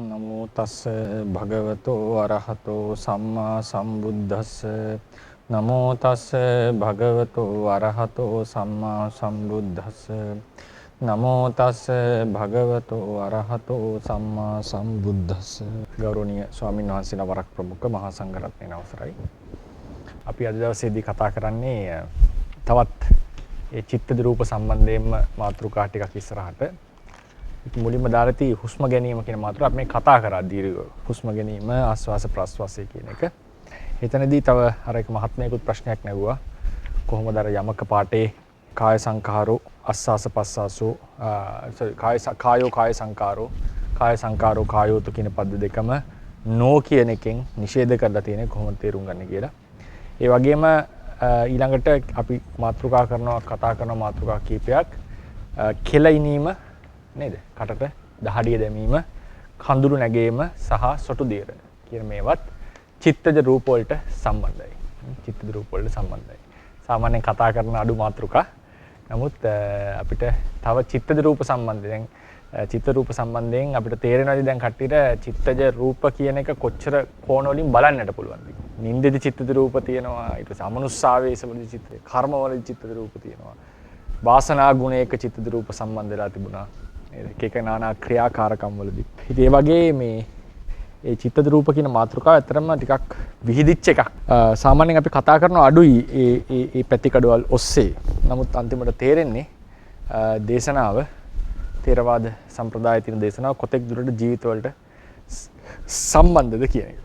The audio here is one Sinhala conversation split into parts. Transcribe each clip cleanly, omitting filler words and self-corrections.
නමෝ තස්ස භගවතෝ අරහතෝ සම්මා සම්බුද්දස්ස නමෝ තස්ස භගවතෝ අරහතෝ සම්මා සම්බුද්දස්ස නමෝ තස්ස භගවතෝ අරහතෝ සම්මා සම්බුද්දස්ස. ගෞරවනීය ස්වාමීන් වහන්සේලා වරක් ප්‍රමුඛ මහා සංඝරත්නයේ අවසරයි. අපි අද දවසේදී කතා කරන්නේ තවත් ඒ චිත්තද රූප සම්බන්ධයෙන්ම මාතෘකා ටිකක් ඉස්සරහට. මුලින්ම දාලා හුස්ම ගැනීම කියන මාතෘකාව අපි මේ කතා කරා දීර්ඝ හුස්ම ගැනීම ආස්වාස ප්‍රස්වාසය කියන එක. එතනදී තව අර එක මහත්මයෙකුත් ප්‍රශ්නයක් නැගුවා. කොහොමද අර යමක පාඨේ කාය සංඛාරෝ ආස්වාස පස්වාසෝ කාය සංඛාරෝ කායෝතු කියන පද දෙකම නෝ කියන එකෙන් නිෂේධ කරලා තියෙන්නේ කොහොමද තේරුම් ගන්න කියලා. ඒ වගේම ඊළඟට අපි මාතෘකා කරනවා කතා කරන මාතෘකා කීපයක් කෙලයිනීම නේද? කටට දහඩිය දැමීම, කඳුළු නැගීම සහ සොටු දියර කියන මේවත් චිත්තජ රූප වලට සම්බන්ධයි. චිත්තජ රූප වලට සම්බන්ධයි. සාමාන්‍යයෙන් කතා කරන අඩු මාතෘකා. නමුත් අපිට තව චිත්තජ රූප සම්බන්ධයෙන් චිත්ත රූප සම්බන්ධයෙන් අපිට තේරෙනවාද දැන් කට්ටියට චිත්තජ රූප කියන එක කොච්චර කෝණ වලින් බලන්නට පුළුවන්ද? නින්දෙදි චිත්තජ රූප තියෙනවා, ඊට පස්සේ අමනුස්සාවේශවලදී චිත්ත, කර්මවලදී චිත්තජ රූප තියෙනවා. වාසනා ගුණයක චිත්තජ රූප සම්බන්ධ වෙලා තිබුණා. එක නානා ක්‍රියාකාරකම් වලදී. ඉතින් ඒ වගේ මේ ඒ චිත්තද රූප කියන මාතෘකාව ඇත්තටම ටිකක් විහිදිච්ච එකක්. සාමාන්‍යයෙන් අපි කතා කරන අඩුයි ඒ පැතිකඩවල් ඔස්සේ. නමුත් අන්තිමට තේරෙන්නේ දේශනාව තේරවාද සම්ප්‍රදායේ තියෙන දේශනාව කොතෙක් දුරට ජීවිතවලට සම්බන්ධද කියන එක.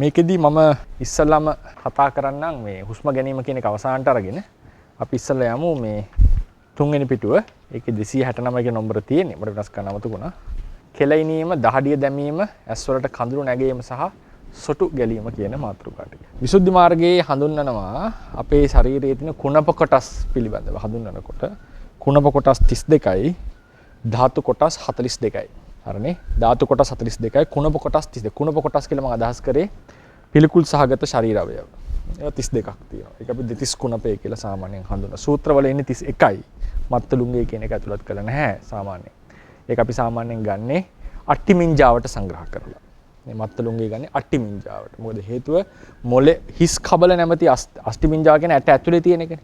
මේකෙදි මම ඉස්සල්ලාම කතා කරන්නම් මේ හුස්ම ගැනීම කියන එක අවසානට අරගෙන අපි ඉස්සල්ලා යමු මේ තුන්වෙනි පිටුව. ඒකේ 269 කියන නම්බර තියෙන්නේ. මට වෙනස් කරන්න අමතකුණා. කෙලයිනීම, දහඩිය දැමීම, ඇස් වලට කඳුළු නැගීම සහ සොටු ගැලීම කියන මාතෘකා ටික. විසුද්ධි මාර්ගයේ හඳුන්වනවා අපේ ශරීරයේ තියෙන කුණප කොටස් පිළිබඳව හඳුන්වනකොට කුණප කොටස් 32යි, ධාතු කොටස් 42යි. හරිනේ? ධාතු කොටස් 42යි, කුණප කොටස් 32. කුණප කොටස් කියලා මම අදහස් කරේ පිළිකුල් සහගත ශරීර අවයව. ඒවා 32ක් තියෙනවා. ඒක අපි දෙතිස් කුණපය කියලා සාමාන්‍යයෙන් හඳුන්වනවා. සූත්‍රවල එන්නේ 31යි. මත්තලුංගේ කියන එක ඇතුළත් කරලා නැහැ සාමාන්‍යයෙන්. ඒක අපි සාමාන්‍යයෙන් ගන්නේ අට්ටිමින්ජාවට සංග්‍රහ කරලා. මේ මත්තලුංගේ ගන්නේ අට්ටිමින්ජාවට. මොකද හේතුව මොලේ හිස් කබල නැමැති අෂ්ටිමින්ජාව කියන ඇට ඇතුලේ තියෙන එකනේ.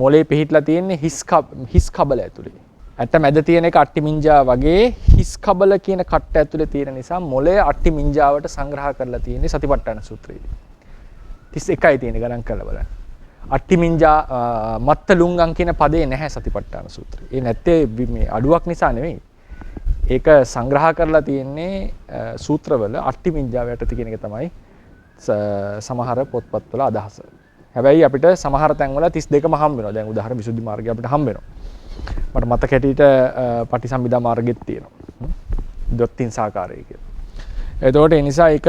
මොලේ පිහිටලා තියෙන්නේ හිස් කබල ඇතුලේ. ඇට මැද තියෙන එක අට්ටිමින්ජා වගේ හිස් කබල කියන කට්ට ඇතුලේ තියෙන නිසා මොලේ අට්ටිමින්ජාවට සංග්‍රහ කරලා තියෙන්නේ සතිපට්ඨාන සූත්‍රයේදී. 31යි තියෙන ගණන් කරලා බලන්න. අට්ටිමින්ජා මත්තලුංගම් කියන පදේ නැහැ සතිපට්ඨාන සූත්‍රයේ. ඒ නැත්තේ මේ අඩුවක් නිසා නෙවෙයි. ඒක සංග්‍රහ කරලා තියෙන්නේ සූත්‍රවල අට්ටිමින්ජාව යටතේ කියන එක තමයි සමහර පොත්පත්වල අදහස. හැබැයි අපිට සමහර තැන්වල 32ම හම්බ වෙනවා. දැන් උදාහරණ විසුද්ධි මාර්ගය අපිට හම්බ වෙනවා. මට මතක හැටියට පටිසම්භිදා මාර්ගෙත් තියෙනවා. දොත්තින් සාකාරය කියලා. එතකොට ඒ නිසා ඒක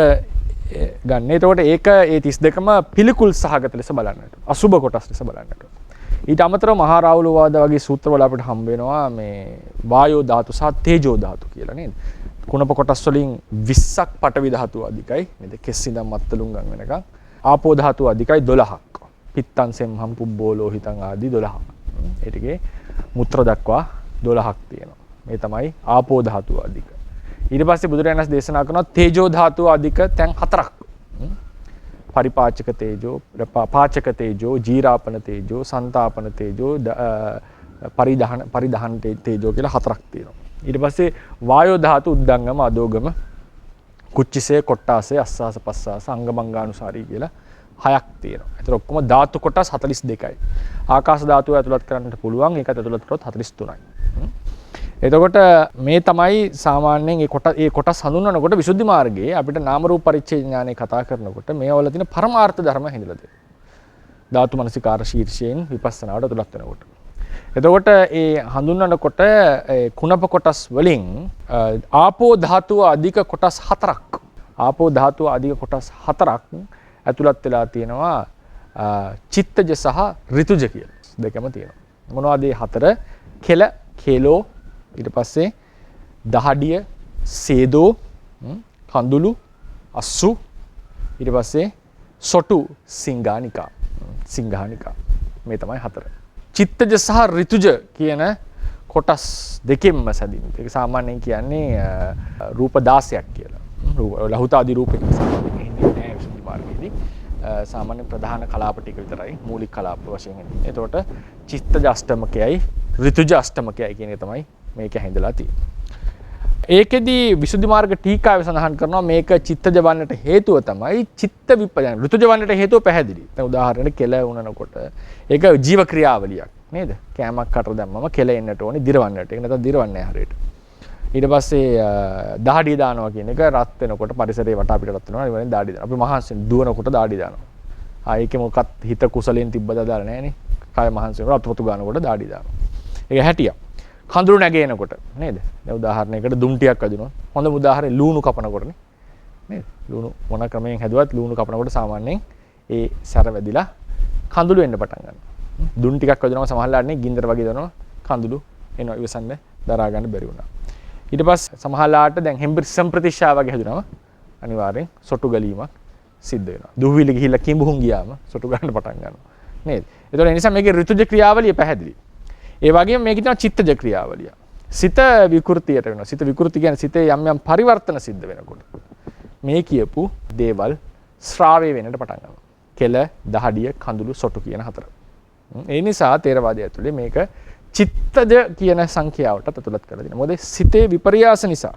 ගන්න. එතකොට ඒක ඒ 32ම පිළිකුල් සහගත ලෙස බලන්නට. අසුබ කොටස් ලෙස බලන්නට. ඊට අමතරව මහා රාහුල වාද වගේ සූත්‍රවල අපිට හම්බ වෙනවා මේ වායෝ ධාතු සහ තේජෝ ධාතු කියලා නේද? කුණප කොටස් වලින් 20ක් පඨවි ධාතුව අධිකයි නේද? කෙස් ඉඳන් මත්තලුංගම් වෙනකන්. ආපෝ ධාතුව අධිකයි 12ක්. පිත්තං සෙම්හම් පුබ්බෝ ලෝහිතං ආදී 12ක්. ඒ ටිකේ මුත්‍ර දක්වා 12ක් තියෙනවා. මේ තමයි ආපෝ ධාතුව අධික. ඊට පස්සේ බුදුරජාණන් වහන්සේ දේශනා කරනවා තේජෝ ධාතුව අධික තැන් 4ක්. පරිපාචක තේජෝ, පාචක තේජෝ, ජීරාපන තේජෝ, සන්තාපන තේජෝ, පරිදහන තේජෝ කියලා 4ක් තියෙනවා. ඊට පස්සේ වායෝ ධාතු උද්දංගම, අදෝගම, කුච්චිසේ, කොට්ටාසේ, අස්සාස, පස්සාස, අංගමංගානුසාරී කියලා 6ක් තියෙනවා. ඒතර ඔක්කොම ධාතු කොටස් 42යි. ආකාශ ධාතුව ඇතුළත් කරන්නට පුළුවන්. ඒකත් ඇතුළත් කරොත් 43යි. එතකොට මේ තමයි සාමාන්‍යයෙන් ඒ කොටස් හඳුන්වනකොට විසුද්ධි මාර්ගයේ අපිට නාම රූප පරිච්ඡේද ඥානය කතා කරනකොට මේවල තියෙන පරමාර්ථ ධර්ම හිඳලා තියෙනවා. ධාතු මනසිකාර ශීර්ෂයෙන් විපස්සනාවට ඇතුළත් වෙනකොට. එතකොට ඒ හඳුන්වනකොට කුණප කොටස් වලින් ආපෝ ධාතුව අධික කොටස් 4ක්. ආපෝ ධාතුව අධික කොටස් 4ක් ඇතුළත් වෙලා තියෙනවා චිත්තජ සහ ඍතුජ කියලා. දෙකම තියෙනවා. මොනවද මේ 4? කෙල, කේලෝ, ඊට පස්සේ දහඩිය, සේදෝ, කඳුළු, අස්සු, ඊට පස්සේ සොටු, සිංහානිකා. මේ තමයි 4. චිත්තජ සහ ඍතුජ කියන කොටස් දෙකෙන්ම සැදින්. ඒක සාමාන්‍යයෙන් කියන්නේ රූප 16ක් කියලා. රූප ලහුතාදී රූපෙක සාමාන්‍යයෙන් එන්නේ නැහැ විසුද්ධි මාර්ගයේදී. සාමාන්‍ය ප්‍රධාන කලාප ටික විතරයි මූලික කලාප වශයෙන් එන්නේ. එතකොට චිත්තජ අෂ්ටමකයයි ඍතුජ අෂ්ටමකයයි කියන එක තමයි මේක හැඳලා තියෙන්නේ. ඒකෙදී විසුද්ධි මාර්ග ටීකාවේ සඳහන් කරනවා මේක චිත්තජ වන්නට හේතුව තමයි චිත්ත විපදයන්. ඍතුජ වන්නට හේතුව පැහැදිලි. දැන් උදාහරණයක් කෙල උනනකොට ඒක ජීව ක්‍රියාවලියක් නේද? කෑමක් කට දැම්මම කෙල එන්නට ඕනේ දිරවන්නට. ඒක නැත්නම් දිරවන්නේ නැහැ හරියට. ඊට පස්සේ දහඩිය දානවා කියන එක රත් වෙනකොට පරිසරයේ වටා පිට රත් වෙනවා. ඒ වගේ දහඩිය දානවා. අපි මහන්සියෙන් දුවනකොට දහඩිය දානවා. ඒකේ මොකක්වත් හිත කුසලෙන් තිබ්බද දාලා නැහනේ. කය මහන්සියෙන් රත්පොතු ගන්නකොට දහඩිය දානවා. ඒක හැටියක්. කඳුළු නැගෙනකොට නේද? දැන් උදාහරණයකට දුම් ටිකක් වැදුනොත් හොඳම උදාහරණය ලූණු කපනකොටනේ. නේද? ලූණු මොන ක්‍රමයෙන් හැදුවත් ලූණු කපනකොට සාමාන්‍යයෙන් ඒ සැර වැදිලා කඳුළු එන්න පටන් ගන්නවා. දුම් ටිකක් වැදුනම සමහරලාන්නේ ගින්දර වගේ දනවා කඳුළු එනවා ඉවසන්න දරා ගන්න බැරි වුණා. ඊට පස්සේ සමහරලාට දැන් සම්ප්‍රතිශා වගේ හැදුනම අනිවාර්යෙන් සොටු ගලීමක් සිද්ධ වෙනවා. දුහවිලි ගිහිල්ලා කිඹුහුන් ගියාම සොටු ගන්න පටන් ගන්නවා. නේද? ඒතකොට ඒ නිසා මේකේ ඍතුජ ක්‍රියාවලිය පැහැදිලි. ඒ වගේම මේකේ තියෙනවා චිත්තජ ක්‍රියාවලිය. සිත විකෘතියට වෙනවා. සිත විකෘති කියන්නේ සිතේ යම් යම් පරිවර්තන සිද්ධ වෙනකොට මේ කියපු දේවල් ශ්‍රාවය වෙන්නට පටන් ගන්නවා. කෙල, දහඩිය, කඳුළු, සොටු කියන හතර. ඒ නිසා තේරවාදය ඇතුලේ මේක චිත්තජ කියන සංඛ්‍යාවට ඇතුළත් කරලා තියෙනවා. මොකද සිතේ විපර්යාස නිසා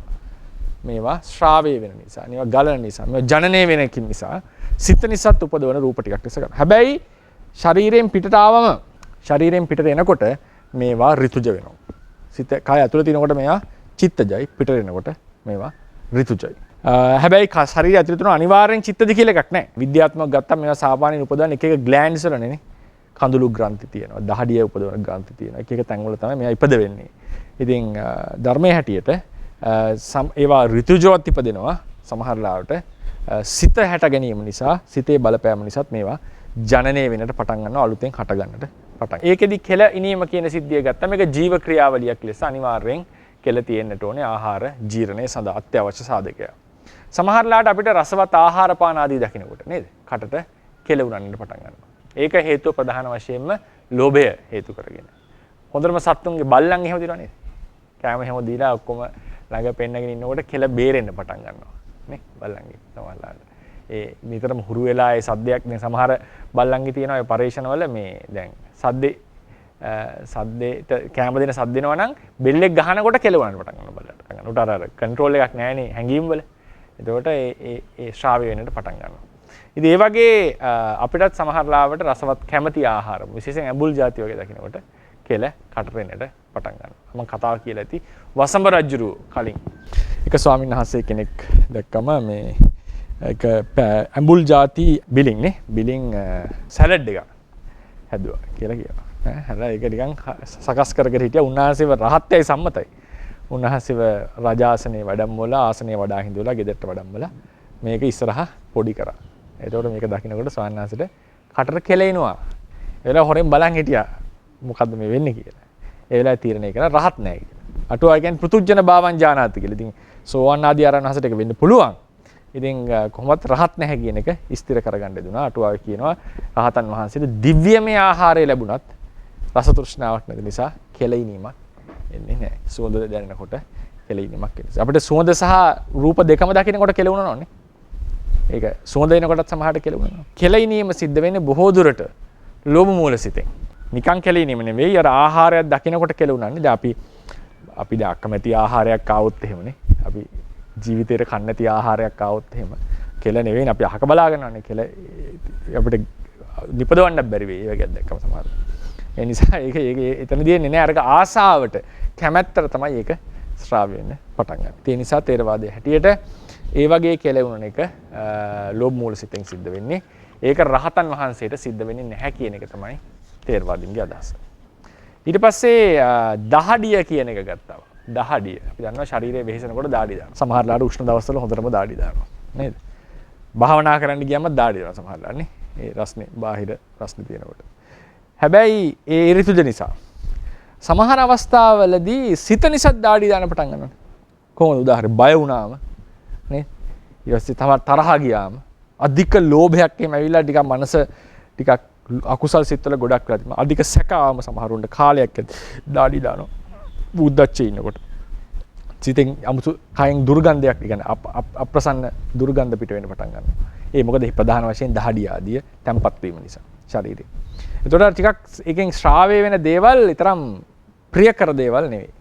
මේවා ශ්‍රාවය වෙන නිසා, මේවා ගලන නිසා, මේවා ජනනය වෙන කින් නිසා සිත නිසාත් උපදවන රූප ටිකක් ලෙස ගන්න. හැබැයි ශරීරයෙන් පිටට ආවම ශරීරයෙන් පිටට එනකොට මේවා ඍතුජ වෙනවා. සිත කය ඇතුළේ තියෙනකොට මේවා චිත්තජයි, පිටට එනකොට මේවා ඍතුජයි. හැබැයි ශරීරය ඇතුළේ තියෙන අනිවාර්යෙන් චිත්තජ කියලා එකක් නැහැ. විද්‍යාත්මකව ගත්තම මේවා සාමාන්‍යයෙන් උපදවන එක එක ග්ලෑන්ඩ්ස් වලනේ. කඳුළු ග්‍රන්ථි තියෙනවා, දහඩිය උපදවන ග්‍රන්ථි තියෙනවා. එක එක තැන්වල තමයි මේවා ඉපද වෙන්නේ. ඉතින් ධර්මයේ හැටියට ඒවා ඍතුජවත් ඉපදෙනවා සමහර ලාවට සිත හැට ගැනීම නිසා, සිතේ බලපෑම නිසාත් මේවා ජනනය වෙන්නට පටන් ගන්නවා, අලුතෙන් හට ගන්නට පටන්. ඒකෙදි කෙල ඉනීම කියන සිද්ධිය ගත්තා මේක ජීව ක්‍රියාවලියක් ලෙස අනිවාර්යෙන් කෙල තියෙන්නට ඕනේ ආහාර ජීර්ණය සඳහා අත්‍යවශ්‍ය සාධකයක්. සමහර ලාට අපිට රසවත් ආහාර පාන ආදී දකින්නකොට නේද? කටට කෙල උනන්නට පටන් ගන්නවා. ඒක හේතුව ප්‍රධාන වශයෙන්ම ලෝභය හේතු කරගෙන. හොඳටම සත්තුන්ගේ බල්ලන් එහෙම දිනවා නේද? කෑම හැම දීලා ඔක්කොම ළඟ පෙන්නගෙන ඉන්නකොට කෙල බේරෙන්න පටන් ගන්නවා නේ බල්ලන්ගේ සමහරලාට. ඒ නිතරම හුරු වෙලා ඒ සද්දයක් දැන් සමහර බල්ලන්ගේ තියෙනවා ඒ පරේෂණවල මේ දැන් සද්දේට කැම දෙන සද්ද දෙනවා නම් බෙල්ලෙක් ගහනකොට කෙලවන්න පටන් ගන්නවා බල්ලට. උට අර කන්ට්‍රෝල් එකක් නැහැනේ හැංගීම් වල. එතකොට ඒ ශ්‍රාවය වෙන්නට පටන් ගන්නවා. ඉතින් ඒ වගේ අපිටත් සමහර ලාවට රසවත් කැමති ආහාර විශේෂයෙන් ඇඹුල් ಜಾති වගේ දකින්නකොට කෙල කටරෙන්නට පටන් ගන්නවා. මම කතාව කියලා ඇති වසඹ රජුරු කලින් එක ස්වාමීන් වහන්සේ කෙනෙක් දැක්කම මේ එක ඇඹුල් ಜಾති බිලින් නේ බිලින් සැලඩ් එකක් හැදුවා කියලා කියනවා. හැබැයි ඒක නිකන් සකස් කරගෙන හිටියා. උන්වහන්සේව රහත්යයි සම්මතයි. උන්වහන්සේව රජාසනයේ වැඩම්වලා ආසනයේ වඩා හිඳුලා ගෙදරට වැඩම්වලා මේක ඉස්සරහා පොඩි කරා. එතකොට මේක දකින්නකොට ස්වාමීන් වහන්සේට කටට කෙලෙනවා. ඒ වෙලාව හොරෙන් බලන් හිටියා. මොකද්ද මේ වෙන්නේ කියලා. ඒ වෙලාවේ තීරණය කරා රහත් නැහැ කියලා. අටුවා කියන්නේ පෘතුජන භාවං ජානාති කියලා. ඉතින් සෝවන් ආදී ආරණ හසට එක වෙන්න පුළුවන්. ඉතින් කොහොමවත් රහත් නැහැ කියන එක ස්ථිර කරගන්න දුනා. අටුවාවේ කියනවා රහතන් වහන්සේට දිව්‍යමය ආහාරය ලැබුණත් රස තෘෂ්ණාවක් නැති නිසා කෙලෙීමක් එන්නේ නැහැ. සුවඳ දැනෙනකොට කෙලෙීමක් එන්නේ. අපිට සුවඳ සහ රූප දෙකම දකිනකොට කෙලුණනෝනේ. ඒක සුවඳ එනකොටත් සමහරට කෙලුණනවා. කෙලෙීම සිද්ධ වෙන්නේ බොහෝ දුරට ලෝභ මූල සිතෙන්. නිකන් කෙලෙීම නෙවෙයි අර ආහාරයක් දකිනකොට කෙලුණන්නේ. දැන් අපි දැන් අකමැති ආහාරයක් ආවොත් එහෙමනේ. අපි ජීවිතේට කන්න නැති ආහාරයක් ආවොත් එහෙම කෙල නෙවෙයි අපි අහක බලා ගන්නවානේ. කෙල අපිට නිපදවන්න බැරි වෙයි. ඒ වගේ දැක්කම සමහර. ඒ නිසා ඒක එතනදී එන්නේ නෑ අරක ආසාවට කැමැත්තට තමයි ඒක ශ්‍රාව්‍ය වෙන්න පටන් ගන්න. ඒ නිසා තේරවාදයේ හැටියට ඒ වගේ කෙලවුණන එක ලෝභ මූල සිතෙන් සිද්ධ වෙන්නේ. ඒක රහතන් වහන්සේට සිද්ධ වෙන්නේ නැහැ කියන එක තමයි තේරවාදීන්ගේ අදහස. ඊට පස්සේ දහඩිය කියන එක ගත්තා. දහඩිය. අපි දන්නවා ශරීරයේ වෙහෙසනකොට දාඩි දානවා. සමහරලාට උෂ්ණ දවස්වල හොඳටම දාඩි දානවා. නේද? භාවනා කරන්න ගියාම දාඩි දානවා සමහරලාට නේ. ඒ රස්නේ බාහිර රස්නේ තියෙනකොට. හැබැයි ඒ ඍතුජ නිසා සමහර අවස්ථාවලදී සිත නිසා දාඩි දාන්න පටන් ගන්නවා. කොහොමද උදාහරණ බය වුණාම නේ ඊට පස්සේ තව තරහා ගියාම අධික ලෝභයක් එහෙම ඇවිල්ලා ටිකක් මනස ටිකක් අකුසල් සිත්වල ගොඩක් වෙලා තියෙනවා. අධික සැකාවම සමහරුන්ට කාලයක් දාඩි දානවා. උද්දච්චයේ ඉන්නකොට. සිතෙන් අමුතු කයෙන් දුර්ගන්ධයක් කියන්නේ අප්‍රසන්න දුර්ගන්ධ පිට වෙන්න පටන් ගන්නවා. ඒ මොකද ප්‍රධාන වශයෙන් දහඩිය ආදිය තැම්පත් වීම නිසා ශරීරේ. ඒතකොට ටිකක් එකෙන් ශ්‍රාවය වෙන දේවල් ඊතරම් ප්‍රිය කර දේවල් නෙවෙයි.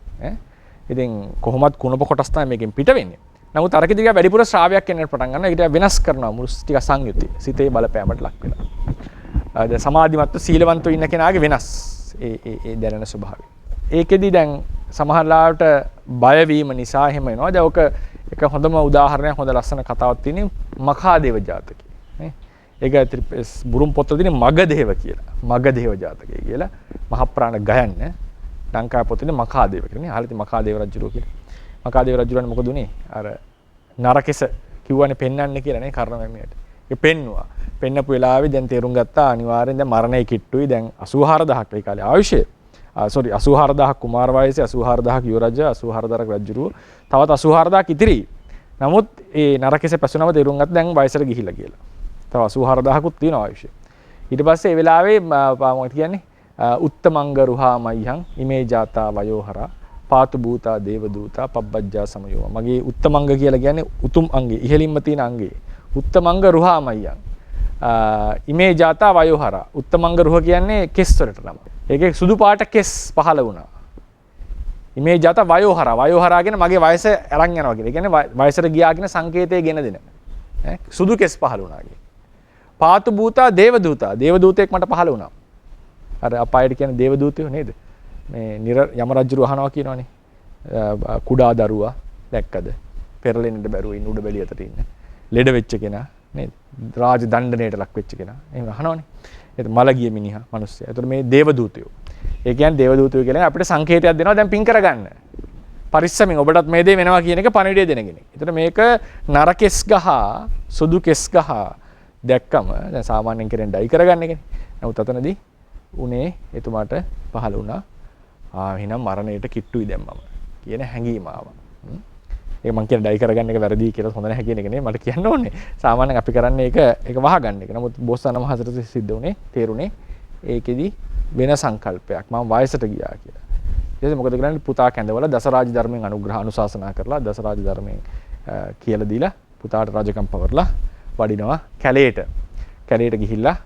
ඉතින් කොහොමත් කුණප කොටස් තමයි මේකෙන් පිට වෙන්නේ. නමුත් අරක දිග වැඩිපුර ශ්‍රාවයක් එන්න පටන් ගන්නවා. ඒකට වෙනස් කරනවා මුළු ටික සංයුතිය. සිතේ බලපෑමට ලක් වෙනවා. දැන් සමාධිමත්ව සීලවන්තව ඉන්න කෙනාගේ වෙනස් ඒ දැනෙන ස්වභාවය. ඒකෙදි දැන් සමහරලාට බය වීම නිසා එහෙම වෙනවා. දැන් ඔක එක හොඳම උදාහරණයක් හොඳ ලස්සන කතාවක් තියෙන්නේ මඛාදේව ජාතකය. නේ? ඒක බුරුම් පොතේ තියෙන මගදේව කියලා. මගදේව ජාතකය කියලා මහ ප්‍රාණ ගයන්න ලංකාවේ පොතේ මඛාදේව කියලා නේ. අහලා තියෙන මඛාදේව රජුරෝ කියලා. මඛාදේව රජුරන් මොකද උනේ? අර නරකෙස කිව්වනේ පෙන්වන්න කියලා නේ කර්ණමැමියට. ඒ පෙන්නුවා. පෙන්නපු වෙලාවේ දැන් තේරුම් ගත්තා අනිවාර්යෙන් දැන් මරණය කිට්ටුයි. දැන් 84000ක් ඒ කාලේ ආයුෂය. 84000ක් කුමාර වයසේ 84000ක් යුවරජ 84000ක් රජුරුව තවත් 84000ක් ඉතිරි. නමුත් ඒ නරකෙස පැසුනම තේරුම් ගත්තා දැන් වයසට ගිහිල්ලා කියලා. තව 84000කුත් තියෙනවා ආයුෂය. ඊට පස්සේ ඒ වෙලාවේ මොකද කියන්නේ? උත්තමංග රුහා මය්‍යං ඉමේ ජාතා වයෝහරා පාතු භූතා දේව දූතා පබ්බජ්ජා සමයෝ. මගේ උත්තමංග කියලා කියන්නේ උතුම් අංගේ ඉහළින්ම තියෙන අංගේ. උත්තමංග රුහා මය්‍යං ඉමේ ජාතා වයෝහරා. උත්තමංග රුහ කියන්නේ කෙස් වලට නම. ඒකේ සුදු පාට කෙස් පහළ වුණා. ඉමේ ජාතා වයෝහරා. වයෝහරා කියන්නේ මගේ වයස අරන් යනවා කියලා. ඒ කියන්නේ වයසට ගියා කියන සංකේතය ගෙන දෙන. සුදු කෙස් පහළ වුණා කියන්නේ. පාතු භූතා දේව දූතා. දේව දූතෙක් මට පහළ වුණා. අර අපායට කියන්නේ දේව දූතයෝ නේද? මේ යම රජුරු අහනවා කියනවනේ. කුඩා දරුවා දැක්කද? පෙරලෙන්නට බැරුව ඉන්න උඩ බැලියතට ඉන්න. ලෙඩ වෙච්ච කෙනා නේද? රාජ දණ්ඩනයට ලක් වෙච්ච කෙනා. එහෙම අහනවනේ. ඒක මලගිය මිනිහා මිනිස්සයා. ඒතර මේ දේව දූතයෝ. ඒ කියන්නේ දේව දූතයෝ කියලා අපිට සංකේතයක් දෙනවා දැන් පින් කරගන්න. පරිස්සමින් ඔබටත් මේ දේ වෙනවා කියන එක පණිවිඩය දෙන කෙනෙක්. ඒතර මේක නරකෙස් ගහ සුදු කෙස් ගහ දැක්කම දැන් සාමාන්‍යයෙන් කෙනෙක් ඩයි කරගන්න කෙනෙක්. නමුත් අතනදී උනේ එතුමාට පහළ වුණා එහෙනම් මරණයට කිට්ටුයි දැන් මම කියන හැඟීම ආවා. ඒක මං කියන ඩයි කරගන්න එක වැරදි කියලා හොඳ නැහැ කියන එක නේ මට කියන්න ඕනේ. සාමාන්‍යයෙන් අපි කරන්නේ ඒක වහගන්න එක. නමුත් බෝසතාණන් වහන්සේට සිද්ධ වුණේ තේරුණේ ඒකෙදි වෙන සංකල්පයක්. මම වයසට ගියා කියලා. ඊට මොකද කරන්නේ පුතා කැඳවලා දසරාජ ධර්මයෙන් අනුග්‍රහ අනුශාසනා කරලා දසරාජ ධර්මයෙන් කියලා දීලා පුතාට රජකම් පවර්ලා වඩිනවා කැලේට. කැලේට ගිහිල්ලා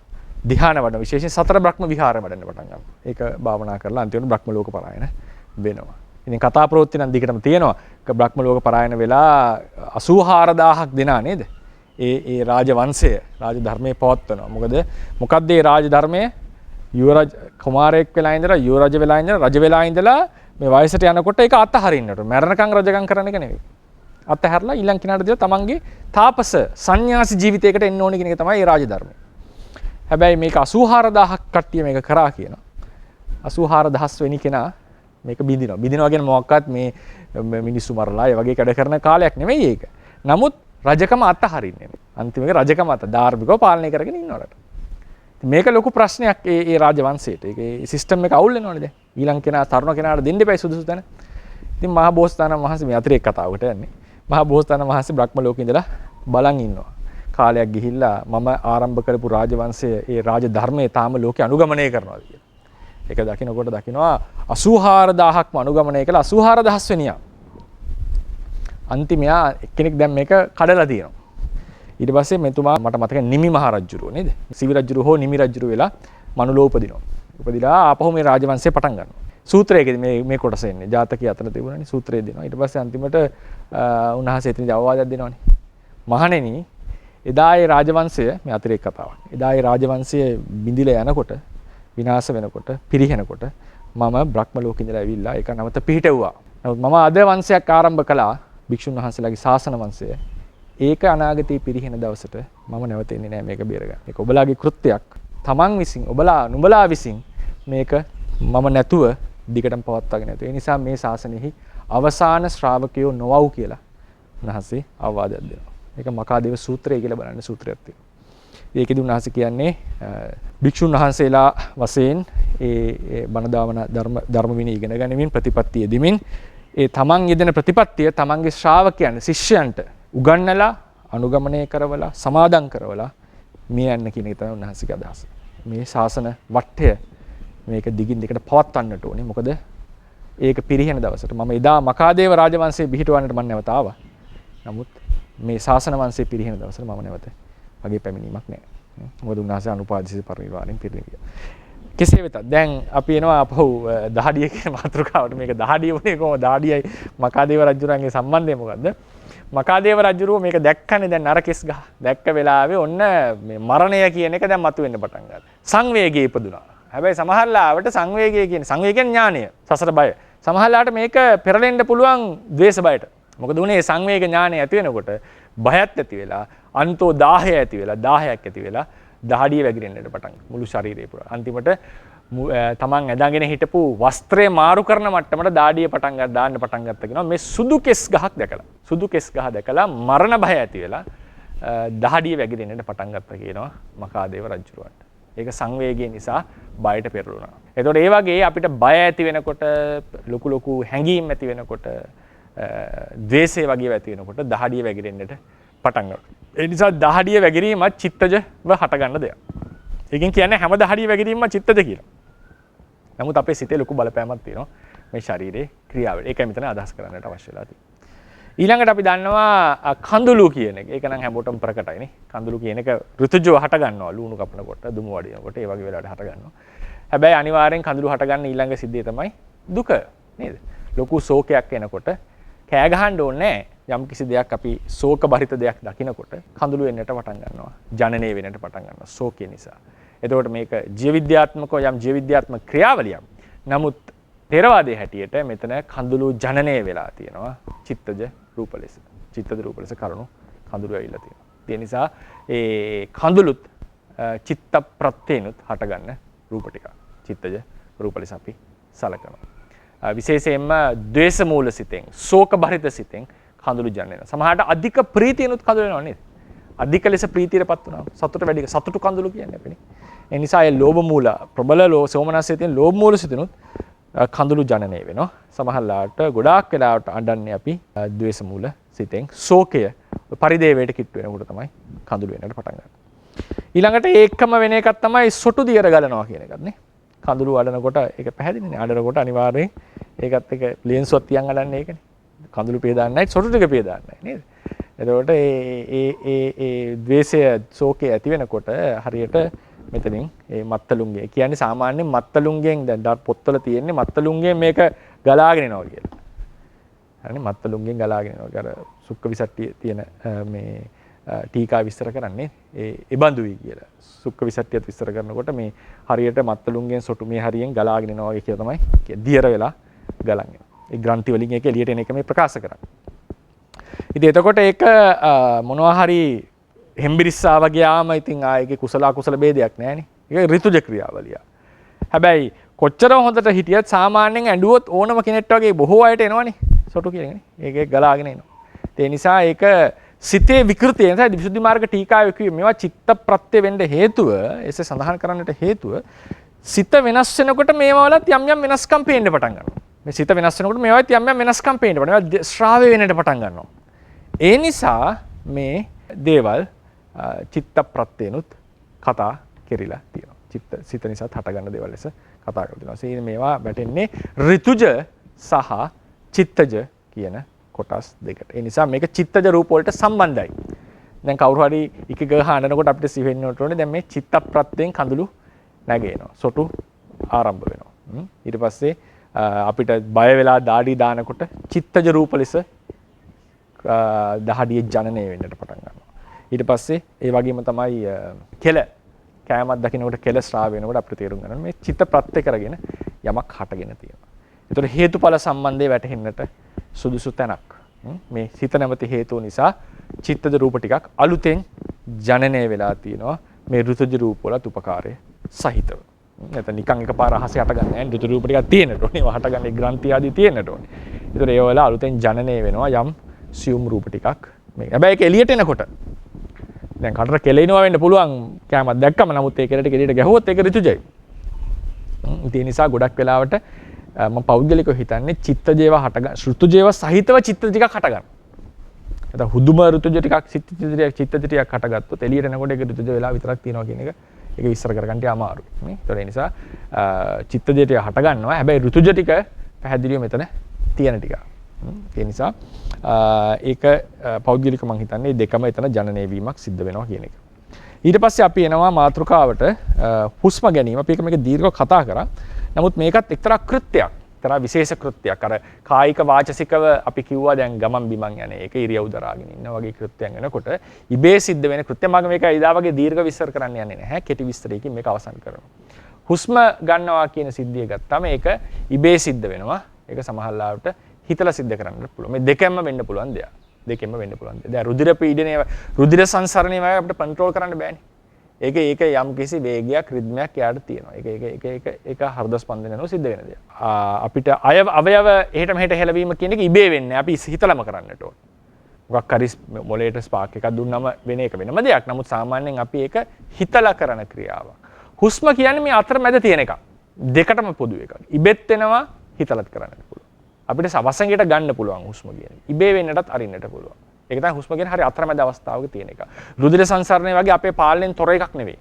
ධ්‍යාන වඩන විශේෂයෙන් සතර බ්‍රහ්ම විහාරය වඩන්න පටන් ගන්නවා. ඒක භාවනා කරලා අන්තිමට බ්‍රහ්ම ලෝක පරායන වෙනවා. ඉතින් කතා ප්‍රවෘත්ති නම් දිගටම තියෙනවා. බ්‍රහ්ම ලෝක පරායන වෙලා 84000ක් දෙනා නේද? ඒ රාජ වංශය රාජ ධර්මයේ පවත්වනවා. මොකද ඒ රාජ ධර්මයේ යුවරජ කුමාරයෙක් වෙලා ඉඳලා යුවරජ වෙලා ඉඳලා රජ වෙලා ඉඳලා මේ වයසට යනකොට ඒක අත්හරින්නට මරණකම් රජකම් කරන එක නෙවෙයි. අත්හැරලා ඊළඟ කිනාට දාලා තමන්ගේ තාපස සංന്യാසි ජීවිතයකට එන්න ඕනේ කියන එක තමයි මේ රාජ ධර්මය. හැබැයි මේක 84000ක් කට්ටිය මේක කරා කියනවා. 84000 වෙනි කෙනා මේක බින්දිනවා. බින්දිනවා කියන්නේ මොකක්වත් මේ මිනිස්සු මරලා ඒ වගේ කඩ කරන කාලයක් නෙමෙයි ඒක. නමුත් රජකම අත්හරින්නේ නේ. අන්තිමේක රජකම අත ධාර්මිකව පාලනය කරගෙන ඉන්නවලට. මේක ලොකු ප්‍රශ්නයක් ඒ රාජවංශයට. ඒකේ සිස්ටම් එක අවුල් වෙනවනේ දැන්. ඊළඟ කෙනා තරුණ කෙනාට දෙන්න එපයි සුදුසු තැන. ඉතින් මහා බෝසතාණන් වහන්සේ මේ අතිරේක කතාවකට යන්නේ. මහා බෝසතාණන් වහන්සේ බ්‍රහ්ම ලෝකේ ඉඳලා බලන් ඉන්නවා. කාලයක් ගිහිල්ලා මම ආරම්භ කරපු රාජවංශය ඒ රාජ ධර්මයේ තාම ලෝකේ අනුගමනය කරනවා කියලා. ඒක දකින්නකොට දකින්නවා 84000ක්ම අනුගමනය කළා 84000 වෙනියා. අන්තිමයා එක්කෙනෙක් දැන් මේක කඩලා තියෙනවා. ඊට පස්සේ මෙතුමා මට මතක නිමි මහ රජුරෝ නේද? සිවි රජුරු හෝ නිමි රජුරු වෙලා මනුලෝ උපදිනවා. උපදිලා ආපහු මේ රාජවංශය පටන් ගන්නවා. සූත්‍රයේදී මේ කොටස එන්නේ. ජාතකයේ අතර තිබුණානේ සූත්‍රයේ දෙනවා. ඊට පස්සේ අන්තිමට උන්වහන්සේ එතනදී අවවාදයක් දෙනවානේ. මහණෙනි එදා ඒ රාජවංශය මේ අතිරේක කතාවක්. එදා ඒ රාජවංශය බිඳිලා යනකොට විනාශ වෙනකොට පිරිහෙනකොට මම බ්‍රහ්ම ලෝකෙ ඉඳලා ඇවිල්ලා ඒක නැවත පිහිටවුවා. නමුත් මම අද වංශයක් ආරම්භ කළා භික්ෂුන් වහන්සේලාගේ ශාසන වංශය. ඒක අනාගතේ පිරිහෙන දවසට මම නැවත එන්නේ නැහැ මේක බේරගන්න. ඒක ඔබලාගේ කෘත්‍යයක්. තමන් විසින් නුඹලා විසින් මේක මම නැතුව දිගටම පවත්වාගෙන යනවා. ඒ නිසා මේ ශාසනයෙහි අවසාන ශ්‍රාවකයෝ නොවව් කියලා උන්වහන්සේ අවවාදයක් දෙනවා. ඒක මකාදේව සූත්‍රය කියලා බලන්න සූත්‍රයක් තියෙනවා. ඒකෙදි උන්වහන්සේ කියන්නේ භික්ෂුන් වහන්සේලා වශයෙන් ඒ බණ දාවන ධර්ම විනය ඉගෙන ගනිමින් ප්‍රතිපත්තිය යෙදෙමින් ඒ තමන් යෙදෙන ප්‍රතිපත්තිය තමන්ගේ ශ්‍රාවකයන් ශිෂ්‍යයන්ට උගන්වලා අනුගමනය කරවලා සමාදන් කරවලා මේ යන්න කියන එක තමයි උන්වහන්සේගේ අදහස. මේ ශාසන වටය මේක දිගින් දිගට පවත්වන්නට ඕනේ. මොකද ඒක පිරිහෙන දවසට මම එදා මකාදේව රාජවංශයේ පිහිටවන්නට මම නැවත ආවා. නමුත් මේ ශාසන වංශයේ පිරිහෙන දවසට මම නැවත වගේ පැමිණීමක් නැහැ. මොකද උන්වහන්සේ අනුපාදිත පරිනිර්වාණයෙන් පිරිනිවියා. කෙසේ වෙතත් දැන් අපි එනවා අපහු දහඩිය කියන මාතෘකාවට. මේක දහඩිය වුණේ කොහොමද? දහඩියයි මකාදේව රජුරන්ගේ සම්බන්ධය මොකද්ද? මකාදේව රජුරුව මේක දැක්කනේ දැන් අර කෙස් ගහ. දැක්ක වෙලාවේ ඔන්න මේ මරණය කියන එක දැන් මතුවෙන්න පටන් ගත්තා. සංවේගය ඉපදුනා. හැබැයි සමහරලාවට සංවේගය කියන්නේ ඥානය, සසර බය. සමහරලාට මේක පෙරලෙන්න පුළුවන් ද්වේෂ බයට. මොකද උනේ සංවේග ඥානය ඇති වෙනකොට බයත් ඇති වෙලා අන්තෝ 10 ඇති වෙලා 10ක් ඇති වෙලා දහඩිය වැగిරෙන්නට පටන් මුළු ශරීරේ පුරා. අන්තිමට තමන් ඇඳගෙන හිටපු වස්ත්‍රය මාරු කරන මට්ටමට දාඩිය දාන්න පටන් ගත්තා කියනවා. මේ සුදු කෙස් ගහක් දැකලා. සුදු කෙස් ගහ දැකලා මරණ භය ඇති වෙලා දහඩිය වැగిරෙන්නට පටන් ගත්තා කියනවා මකාදේව රජුරවන්ට. ඒක සංවේගය නිසා බයට පෙරළුණා. එතකොට ඒ වගේ අපිට බය ඇති වෙනකොට ලොකු හැඟීම් ඇති වෙනකොට ද්වේෂය වගේ ඇති වෙනකොට දහඩිය වැగిරෙන්නට පටන් ගන්නවා. ඒ නිසා දහඩිය වැగిරීමත් චිත්තජව හටගන්න දෙයක්. ඒකෙන් කියන්නේ හැම දහඩිය වැగిරීමම චිත්තජ කියලා. නමුත් අපේ සිතේ ලොකු බලපෑමක් තියෙනවා මේ ශරීරයේ ක්‍රියාවල. ඒකයි මෙතන අදහස් කරන්නට අවශ්‍ය වෙලා තියෙන්නේ. ඊළඟට අපි දන්නවා කඳුළු කියන එක. ඒක නම් හැමෝටම ප්‍රකටයිනේ. කඳුළු කියන එක ඍතුජව හට ගන්නවා. ලුණු කපනකොට, දුමු වඩිනකොට, ඒ වගේ වෙලාවට හට ගන්නවා. හැබැයි අනිවාර්යෙන් කඳුළු හට ගන්න ඊළඟ සිද්ධිය තමයි දුක නේද? ලොකු ශෝකයක් එනකොට කෑ ගහන්න ඕනේ නැහැ. යම් කිසි දෙයක් අපි ශෝක බරිත දෙයක් දකිනකොට කඳුළු වෙන්නට පටන් ගන්නවා. ජනනය වෙන්නට පටන් ගන්නවා ශෝකය නිසා. එතකොට මේක ජීව විද්‍යාත්මකව යම් ජීව විද්‍යාත්මක ක්‍රියාවලියක්. නමුත් ථේරවාදයේ හැටියට මෙතන කඳුළු ජනනය වෙලා තියෙනවා චිත්තජ රූප ලෙස. චිත්තජ රූප ලෙස කරුණු කඳුළු ඇවිල්ලා තියෙනවා. ඒ නිසා ඒ කඳුළුත් චිත්ත ප්‍රත්‍යේනුත් හටගන්න රූප ටික. චිත්තජ රූප ලෙස අපි සලකනවා. විශේෂයෙන්ම ද්වේෂ මූල සිතෙන්, ශෝක බරිත සිතෙන් කඳුළු ජනනය වෙනවා. සමහරට අධික ප්‍රීතියනුත් කඳුළු වෙනවා නේද? අධික ලෙස ප්‍රීතියටපත් වෙනවා. සතුට වැඩි සතුටු කඳුළු කියන්නේ අපිනේ. ඒ නිසා ඒ ලෝභ මූල ප්‍රබල සෝමනස්සේ තියෙන ලෝභ මූල සිතෙනුත් කඳුළු ජනනය වෙනවා. සමහරලාට ගොඩාක් වෙලාවට අඬන්නේ අපි ද්වේෂ මූල සිතෙන්. ශෝකය පරිදේවයට කිට්ටු වෙනකොට තමයි කඳුළු වෙන්නට පටන් ගන්නේ. ඊළඟට ඒකම වෙන එකක් තමයි සොටු දියර ගලනවා කියන එකත් නේ. කඳුළු අඬනකොට ඒක පැහැදිලිනේ. අඬනකොට අනිවාර්යෙන් ඒකත් එක ලේන්සුවක් තියන් අඬන්නේ ඒකනේ. කඳුළු පේ දාන්නේ නැහැ, සොටු ටික පේ දාන්නේ නැහැ නේද? එතකොට ඒ ද්වේෂය, ශෝකය ඇති වෙනකොට හරියට මෙතනින් ඒ මත්තලුන්ගේ කියන්නේ සාමාන්‍යයෙන් මත්තලුන්ගෙන් දැන් පොත්වල තියෙන්නේ මත්තලුන්ගෙන් මේක ගලාගෙන එනවා කියලා. හරිනේ මත්තලුන්ගෙන් ගලාගෙන එනවා. අර සුක්ක විසට්ටිය තියෙන මේ ටීකා විස්තර කරන්නේ ඒ බඳුයි කියලා. සුක්ක විසට්ටියත් විස්තර කරනකොට මේ හරියට මත්තලුන්ගෙන් සොටු මේ හරියෙන් ගලාගෙන එනවා වගේ කියලා තමයි දියර වෙලා ගලන්නේ. ඒ ග්‍රන්ථි වලින් ඒක එළියට එන එක මේ ප්‍රකාශ කරන්නේ. ඉතින් එතකොට ඒක මොනවා හරි හෙම්බිරිස්සාව ගියාම ඉතින් ආයේ කුසල අකුසල ભેදයක් නැහැ නේ. ඒක ඍතුජ ක්‍රියාවලිය. හැබැයි කොච්චර හොඳට හිටියත් සාමාන්‍යයෙන් ඇඬුවොත් ඕනම කෙනෙක්ට වගේ බොහෝ අයට එනවනේ සොටු කියන්නේ. ඒක ගලාගෙන එනවා. ඒ නිසා ඒක සිතේ විකෘතිය නිසා විසුද්ධි මාර්ග ටීකාවේ කිව්වේ මේවා චිත්ත ප්‍රත්‍ය වෙන්න හේතුව එසේ සඳහන් කරන්නට හේතුව සිත වෙනස් වෙනකොට මේවා වලත් යම් යම් වෙනස්කම් පේන්න පටන් ගන්නවා. මේ සිත වෙනස් වෙනකොට මේවාත් යම් යම් වෙනස්කම් පේන්න පටන් ගන්නවා. ශ්‍රාව්‍ය වෙන්නට පටන් ගන්නවා. ඒ නිසා මේ දේවල් චිත්ත ප්‍රත්‍යනුත් කතා කෙරිලා තියෙනවා. සිත නිසා හටගන්න දේවල් ලෙස කතා කරලා තියෙනවා. ඒ මේවා වැටෙන්නේ ඍතුජ සහ චිත්තජ කියන කොටස් දෙකට. ඒ නිසා මේක චිත්තජ රූප වලට සම්බන්ධයි. දැන් කවුරු හරි එක ගහ අඬනකොට අපිට සිහිවෙන්න ඕනේ දැන් මේ චිත්ත ප්‍රත්‍යයෙන් කඳුළු නැගෙනවා. සොටු ආරම්භ වෙනවා. ඊට පස්සේ අපිට බය වෙලා දාඩි දානකොට චිත්තජ රූප ලෙස දහඩිය ජනනය වෙන්නට පටන් ගන්නවා. ඊට පස්සේ ඒ වගේම තමයි කෙල කෑමක් දකින්නකොට කෙල ශ්‍රාව වෙනකොට අපිට තේරුම් ගන්න මේ චිත්ත ප්‍රත්‍ය කරගෙන යමක් හටගෙන තියෙනවා. ඒතකොට හේතුඵල සම්බන්ධය වැටහෙන්නට සුදුසු තැනක්. මේ සිත නැමැති හේතුව නිසා චිත්තජ රූප ටිකක් අලුතෙන් ජනනය වෙලා තියෙනවා මේ ඍතුජ රූප වලත් උපකාරය සහිතව. නැත්නම් නිකන් එකපාර අහසේ හටගන්නේ නැහැ. ඍතුජ රූප ටිකක් තියෙන්නට ඕනේ. ඒවා හටගන්නේ ග්‍රන්ථි ආදී තියෙන්නට ඕනේ. ඒතකොට ඒ වල අලුතෙන් ජනනය වෙනවා යම් සියුම් රූප ටිකක්. මේ හැබැයි ඒක එළියට එනකොට දැන් කටට කෙලිනවා වෙන්න පුළුවන් කැමක් දැක්කම. නමුත් ඒ කෙලට කෙලියට ගැහුවොත් ඒක ඍතුජයි. ඒ නිසා ගොඩක් වෙලාවට මම පෞද්ගලිකව හිතන්නේ චිත්තජේව ඍතුජේව සහිතව චිත්ත ටිකක් හටගන්න. නැත්නම් හුදුම ඍතුජ ටිකක් චිත්ත ටිකක් හටගත්තොත් එළියට එනකොට ඒක ඍතුජ වෙලා විතරක් තියෙනවා කියන එක ඒක විස්තර කරගන්න අමාරුයි. නේ? ඒ නිසා චිත්තජේ ටික හටගන්නවා. හැබැයි ඍතුජ ටික පැහැදිලිව මෙතන තියෙන ටික. ඒ නිසා ඒක පෞද්ගලික මං හිතන්නේ දෙකම එතන ජනනය වීමක් සිද්ධ වෙනවා කියන එක. ඊට පස්සේ අපි එනවා මාතෘකාවට හුස්ම ගැනීම. අපි මේක දීර්ඝව කතා කරා. නමුත් මේකත් එක්තරා කෘත්‍යයක්. එක්තරා විශේෂ කෘත්‍යයක්. අර කායික වාචසිකව අපි කිව්වා දැන් ගමන් බිමන් යන එක ඉරියව් දරාගෙන ඉන්න වගේ කෘත්‍යයන් වෙනකොට ඉබේ සිද්ධ වෙන කෘත්‍ය. මම මේක ඉදා වගේ දීර්ඝ විස්තර කරන්න යන්නේ නැහැ. කෙටි විස්තරයකින් මේක අවසන් කරනවා. හුස්ම ගන්නවා කියන සිද්ධිය ගත්තාම ඒක ඉබේ සිද්ධ වෙනවා. ඒක සමහරවිට හිතලා සිද්ධ කරන්න පුළුවන්. මේ දෙකෙන්ම වෙන්න පුළුවන් දෙයක්. දෙකෙන්ම වෙන්න පුළුවන් දෙයක්. දැන් රුධිර පීඩනය, රුධිර සංසරණය වගේ අපිට කන්ට්‍රෝල් කරන්න බෑනේ. ඒක යම් කිසි වේගයක් රිද්මයක් යාට තියෙනවා. ඒක හෘද ස්පන්දනයනෝ සිද්ධ වෙන දෙයක්. අපිට අවයව එහෙට මෙහෙට හෙලවීම කියන එක ඉබේ වෙන්නේ. අපි හිතලම කරන්නට ඕන. මොකක් හරි මොලේට ස්පාක් එකක් දුන්නම වෙන එක වෙනම දෙයක්. නමුත් සාමාන්‍යයෙන් අපි ඒක හිතලා කරන ක්‍රියාවක්. හුස්ම කියන්නේ මේ අතරමැද තියෙන එකක්. දෙකටම පොදු එකක්. ඉබෙත් වෙනවා හිතලත් කරන්නට පුළුවන්. අපිට සවසඟයට ගන්න පුළුවන් හුස්ම කියන්නේ. ඉබේ වෙන්නටත් අරින්නට පුළුවන්. ඒක තමයි හුස්ම කියන්නේ හරි අතරමැද අවස්ථාවක තියෙන එක. රුධිර සංසරණය වගේ අපේ පාලනයෙන් තොර එකක් නෙවෙයි.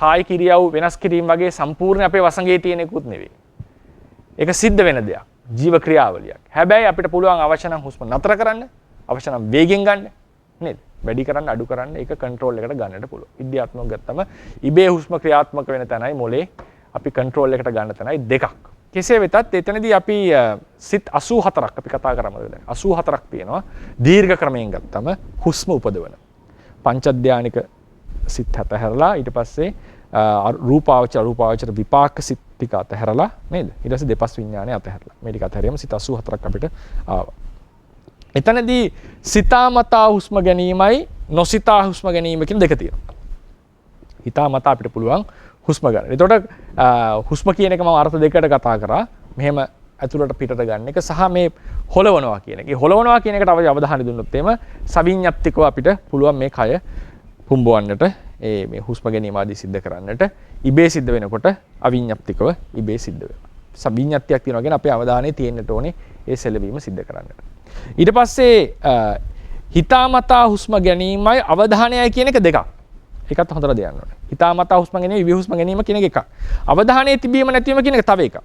කායික ඉරියව් වෙනස් කිරීම වගේ සම්පූර්ණ අපේ වසඟේ තියෙන එකකුත් නෙවෙයි. ඒක සිද්ධ වෙන දෙයක්. ජීව ක්‍රියාවලියක්. හැබැයි අපිට පුළුවන් අවශ්‍ය නම් හුස්ම නතර කරන්න, අවශ්‍ය නම් වේගෙන් ගන්න. නේද? වැඩි කරන්න අඩු කරන්න ඒක කන්ට්‍රෝල් එකට ගන්නට පුළුවන්. විද්‍යාත්මකව ගත්තම ඉබේ හුස්ම ක්‍රියාත්මක වෙන තැනයි මොලේ අපි කන්ට්‍රෝල් එකට ගන්න තැනයි දෙකක්. කෙසේ වෙතත් එතනදී අපි සිත් 84ක් අපි කතා කරමු දැන් 84ක් තියෙනවා දීර්ඝ ක්‍රමයෙන් ගත්තම හුස්ම උපදවන පංචධානික සිත් 7 හැරලා ඊට පස්සේ රූපාවචර විපාක සිත් ටික අතහැරලා නේද ඊට පස්සේ දෙපස් විඥානය අතහැරලා මේ ටික අතහැරියම සිත් 84ක් අපිට ආවා. එතනදී සිතාමතා හුස්ම ගැනීමයි නොසිතා හුස්ම ගැනීම කියන දෙක තියෙනවා. හිතාමතා අපිට පුළුවන් හුස්ම ගන්න. එතකොට හුස්ම කියන එක මම අර්ථ දෙකකට කතා කරා. මෙහෙම ඇතුළට පිටට ගන්න එක සහ මේ හොලවනවා කියන එක. හොලවනවා කියන එකට අවධානය දුන්නොත් එimhe සවිඤ්ඤාප්තිකව අපිට පුළුවන් මේ කය පුම්බවන්නට මේ හුස්ම ගැනීම ආදී සිද්ධ කරන්නට ඉබේ සිද්ධ වෙනකොට අවිඤ්ඤාප්තිකව ඉබේ සිද්ධ වෙනවා. සවිඤ්ඤාත්තියක් තියෙනවා කියන්නේ අපේ අවධානය තියෙන්නට ඕනේ ඒ සෙලවීම සිද්ධ කරන්නට. ඊට පස්සේ හිතාමතා හුස්ම ගැනීමයි අවධානයයි කියන එක දෙකක්. ඒකත් හොඳට දෙන්න ඕනේ. හිතාමතා හුස්ම ගැනීම, ඉබේ හුස්ම ගැනීම කියන එක එකක්. අවධානයේ තිබීම නැතිවීම කියන එක තව එකක්.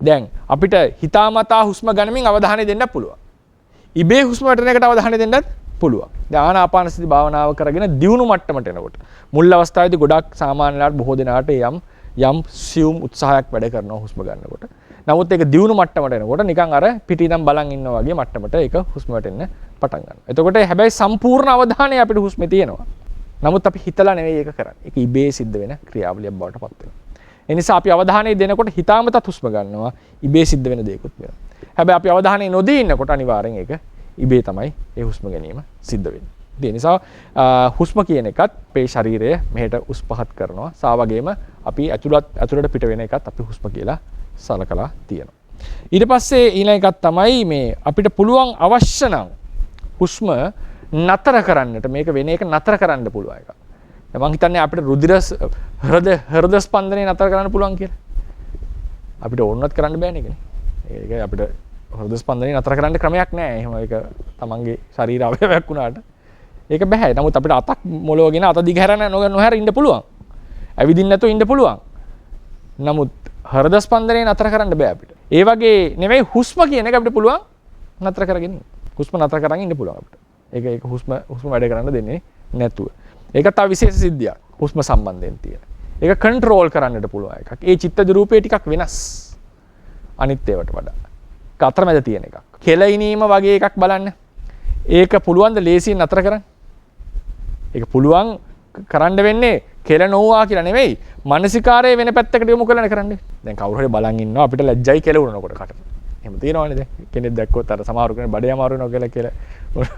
දැන් අපිට හිතාමතා හුස්ම ගන්නමින් අවධානය දෙන්නත් පුළුවන්. ඉබේ හුස්ම වටන එකට අවධානය දෙන්නත් පුළුවන්. දැන් ආනාපානසති භාවනාව කරගෙන දියුණු මට්ටමට එනකොට මුල් අවස්ථාවේදී ගොඩක් සාමාන්‍යලාට බොහෝ දෙනාට යම් සියුම් උත්සාහයක් වැඩ කරනවා හුස්ම ගන්නකොට. නමුත් ඒක දියුණු මට්ටමට එනකොට නිකන් අර පිටින් බලන් ඉන්නවා වගේ මට්ටමට ඒක හුස්ම වැටෙන්න පටන් ගන්නවා. එතකොට හැබැයි සම්පූර්ණ අවධානය අපිට හුස්මේ තියෙනවා. නමුත් අපි හිතලා නෙවෙයි ඒක කරන්නේ. ඒක ඉබේ සිද්ධ වෙන ක්‍රියාවලියක් බවට පත් වෙනවා. ඒ නිසා අපි අවධානය දෙනකොට හිතාමතත් හුස්ම ගන්නවා. ඉබේ සිද්ධ වෙන දේකුත් වෙනවා. හැබැයි අපි අවධානය නොදී ඉන්නකොට අනිවාර්යෙන් ඒක ඉබේ තමයි ඒ හුස්ම ගැනීම සිද්ධ වෙන්නේ. ඒ නිසා හුස්ම කියන එකත් අපේ ශරීරය මෙහෙට උස් පහත් කරනවා. සා වගේම අපි ඇතුළට පිට වෙන එකත් අපි හුස්ම කියලා සලකලා තියෙනවා. ඊට පස්සේ ඊළඟ එකක් තමයි මේ අපිට පුළුවන් අවශ්‍ය නම් හුස්ම නතර කරන්නට මේක වෙන එක නතර කරන්න පුළුවන් එක. මම හිතන්නේ අපිට හෘද ස්පන්දනය නතර කරන්න පුළුවන් කියලා. අපිට ඕනවත් කරන්න බෑනේ ඒකනේ. ඒක අපිට හෘද ස්පන්දනය නතර කරන්න ක්‍රමයක් නෑ. එහෙම ඒක තමන්ගේ ශරීර අවයවයක් වුණාට ඒක බෑ. නමුත් අපිට අතක් මොලවගෙන අත දිගහැරන නොහැර ඉන්න පුළුවන්. ඇවිදින්න නැතුව ඉන්න පුළුවන්. නමුත් හෘද ස්පන්දනය නතර කරන්න බෑ අපිට. ඒ වගේ නෙවෙයි හුස්ම කියන එක අපිට පුළුවන් නතර කරගෙන ඉන්න. හුස්ම නතර කරගෙන ඉන්න පුළුවන් අපිට. ඒක හුස්ම වැඩ කරන්න දෙන්නේ නැතුව. ඒක තව විශේෂ සිද්ධියක්. හුස්ම සම්බන්ධයෙන් තියෙන. ඒක කන්ට්‍රෝල් කරන්නට පුළුවන් එකක්. ඒ චිත්තජ රූපේ ටිකක් වෙනස්. අනිත් ඒවාට වඩා. අතරමැද තියෙන එකක්. කෙලිනීම වගේ එකක් බලන්න. ඒක පුළුවන් ද ලේසියෙන් නතර කරන්න? ඒක පුළුවන් කරන්න වෙන්නේ කෙල නොවුවා කියලා නෙවෙයි. මානසිකාරය වෙන පැත්තකට යොමු කරලා කරන්නේ. දැන් කවුරු හරි බලන් ඉන්නවා අපිට ලැජ්ජයි කෙල වුණනකොට කට. එහෙම තියෙනවනේ දැන්. කෙනෙක් දැක්කොත් අර සමහරු කෙනෙක් බඩේ අමාරු වෙනවා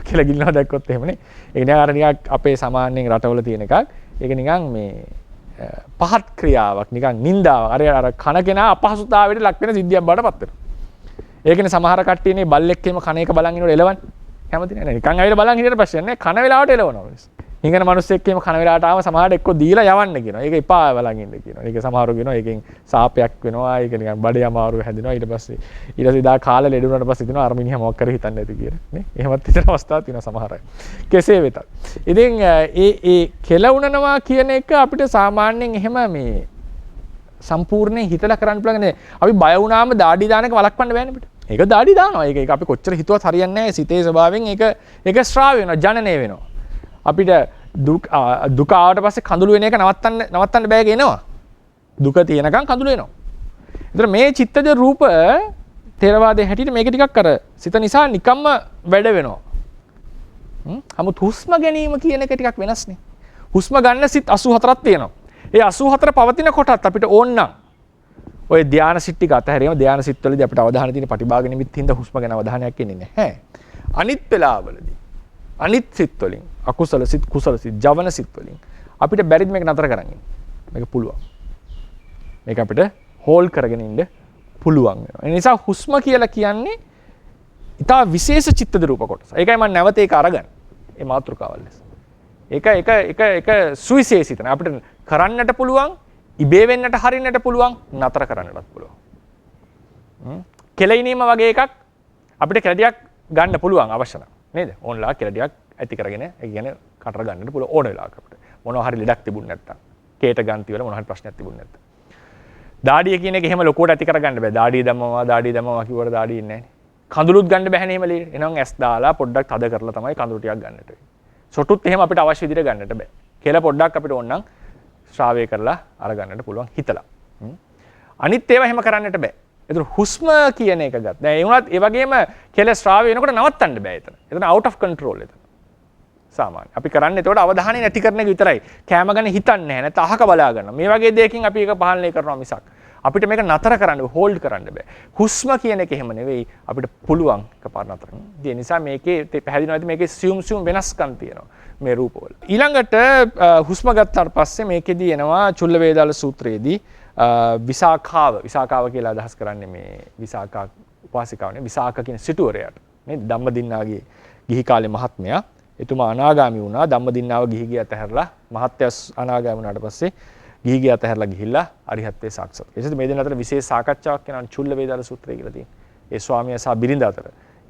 කියලා ගිල්ලනවා දැක්කොත් එහෙමනේ. ඒක නිකන් අර නිකන් අපේ සාමාන්‍යයෙන් රටවල තියෙන එකක්. ඒක නිකන් මේ පහත් ක්‍රියාවක් නිකන් නින්දාවක්. අර කන කෙනා අපහසුතාවයට ලක් වෙන සිද්ධියක් බවට පත් වෙනවා. ඒකනේ සමහර කට්ටියනේ බල්ලෙක් එහෙම කන එක බලන් ඉන්නකොට එලවන්නේ. කැමති නෑ. නිකන් ඇවිල්ලා බලන් හිටියට ප්‍රශ්න නෑ. කන වෙලාවට එලවනවා මිනිස්සු. හිඟන මිනිස්සෙක් එහෙම කන වෙලාවට ආව සමහරට එක්ක දීලා යවන්න කියනවා. ඒක එපා බලන් ඉන්න කියනවා. ඒක සමහරු කියනවා ඒකෙන් සාපයක් වෙනවා. ඒක නිකන් බඩේ අමාරු හැදෙනවා. ඊට පස්සේ දා කාලේ ලෙඩ වුණාට පස්සේ හිතනවා අර මිනිහා මොකක් කරේ හිතන්නේ නැති කියලා. නේ? එහෙමත් හිතන අවස්ථා තියෙනවා සමහර අය. කෙසේ වෙතත්. ඉතින් ඒ කෙලවුණනවා කියන එක අපිට සාමාන්‍යයෙන් එහෙම මේ සම්පූර්ණයෙන් හිතලා කරන්න පුළුවන් නේ. අපි බය වුණාම දාඩි දාන එක වළක්වන්න බෑනේ අපිට. ඒක දාඩි දානවා. ඒක අපි කොච්චර හිතුවත් හරියන්නේ නැහැ. සිතේ ස්වභාවයෙන් ඒක ශ්‍රාව වෙනවා, ජනනය වෙනවා. අපිට දුක ආවට පස්සේ කඳුළු වෙන එක නවත්තන්න බෑ කියනවා. දුක තියෙනකන් කඳුළු වෙනවා. ඒතර මේ චිත්තජ රූප තේරවාදයේ හැටියට මේක ටිකක් අර සිත නිසා නිකම්ම වැඩ වෙනවා. නමුත් හුස්ම ගැනීම කියන එක ටිකක් වෙනස්නේ. හුස්ම ගන්න සිත් 84ක් තියෙනවා. ඒ 84 පවතින කොටත් අපිට ඕන නම් ඔය ධානා සිත් ටික අතහැරීම ධානා සිත් වලදී අපිට අවධානය තියෙන ප්‍රතිභාග නිමිත්ත හින්දා හුස්ම ගැන අවධානයක් එන්නේ නැහැ. අනිත් වෙලාවවලදී අනිත් සිත් වලින් අකුසල සිත් කුසල සිත් ජවන සිත් වලින් අපිට බැරිද මේක නතර කරන්න. මේක පුළුවන්. මේක අපිට හෝල්ඩ් කරගෙන ඉන්න පුළුවන් වෙනවා. ඒ නිසා හුස්ම කියලා කියන්නේ ඉතා විශේෂ චිත්තද රූප කොටස. ඒකයි මම නැවත ඒක අරගන්නේ. මේ මාතෘකාවල් ලෙස. ඒක සුවිශේෂිත නේ. අපිට කරන්නට පුළුවන්, ඉබේ වෙන්නට හරින්නට පුළුවන්, නතර කරන්නටත් පුළුවන්. කෙලෙයිනීම වගේ එකක් අපිට කෙලඩියක් ගන්න පුළුවන් අවශ්‍ය නම් නේද? ඕන්ලා කෙලඩියක් ඇති කරගෙන ඒ කියන්නේ කටර ගන්නට පුළුවන් ඕන වෙලාවක අපිට. මොනවා හරි ලෙඩක් තිබුණ නැත්තම්, කේට ගන්ති වල මොනවා හරි ප්‍රශ්නයක් තිබුණ නැත්තම්. දාඩිය කියන එක එහෙම ලොකුවට ඇති කරගන්න බෑ. දාඩිය දැම්මම කිව්වට දාඩිය ඉන්නේ නැහැ. කඳුළුත් ගන්න බැහැ එහෙම ලේ. එහෙනම් ඇස් දාලා පොඩ්ඩක් තද කරලා තමයි කඳුළු ටිකක් ගන්නට වෙන්නේ. සොටුත් එහෙම අපිට අවශ්‍ය විදිහට ගන්නට බෑ. කෙල පොඩ්ඩක් අපිට ඕන නම් ශ්‍රාවය කරලා අරගන්නට පුළුවන් හිතලා. අනිත් ඒවා එහෙම කරන්නට බෑ. ඒතර හුස්ම කියන එක ගත්තා. දැන් ඒ වුණත් ඒ වගේම කෙල ශ්‍රාවය වෙනකොට නවත්තන්න බෑ එතන. එතන out of control එතන. සාමාන්‍ය. අපි කරන්නේ ඒකට අවධානය නැති කරන එක විතරයි. කැම ගැන හිතන්නේ නැහැ. නැත්නම් අහක බලා ගන්නවා. මේ වගේ දෙයකින් අපි ඒක පාලනය කරනවා මිසක් අපිට මේක නතර කරන්න හෝල්ඩ් කරන්න බෑ. හුස්ම කියන එක එහෙම නෙවෙයි අපිට පුළුවන් එකපාර නතර කරන්න. ඒ නිසා මේකේ පැහැදිලිව නැති මේකේ සියුම් වෙනස්කම් තියෙනවා මේ රූපවල. ඊළඟට හුස්ම ගත්තාට පස්සේ මේකෙදී එනවා චුල්ල වේදාල සූත්‍රයේදී විසාකාව කියලා අදහස් කරන්නේ මේ විසාකා උපාසිකාවනේ. විසාක කියන සිටුවරයාට නේ ධම්මදින්නාගේ ගිහි කාලේ මහත්මයා. එතුමා අනාගාමී වුණා. ධම්මදින්නාව ගිහි ගිය අතහැරලා මහත්ය අනාගාමී වුණාට පස්සේ ගිහි ගිය අතහැරලා ගිහිල්ලා අරිහත්ත්වයේ සාක්ෂාත්. ඒ නිසා මේ දෙන්න අතර විශේෂ සාකච්ඡාවක් කරන චුල්ල වේදාල සූත්‍රය කියලා තියෙනවා. ඒ ස්වාමියා සහ බිරිඳ අතර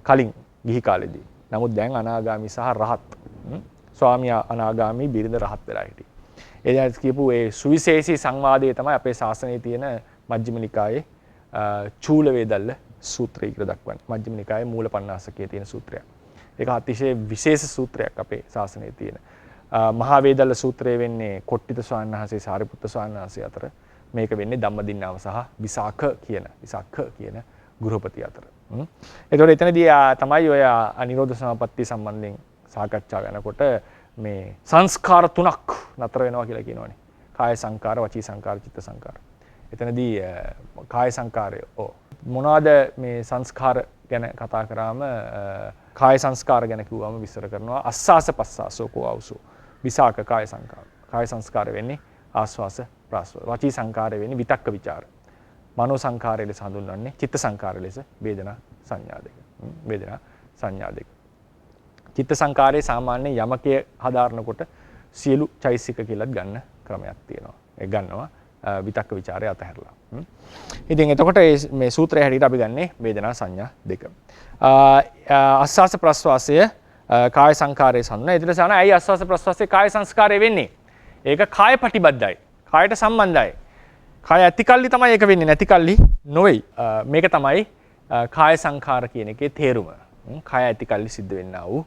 කලින් ගිහි කාලේදී. නමුත් දැන් අනාගාමී සහ රහත්. ස්වාමියා අනාගාමී බිරිඳ රහත් වෙලා හිටියේ. ඒ දැන් කියපු ඒ සුවිශේෂී සංවාදයේ තමයි අපේ ශාසනයේ තියෙන මජ්ක්‍ධිම නිකායේ චූල වේදල්ල සූත්‍රය කියලා දක්වන්නේ. මජ්ක්‍ධිම නිකායේ මූල පණ්ණාසකයේ තියෙන සූත්‍රයක්. ඒක අතිශය විශේෂ සූත්‍රයක් අපේ ශාසනයේ තියෙන. මහා වේදල්ල සූත්‍රය වෙන්නේ කොට්ටිත ස්වාමීන් වහන්සේ සාරිපුත්ත ස්වාමීන් වහන්සේ අතර. මේක වෙන්නේ ධම්මදින්නාව සහ විසාක කියන ගෘහපති අතර. ඒතකොට එතනදී තමයි ඔය අනිරෝධ සමාපatti සම්බන්ධයෙන් සාකච්ඡා වෙනකොට මේ සංස්කාර තුනක් නතර වෙනවා කියලා කියනවනේ. කාය සංකාර, වචී සංකාර, චිත්ත සංකාර. එතනදී කාය සංකාරය මොනවද මේ සංස්කාර ගැන කතා කරාම කාය සංස්කාර ගැන කිව්වම විස්තර කරනවා අස්වාස පස්වාසෝ කෝ ආවසෝ. විසාක කාය සංකාර. කාය සංස්කාර වෙන්නේ ආස්වාස ප්‍රාස්වාස. වචී සංකාරය වෙන්නේ විතක්ක ਵਿਚාර. මනෝ සංකාරය ලෙස හඳුන්වන්නේ චිත්ත සංකාරය ලෙස වේදනා සංඥා දෙක. වේදනා සංඥා දෙක. චිත්ත සංකාරයේ සාමාන්‍ය යමකයේ හදාරනකොට සියලු චෛසික කියලාත් ගන්න ක්‍රමයක් තියෙනවා. ඒ ගන්නවා විතක්ක ਵਿਚාරය අතහැරලා. ඉතින් එතකොට මේ සූත්‍රය හැටියට අපි ගන්නේ වේදනා සංඥා දෙක. ආස්වාස ප්‍රස්වාසය කාය සංකාරයේ සම්න. ඒතර සාන ඇයි ආස්වාස ප්‍රස්වාසයේ කාය සංස්කාරය වෙන්නේ? ඒක කාය ප්‍රතිබද්ධයි. කායට සම්බන්ධයි. කාය ඇතිකල්ලි තමයි ඒක වෙන්නේ. නැතිකල්ලි නොවේයි. මේක තමයි කාය සංකාර කියන එකේ තේරුම. කාය ඇතිකල්ලි සිද්ධ වෙන්නා වූ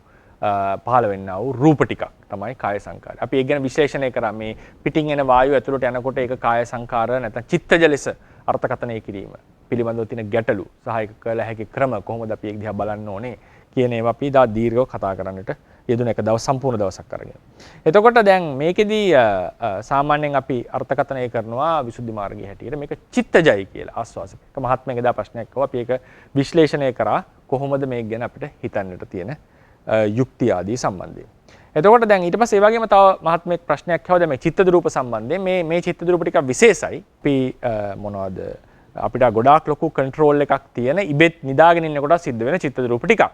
පහළ වෙන්නා වූ රූප ටිකක් තමයි කාය සංකාරය. අපි ඒක ගැන විශ්ලේෂණය කරා මේ පිටින් එන වායුව ඇතුළට යනකොට ඒක කාය සංකාර නැත්නම් චිත්තජ ලෙස අර්ථකථනය කිරීම පිළිබඳව තියෙන ගැටලු සහ ඒක කළ හැකි ක්‍රම කොහොමද අපි ඒක දිහා බලන්න ඕනේ කියන ඒවා අපි දා දීර්ඝව කතා කරන්නට යෙදුන එක දවස් සම්පූර්ණ දවසක් අරගෙන. එතකොට දැන් මේකෙදී සාමාන්‍යයෙන් අපි අර්ථකථනය කරනවා විසුද්ධි මාර්ගයේ හැටියට මේක චිත්තජයි කියලා ආස්වාස. ඒක මහත්මයාගේ දා ප්‍රශ්නයක් ආවා. අපි ඒක විශ්ලේෂණය කරා කොහොමද මේක ගැන අපිට හිතන්නට තියෙන යුක්තිය ආදී සම්බන්ධයෙන්. එතකොට දැන් ඊට පස්සේ ඒ වගේම තව මහත්මයෙක් ප්‍රශ්නයක් ආවා දැන් මේ චිත්තද රූප සම්බන්ධයෙන් මේ චිත්තද රූප ටික විශේෂයි. අපි මොනවද අපිට ගොඩාක් ලොකු කන්ට්‍රෝල් එකක් තියෙන ඉබෙත් නිදාගෙන ඉන්නකොට සිද්ධ වෙන චිත්තද රූප ටිකක්.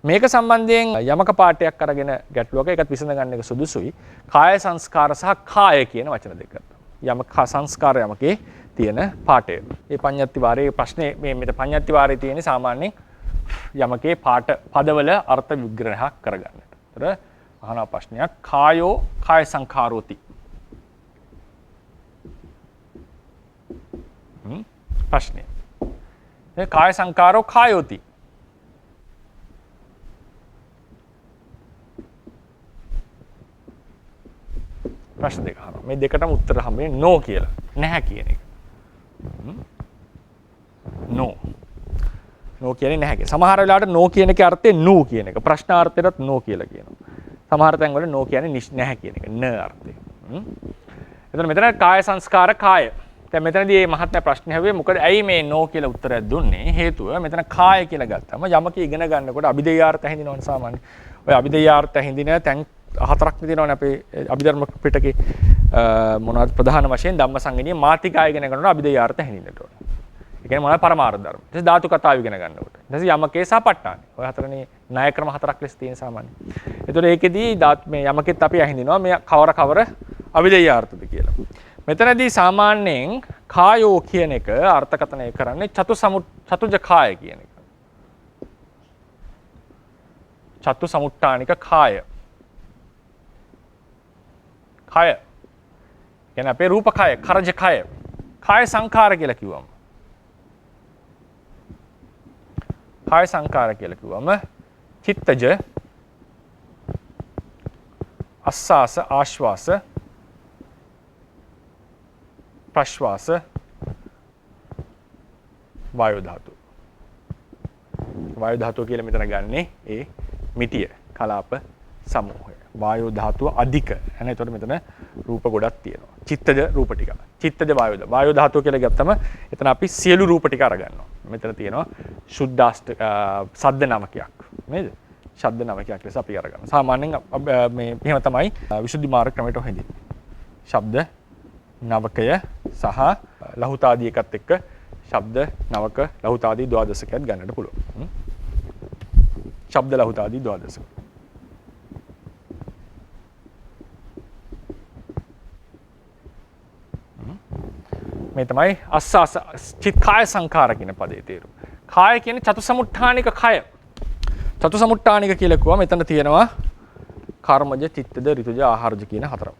මේක සම්බන්ධයෙන් යමක පාඩයක් අරගෙන ගැටලුවක ඒකත් විසඳ ගන්න එක සුදුසුයි. කාය සංස්කාර සහ කාය කියන වචන දෙක. යමක සංස්කාර යමකේ තියෙන පාඩය. මේ පඤ්ඤාති වාරයේ ප්‍රශ්නේ මේ මෙතන පඤ්ඤාති වාරයේ තියෙන සාමාන්‍යයෙන් යමකේ පාට පදවල අර්ථ විග්‍රහයක් කරගන්නට. ඒතර අහන ප්‍රශ්නයක් කායෝ කාය සංඛාරෝති. ප්‍රශ්නය. කාය සංකාරෝ කායෝති. ප්‍රශ්න දෙක අහනවා. මේ දෙකටම උත්තර හම්බෙන්නේ නෝ කියලා. නැහැ කියන එක. නෝ. නෝ කියන්නේ නැහැ කියන. සමහර වෙලාවට නෝ කියන එකේ අර්ථය නූ කියන එක. ප්‍රශ්නාර්ථයටත් නෝ කියලා කියනවා. සමහර තැන්වල නෝ කියන්නේ නැහැ කියන එක. න අර්ථය. එතන මෙතන කාය සංස්කාර කාය. දැන් මෙතනදී මේ මහත්මයා ප්‍රශ්න ඇහුවේ මොකද ඇයි මේ නෝ කියලා උත්තරයක් දුන්නේ? හේතුව මෙතන කාය කියලා ගත්තම යමක ඉගෙන ගන්නකොට අභිධේයාර්ථ හැඳිනවනේ සාමාන්‍යයෙන්. ඔය අභිධේයාර්ථ හැඳින තැන් හතරක් තියෙනවනේ අපේ අභිධර්ම පිටකේ මොනවද ප්‍රධාන වශයෙන් ධම්මසංගණියේ මාතිකා ඉගෙන ගන්නකොට අභිධේයාර්ථ හැඳින්නට ඕනේ. ඒ කියන්නේ මොනවද පරමාර්ථ ධර්ම. ඊට පස්සේ ධාතු කතාව ඉගෙන ගන්නකොට. ඊට පස්සේ යමකේ සහ ප ဋ ාණේ. ඔය හතරනේ ණය ක්‍රම හතරක් ලෙස තියෙන සාමාන්‍යයෙන්. ඒතකොට ඒකෙදී මේ යමකෙත් අපි ඇහිඳිනවා මේ කවර අභිධේයාර්ථද කියලා. මෙතනදී සාමාන්‍යයෙන් කායෝ කියන එක අර්ථකථනය කරන්නේ චතුජ කාය කියන එක. චතු සමුට්ඨානික කාය. කාය. කියන්නේ අපේ රූප කාය, කරජ කාය. කාය සංඛාර කියලා කිව්වම. කාය සංඛාර කියලා කිව්වම චිත්තජ අස්වාස ආශ්වාස ප්‍රශ්වාස වායු ධාතු. වායු ධාතුව කියලා මෙතන ගන්නේ ඒ මිටිය කලාප සමූහය. වායු ධාතුව අධික. එහෙනම් එතකොට මෙතන රූප ගොඩක් තියෙනවා. චිත්තජ රූප ටික. චිත්තජ වායු ධාතුව කියලා ගත්තම එතන අපි සියලු රූප ටික අරගන්නවා. මෙතන තියෙනවා ශුද්ධාෂ්ටක සද්ද නවකයක්. නේද? ශබ්ද නවකයක් ලෙස අපි අරගන්නවා. සාමාන්‍යයෙන් මේ එහෙම තමයි විසුද්ධි මාර්ග ක්‍රමයට හොඳින්. ශබ්ද නවකය සහ ලහුතාදී එකත් එක්ක ශබ්ද නවක ලහුතාදී ද්වාදශකයක් ගන්නට පුළුවන්. ශබ්ද ලහුතාදී ද්වාදශක. මේ තමයි අස්වාස චිත් කාය සංඛාර කියන පදේ තේරුම. කාය කියන්නේ චතුසමුට්ඨානික කය. චතුසමුට්ඨානික කියලා කිව්වම මෙතන තියෙනවා කර්මජ, චිත්තජ, ඍතුජ, ආහාරජ කියන හතරම.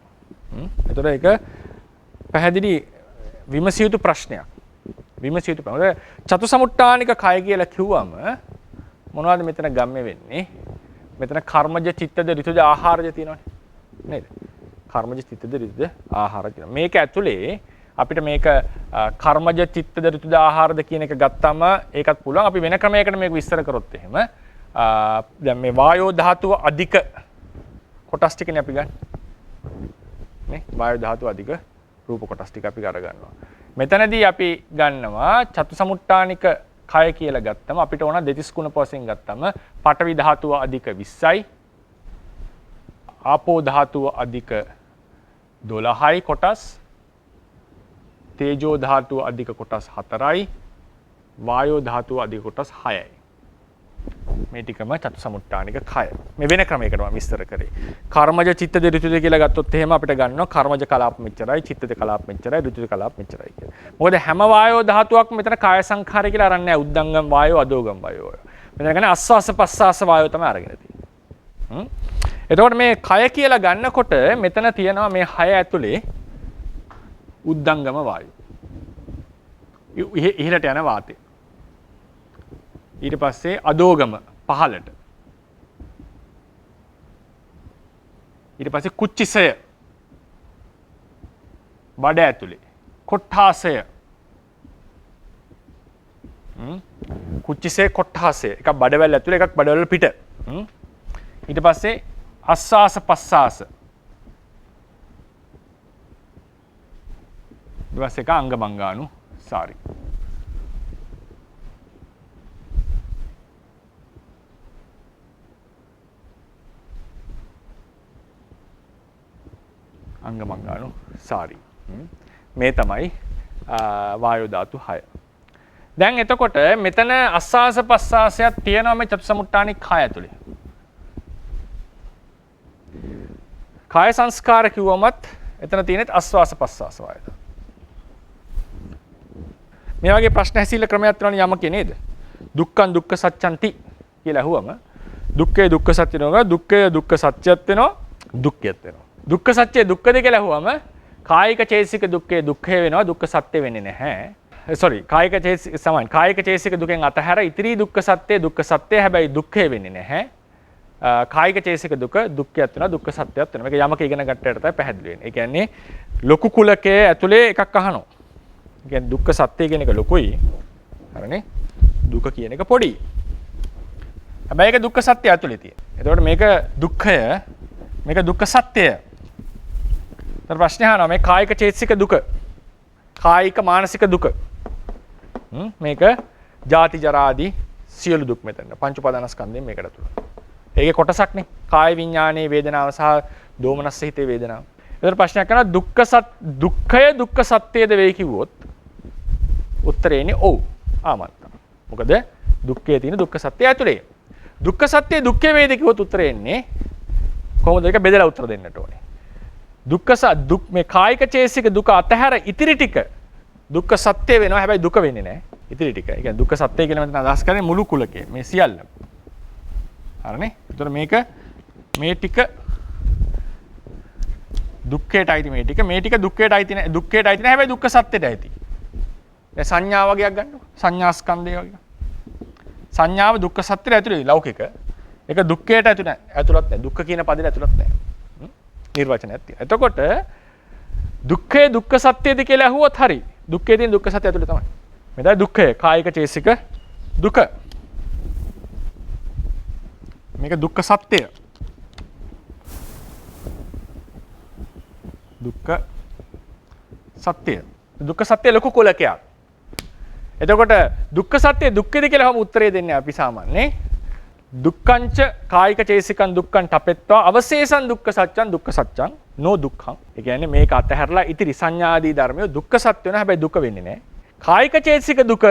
එතකොට ඒක පැහැදිලි විමසිය යුතු ප්‍රශ්නයක්. විමසිය යුතු ප්‍රශ්නයක්. චතුසමුට්ඨානික කය කියලා කිව්වම මොනවද මෙතන ගම්මේ වෙන්නේ? මෙතන කර්මජ, චිත්තජ, ඍතුජ, ආහාරජ තියෙනවනේ. නේද? කර්මජ, චිත්තජ, ඍතුජ, ආහාරජ තියෙනවා. මේක ඇතුලේ අපිට මේක කර්මජ, චිත්තජ, ඍතුජ, ආහාරද කියන එක ගත්තාම ඒකත් පුළුවන්. අපි වෙන ක්‍රමයකට මේක විස්තර කරොත් එහෙම දැන් මේ වායෝ ධාතුව අධික කොටස් ටිකනේ අපි ගන්න. නේ? වායෝ ධාතුව අධික රූප කොටස් ටික අපි අරගන්නවා. මෙතනදී අපි ගන්නවා චතුසමුට්ඨානික කය කියලා ගත්තම අපිට ඕන දෙතිස් කුණප වශයෙන් ගත්තම පඨවි ධාතුව අධික 20යි. ආපෝ ධාතුව අධික 12යි කොටස්. තේජෝ ධාතුව අධික කොටස් 4යි. වායෝ ධාතුව අධික කොටස් 6යි. මේ ටිකම චතුසමුට්ඨානික කය. මේ වෙන ක්‍රමයකට මම විස්තර කරේ. කර්මජ, චිත්තජ, ඍතුජ කියලා ගත්තොත් එහෙම අපිට ගන්නවා කර්මජ කලාප මෙච්චරයි, චිත්තජ කලාප මෙච්චරයි, රුචිජ කලාප මෙච්චරයි කියලා. මොකද හැම වායෝ ධාතුවක්ම මෙතන කාය සංඛාරය කියලා අරන් නැහැ. උද්දංගම් වායෝ, අදෝගම් වායෝ. මෙතන ගන්නේ අස්වාස ප්‍රස්වාස වායෝ තමයි අරගෙන තියෙන්නේ. එතකොට මේ කය කියලා ගන්නකොට මෙතන තියෙනවා මේ 6 ඇතුලේ උද්දංගම වායෝ. ඉහළට යන වාතය. ඊට පස්සේ අදෝගම පහළට. ඊට පස්සේ කුච්චිසය බඩ ඇතුලේ. කොට්ඨාසය. කුච්චිසය කොට්ඨාසය. එකක් බඩවැල් ඇතුලේ එකක් බඩවැල් පිට. ඊට පස්සේ අස්වාස පස්වාස. ඊට පස්සේ එක අංගමංගානු සාරි. අංගමංගානු සාරි. මේ තමයි වායෝ ධාතු 6. දැන් එතකොට මෙතන අස්වාස ප්‍රස්වාසයක් තියෙනවා මේ චතුසමුට්ඨානික කය ඇතුලේ. කාය සංස්කාර කිව්වමත් එතන තියෙනෙත් අස්වාස ප්‍රස්වාස වායය. මේ වගේ ප්‍රශ්න ඇසිල්ල ක්‍රමයක් තියෙනවනේ යමකේ නේද? දුක්ඛං දුක්ඛ සත්‍යන්ති කියලා අහුවම දුක්ඛේ දුක්ඛ සත්‍ය වෙනවා, දුක්ඛය දුක්ඛ සත්‍යයත් වෙනවා, දුක්ඛයත් වෙනවා. දුක්ඛ සත්‍ය දුක්ඛද කියලා අහුවම කායික චේතසික දුක්ඛේ දුක්ඛය වෙනවා, දුක්ඛ සත්‍ය වෙන්නේ නැහැ. sorry කායික චේතසික සමාන කායික චේතසික දුකෙන් අතහැර ඉතිරි දුක්ඛ සත්‍ය හැබැයි දුක්ඛය වෙන්නේ නැහැ. කායික චේතසික දුක දුක්ඛයක් වෙනවා දුක්ඛ සත්‍යයක් වෙනවා. මේක යමක ඉගෙන ගන්නට තමයි පැහැදිලි වෙන්නේ. ඒ කියන්නේ ලොකු කුලකයේ ඇතුලේ එකක් අහනවා. ඒ කියන්නේ දුක්ඛ සත්‍ය කියන එක ලොකුයි. හරිනේ? දුක කියන එක පොඩි. හැබැයි ඒක දුක්ඛ සත්‍ය ඇතුලේ තියෙන. එතකොට මේක දුක්ඛය මේක දුක්ඛ සත්‍යය. ඊට ප්‍රශ්නේ අහනවා මේ කායික චේතසික දුක. කායික මානසික දුක. මේක ජාති ජරා ආදී සියලු දුක් මෙතන පංච උපාදානස්කන්ධයෙන් මේකට තුල. ඒකේ කොටසක්නේ කාය විඥානයේ වේදනාව සහ දෝමනස්ස හිතේ වේදනාව. ඒතර ප්‍රශ්නයක් කරනවා දුක්ඛය දුක්ඛ සත්‍යයද වේ කිව්වොත් උත්තරේනේ ඔව් ආමන්ත්‍රණ. මොකද දුක්ඛයේ තියෙන දුක්ඛ සත්‍යය ඇතුලේ. දුක්ඛ සත්‍ය දුක්ඛේ වේද කිව්වොත් උත්තරේ එන්නේ කොහොමද ඒක බෙදලා උත්තර දෙන්නට ඕනේ. දුක් මේ කායික චේතසික දුක අතහැර ඉතිරි ටික දුක්ඛ සත්‍ය වෙනවා හැබැයි දුක වෙන්නේ නැහැ. ඉතිරි ටික. ඒ කියන්නේ දුක්ඛ සත්‍ය කියලා මෙතන අදහස් කරන්නේ මුළු කුලකේ මේ සියල්ල. හරිනේ? ඒතර මේක මේ ටික දුක්ඛයට අයිති මේ ටික දුක්ඛයට අයිති නැහැ. දුක්ඛයට අයිති නැහැ හැබැයි දුක්ඛ සත්‍යයට අයිති. දැන් සංඥා වගේක් ගන්නකො. සංඥා ස්කන්ධය වගේ. සංඥාව දුක්ඛ සත්‍යයට ඇතුළේ ලෞකික. ඒක දුක්ඛයට ඇතුළත් නැහැ. දුක්ඛ කියන පදෙට ඇතුළත් නැහැ. නිර්වචනයක් තියෙනවා. එතකොට දුක්ඛේ දුක්ඛ සත්‍යද කියලා අහුවොත් හරි. දුක්ඛේ තියෙන දුක්ඛ සත්‍ය ඇතුළේ තමයි. මෙතන දුක්ඛය කායික චේතසික දුක. මේක දුක්ඛ සත්‍යය. දුක්ඛ සත්‍යය. දුක්ඛ සත්‍ය ලොකු කුලකයක්. එතකොට දුක්ඛ සත්‍ය දුක්ඛේද කියලා හැම උත්තරේ දෙන්නේ අපි සාමාන්‍යයෙන්. දුක්ඛංච කායික චේතසිකං දුක්ඛං තපෙත්වා අවශේෂං දුක්ඛ සත්‍යං දුක්ඛ සත්‍යං නෝ දුක්ඛං. ඒ කියන්නේ මේක අතහැරලා ඉතිරි සංඥාදී ධර්මය දුක්ඛ සත්‍ය වෙනවා හැබැයි දුක වෙන්නේ නැහැ. කායික චේතසික දුක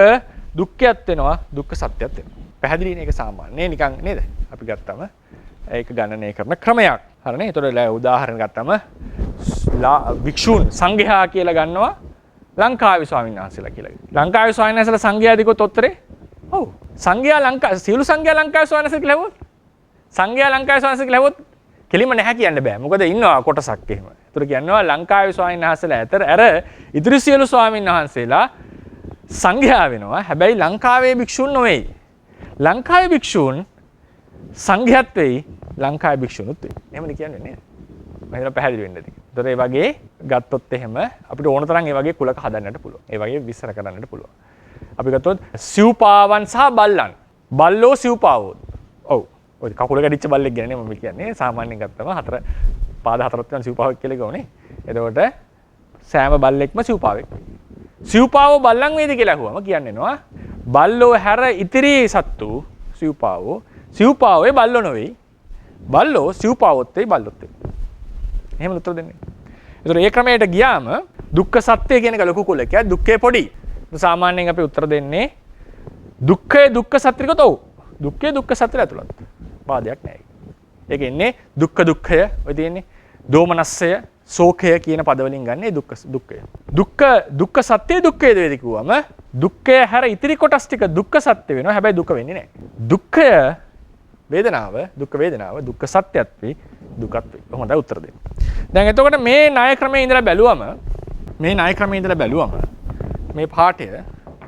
දුක්ඛයක් වෙනවා දුක්ඛ සත්‍යයක් වෙනවා. පැහැදිලිනේ ඒක සාමාන්‍යයෙන් නිකන් නේද? අපි ගත්තම ඒක ගණනය කරන ක්‍රමයක්. හරිනේ? ඒතකොට උදාහරණ ගත්තම වික්ෂුන් සංඝයා කියලා ගන්නවා ලංකාවේ ස්වාමීන් වහන්සේලා කියලා. ලංකාවේ ස්වාමීන් වහන්සේලා සංඝයා දිගොත් උත්තරේ ඔව්. සංඝයා සියලු සංඝයා ලංකාවේ ස්වාමීන් වහන්සේ කියලා හැවොත් සංඝයා ලංකාවේ ස්වාමීන් වහන්සේ කියලා හැවොත් කෙලිම නැහැ කියන්න බෑ. මොකද ඉන්නවා කොටසක් එහෙම. ඒතර කියනවා ලංකාවේ ස්වාමීන් වහන්සේලා අතර ඉදිරි සියලු ස්වාමීන් වහන්සේලා සංඝයා වෙනවා. හැබැයි ලංකාවේ භික්ෂුන් නොවේයි. ලංකාවේ භික්ෂුන් සංඝයාත් වෙයි ලංකාවේ භික්ෂුනුත් වෙයි. එහෙමද කියන්නේ නේද? මම හිතලා පැහැදිලි වෙන්න ඇති. ඒතර ඒ වගේ ගත්තොත් එහෙම අපිට ඕන තරම් ඒ වගේ කුලක හදන්නට පුළුවන්. ඒ වගේ විස්තර කරන්නට පුළුවන්. අපි ගත්තොත් සිව්පාවන් සහ බල්ලන්. බල්ලෝ සිව්පාවෝ. ඔව්. ඔය කකුල කැඩිච්ච බල්ලෙක් ගැනනේ මම කියන්නේ. සාමාන්‍යයෙන් ගත්තම පාද හතරක් තියෙන සිව්පාවෙක් කියලා ගවනේ. එතකොට සෑම බල්ලෙක්ම සිව්පාවෙක් වෙයි. සිව්පාවෝ බල්ලන් වේද කියලා අහුවම කියන්නේනවා බල්ලෝ හැර ඉතිරි සත්තු සිව්පාවෝ සිව්පාවෝ බල්ලෝ නෙවෙයි. බල්ලෝ සිව්පාවොත් වෙයි බල්ලොත් වෙයි. එහෙම උත්තර දෙන්නේ. ඒතර ඒ ක්‍රමයට ගියාම දුක්ඛ සත්‍ය කියන එක ලොකු කුලකයක් දුක්ඛේ පොඩි. සාමාන්‍යයෙන් අපි උත්තර දෙන්නේ දුක්ඛේ දුක්ඛ සත්‍රිකත ඔව්. දුක්ඛේ දුක්ඛ සත්‍රිය ඇතුළත්. වාදයක් නැහැ. ඒක ඉන්නේ දුක්ඛය ඔය තියෙන්නේ. දෝමනස්සය, ශෝකය කියන පද වලින් ගන්නේ දුක්ඛය. දුක්ඛ සත්‍ය දුක්ඛේද වේද කිව්වම දුක්ඛය හැර ඉතිරි කොටස් ටික දුක්ඛ සත්‍ය වෙනවා. හැබැයි දුක වෙන්නේ නැහැ. දුක්ඛය වේදනාව, දුක්ඛ වේදනාව, දුක්ඛ සත්‍යත් වේ, දුකත් වේ. හොඳයි උත්තර දෙන්න. දැන් එතකොට මේ ණය ක්‍රමයේ ඉඳලා බැලුවම මේ පාඨය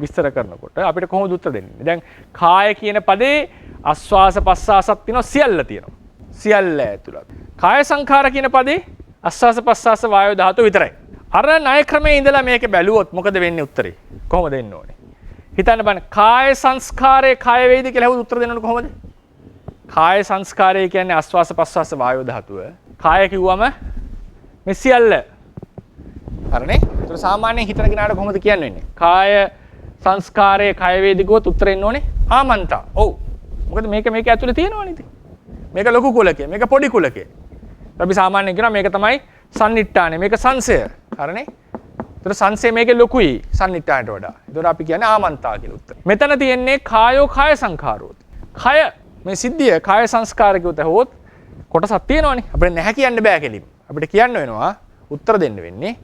විස්තර කරනකොට අපිට කොහොමද උත්තර දෙන්නේ? දැන් කාය කියන පදේ ආස්වාස පස්වාසක් තියෙනවා සියල්ල තියෙනවා. සියල්ල ඇතුළත්. කාය සංඛාර කියන පදේ ආස්වාස පස්වාස වායෝ ධාතු විතරයි. අර ණය ක්‍රමයේ ඉඳලා මේක බැලුවොත් මොකද වෙන්නේ උත්තරේ? කොහොමද දෙන්න ඕනේ? හිතන්න බලන්න කාය සංස්කාරයේ කාය වේද කියලා හවුද උත්තර දෙන්න ඕනේ කොහොමද? කාය සංස්කාරය කියන්නේ ආස්වාස පස්වාස වායෝ ධාතුව. කාය කිව්වම මේ සියල්ල. හරිනේ? ඒතර සාමාන්‍යයෙන් හිතන කෙනාට කොහොමද කියන්නේ? කාය සංස්කාරයේ කාය වේදිකවොත් උත්තර එන්න ඕනේ ආමන්තා. ඔව්. මොකද මේක ඇතුලේ තියෙනවනේ ඉතින්. මේක ලොකු කුලකේ, මේක පොඩි කුලකේ. අපි සාමාන්‍යයෙන් කියනවා මේක තමයි සම්නිට්ඨානේ, මේක සංසය. හරිනේ? ඒතර සංසය මේකේ ලොකුයි සම්නිට්ඨානට වඩා. ඒතර අපි කියන්නේ ආමන්තා කියලා උත්තර. මෙතන තියෙන්නේ කායෝ කාය සංඛාරෝති. කය මේ සිද්ධිය කාය සංස්කාර කිව්වොත් හොත් කොටසක් තියෙනවනේ. අපිට නැහැ කියන්න බෑ කෙලින්. අපිට කියන්න වෙනවා උත්තර දෙන්න වෙන්නේ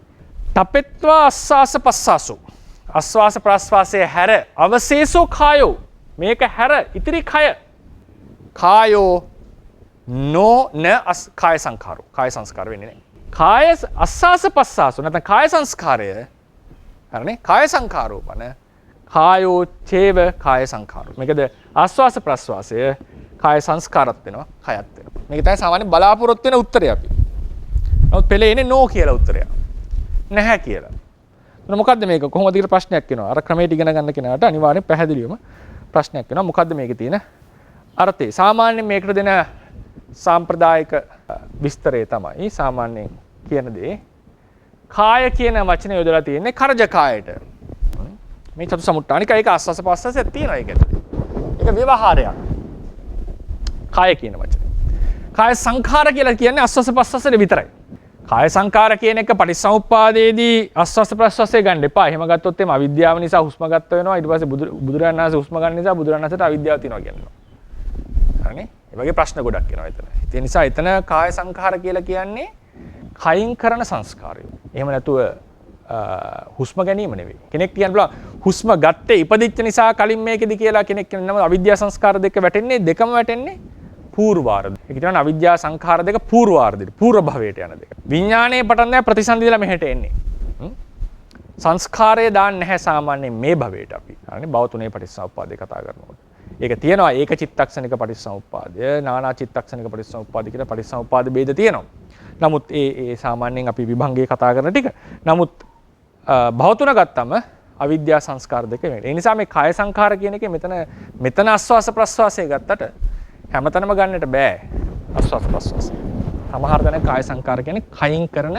තපෙත්වා ආස්වාස පස්සාසෝ. ආස්වාස ප්‍රාස්වාසයේ හැර අවශේෂෝ කායෝ. මේක හැර ඉතිරි කය. කායෝ නෝ න කාය සංඛාරෝ. කාය සංස්කාර වෙන්නේ නැහැ. කාය ආස්වාස පස්සාසෝ නැත්නම් කාය සංස්කාරය හරිනේ? කාය සංඛාරෝපන කායෝ චේව කාය සංඛාරෝ. මේකද ආස්වාස ප්‍රස්වාසය කාය සංස්කාරත් වෙනවා, කයත් වෙනවා. මේක තමයි සාමාන්‍ය බලාපොරොත්තු වෙන උත්තරය අපි. නමුත් පෙළේ එන්නේ නෝ කියලා උත්තරයක්. නැහැ කියලා. එතන මොකද්ද මේක? කොහොමද කියලා ප්‍රශ්නයක් එනවා. අර ක්‍රමයට ඉගෙන ගන්න කෙනාට අනිවාර්යෙන් පැහැදිලිවම ප්‍රශ්නයක් එනවා. මොකද්ද මේකේ තියෙන අර්ථය? සාමාන්‍යයෙන් මේකට දෙන සාම්ප්‍රදායික විස්තරය තමයි සාමාන්‍යයෙන් කියන දේ කාය කියන වචනේ යොදලා තියෙන්නේ කරජ කායට. මේ චතු සමුට්ඨානික ඒක ආස්වාස ප්‍රස්වාසයක් තියෙනවා ඒක ඇතුලේ. ඒක ව්‍යවහාරයක්. කාය කියන වචනේ. කාය සංඛාර කියලා කියන්නේ ආස්වාස ප්‍රස්වාසයේ විතරයි. කාය සංඛාර කියන එක පටිච්චසමුප්පාදයේදී ආස්වාස ප්‍රස්වාසය ගන්න එපා. එහෙම ගත්තොත් එimhe අවිද්‍යාව නිසා හුස්ම ගත්ත වෙනවා. ඊට පස්සේ බුදුරජාණන් වහන්සේ හුස්ම ගන්න නිසා බුදුරජාණන් වහන්සේට අවිද්‍යාව තියෙනවා කියනවා. හරිනේ? ඒ වගේ ප්‍රශ්න ගොඩක් එනවා එතන. ඒ නිසා එතන කාය සංඛාර කියලා කියන්නේ කයින් කරන සංස්කාරය. එහෙම නැතුව හුස්ම ගැනීම නෙවෙයි. කෙනෙක් කියන්න පුළුවන් හුස්ම ගත්තේ ඉපදිච්ච නිසා කලින් මේකෙදි කියලා කෙනෙක් කියනවා. නම අවිද්‍යා සංස්කාර දෙක වැටෙන්නේ දෙකම වැටෙන්නේ පූර්වාර්ධ. ඒක කියනවා අවිද්‍යා සංඛාර දෙක පූර්වාර්ධෙට පූර්ව භවයට යන දෙක. විඥානයේ පටන් දැන් ප්‍රතිසන්දිදලා මෙහෙට එන්නේ. සංස්කාරය දාන්නේ නැහැ සාමාන්‍යයෙන් මේ භවයට අපි. හරිනේ? භව තුනේ පටිච්චසමුප්පාදේ කතා කරනකොට. ඒක තියෙනවා ඒක චිත්තක්ෂණික පටිච්චසමුප්පාදය, නානා චිත්තක්ෂණික පටිච්චසමුප්පාද කියලා පටිච්චසමුප්පාද ભેද තියෙනවා. නමුත් ඒ සාමාන්‍යයෙන් අපි විභංගයේ කතා කරන ටික. නමුත් භව තුන ගත්තම අවිද්‍යා සංස්කාර දෙක වෙනවා. ඒ නිසා මේ කාය සංඛාර කියන එකේ මෙතන ආස්වාස ප්‍රස්වාසය ගත්තට හැමතැනම ගන්නට බෑ ආස්වාස ප්‍රස්වාසය. සමහර තැන කාය සංඛාර කියන්නේ කයින් කරන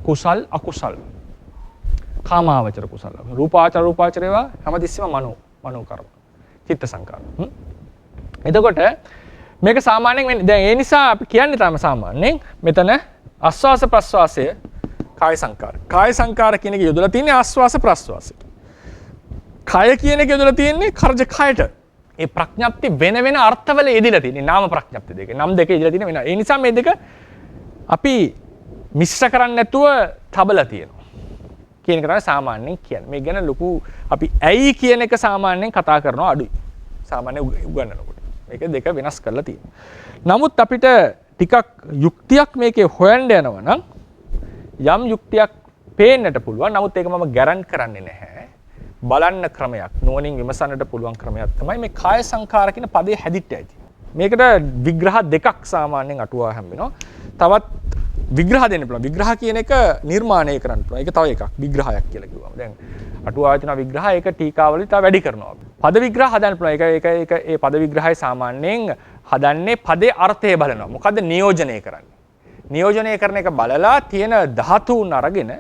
කුසල් අකුසල්. කාමාවචර කුසල. රූපාවචර ඒවා හැමතිස්සෙම මනෝ කර්ම. චිත්ත සංකාර. එතකොට මේක සාමාන්‍යයෙන් දැන් ඒ නිසා අපි කියන්නේ තමයි සාමාන්‍යයෙන් මෙතන ආස්වාස ප්‍රස්වාසය කාය සංකාර. කාය සංකාර කියන එක යොදලා තියෙන්නේ ආස්වාස ප්‍රස්වාසය. කය කියන එක යොදලා තියෙන්නේ කරජ කයට. ඒ ප්‍රඥප්ති වෙන අර්ථවල යෙදিলা තියෙන්නේ නාම ප්‍රඥප්ති දෙක. නම් දෙක යෙදලා තියෙන වෙන. ඒ නිසා මේ දෙක අපි මිශ්‍ර කරන්නේ නැතුව තබලා තියෙනවා. කියන එක තමයි සාමාන්‍යයෙන් කියන්නේ. මේ ගැන ලොකු අපි ඇයි කියන එක සාමාන්‍යයෙන් කතා කරනවා අඩුයි. සාමාන්‍යයෙන් උගන්වනකොට. මේක දෙක වෙනස් කරලා තියෙනවා. නමුත් අපිට ටිකක් යුක්තියක් මේකේ හොයන්න යනවා නම් යම් යුක්තියක් පේන්නට පුළුවන්. නමුත් ඒක මම ගැරන්ට් කරන්නේ නැහැ. බලන්න ක්‍රමයක්, නුවණින් විමසන්නට පුළුවන් ක්‍රමයක් තමයි මේ කාය සංඛාර කියන පදේ හැදිට ඇති. මේකට විග්‍රහ දෙකක් සාමාන්‍යයෙන් අටුවා හැම්බෙනවා. තවත් විග්‍රහ දෙන්න පුළුවන්. විග්‍රහ කියන එක නිර්මාණය කරන්න පුළුවන්. ඒක තව එකක්. විග්‍රහයක් කියලා කිව්වම. දැන් අටුවාවේ තියෙන විග්‍රහ ඒක ටීකාවලින් තව වැඩි කරනවා. පද විග්‍රහ හදන්න පුළුවන්. ඒක ඒ පද විග්‍රහය සාමාන්‍යයෙන් හදන්නේ පදේ අර්ථය බලනවා. මොකද්ද නියෝජනය කරන්නේ? නියෝජනය කරන එක බලලා තියෙන ධාතුන් අරගෙන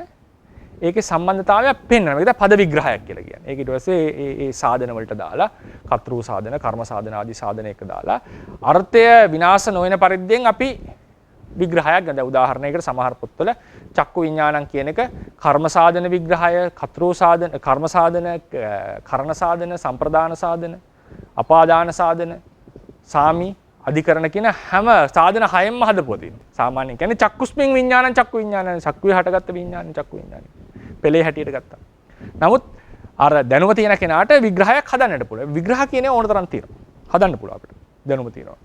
ඒකේ සම්බන්ධතාවයක් පෙන්වනවා. මේක තමයි පද විග්‍රහයක් කියලා කියන්නේ. ඒක ඊට පස්සේ ඒ සාධන වලට දාලා කර්තෘ සාධන, කර්ම සාධන ආදී සාධන එක දාලා අර්ථය විනාශ නොවන පරිද්දෙන් අපි විග්‍රහයක් ගන්න. උදාහරණයකට සමහර පොත්වල චක්කු විඥානං කියන එක කර්ම සාධන විග්‍රහය, කර්තෘ සාධන, කර්ම සාධන, කරණ සාධන, සම්ප්‍රදාන සාධන, අපාදාන සාධන, සාමි අධිකරණ කියන හැම සාධන හයෙන්ම හදපුවා තියෙනවා. සාමාන්‍යයෙන් කියන්නේ චක්කුස්මින් විඥානං චක්කු විඥානං, චක්කුවේ හටගත්ත විඥානං චක්කු විඥානං. පෙළේ හැටියට ගත්තා. නමුත් අර දැනුම තියෙන කෙනාට විග්‍රහයක් හදන්නට පුළුවන්. විග්‍රහ කියන්නේ ඕන තරම් තියෙනවා. හදන්න පුළුවන් අපිට. දැනුම තියෙනවා.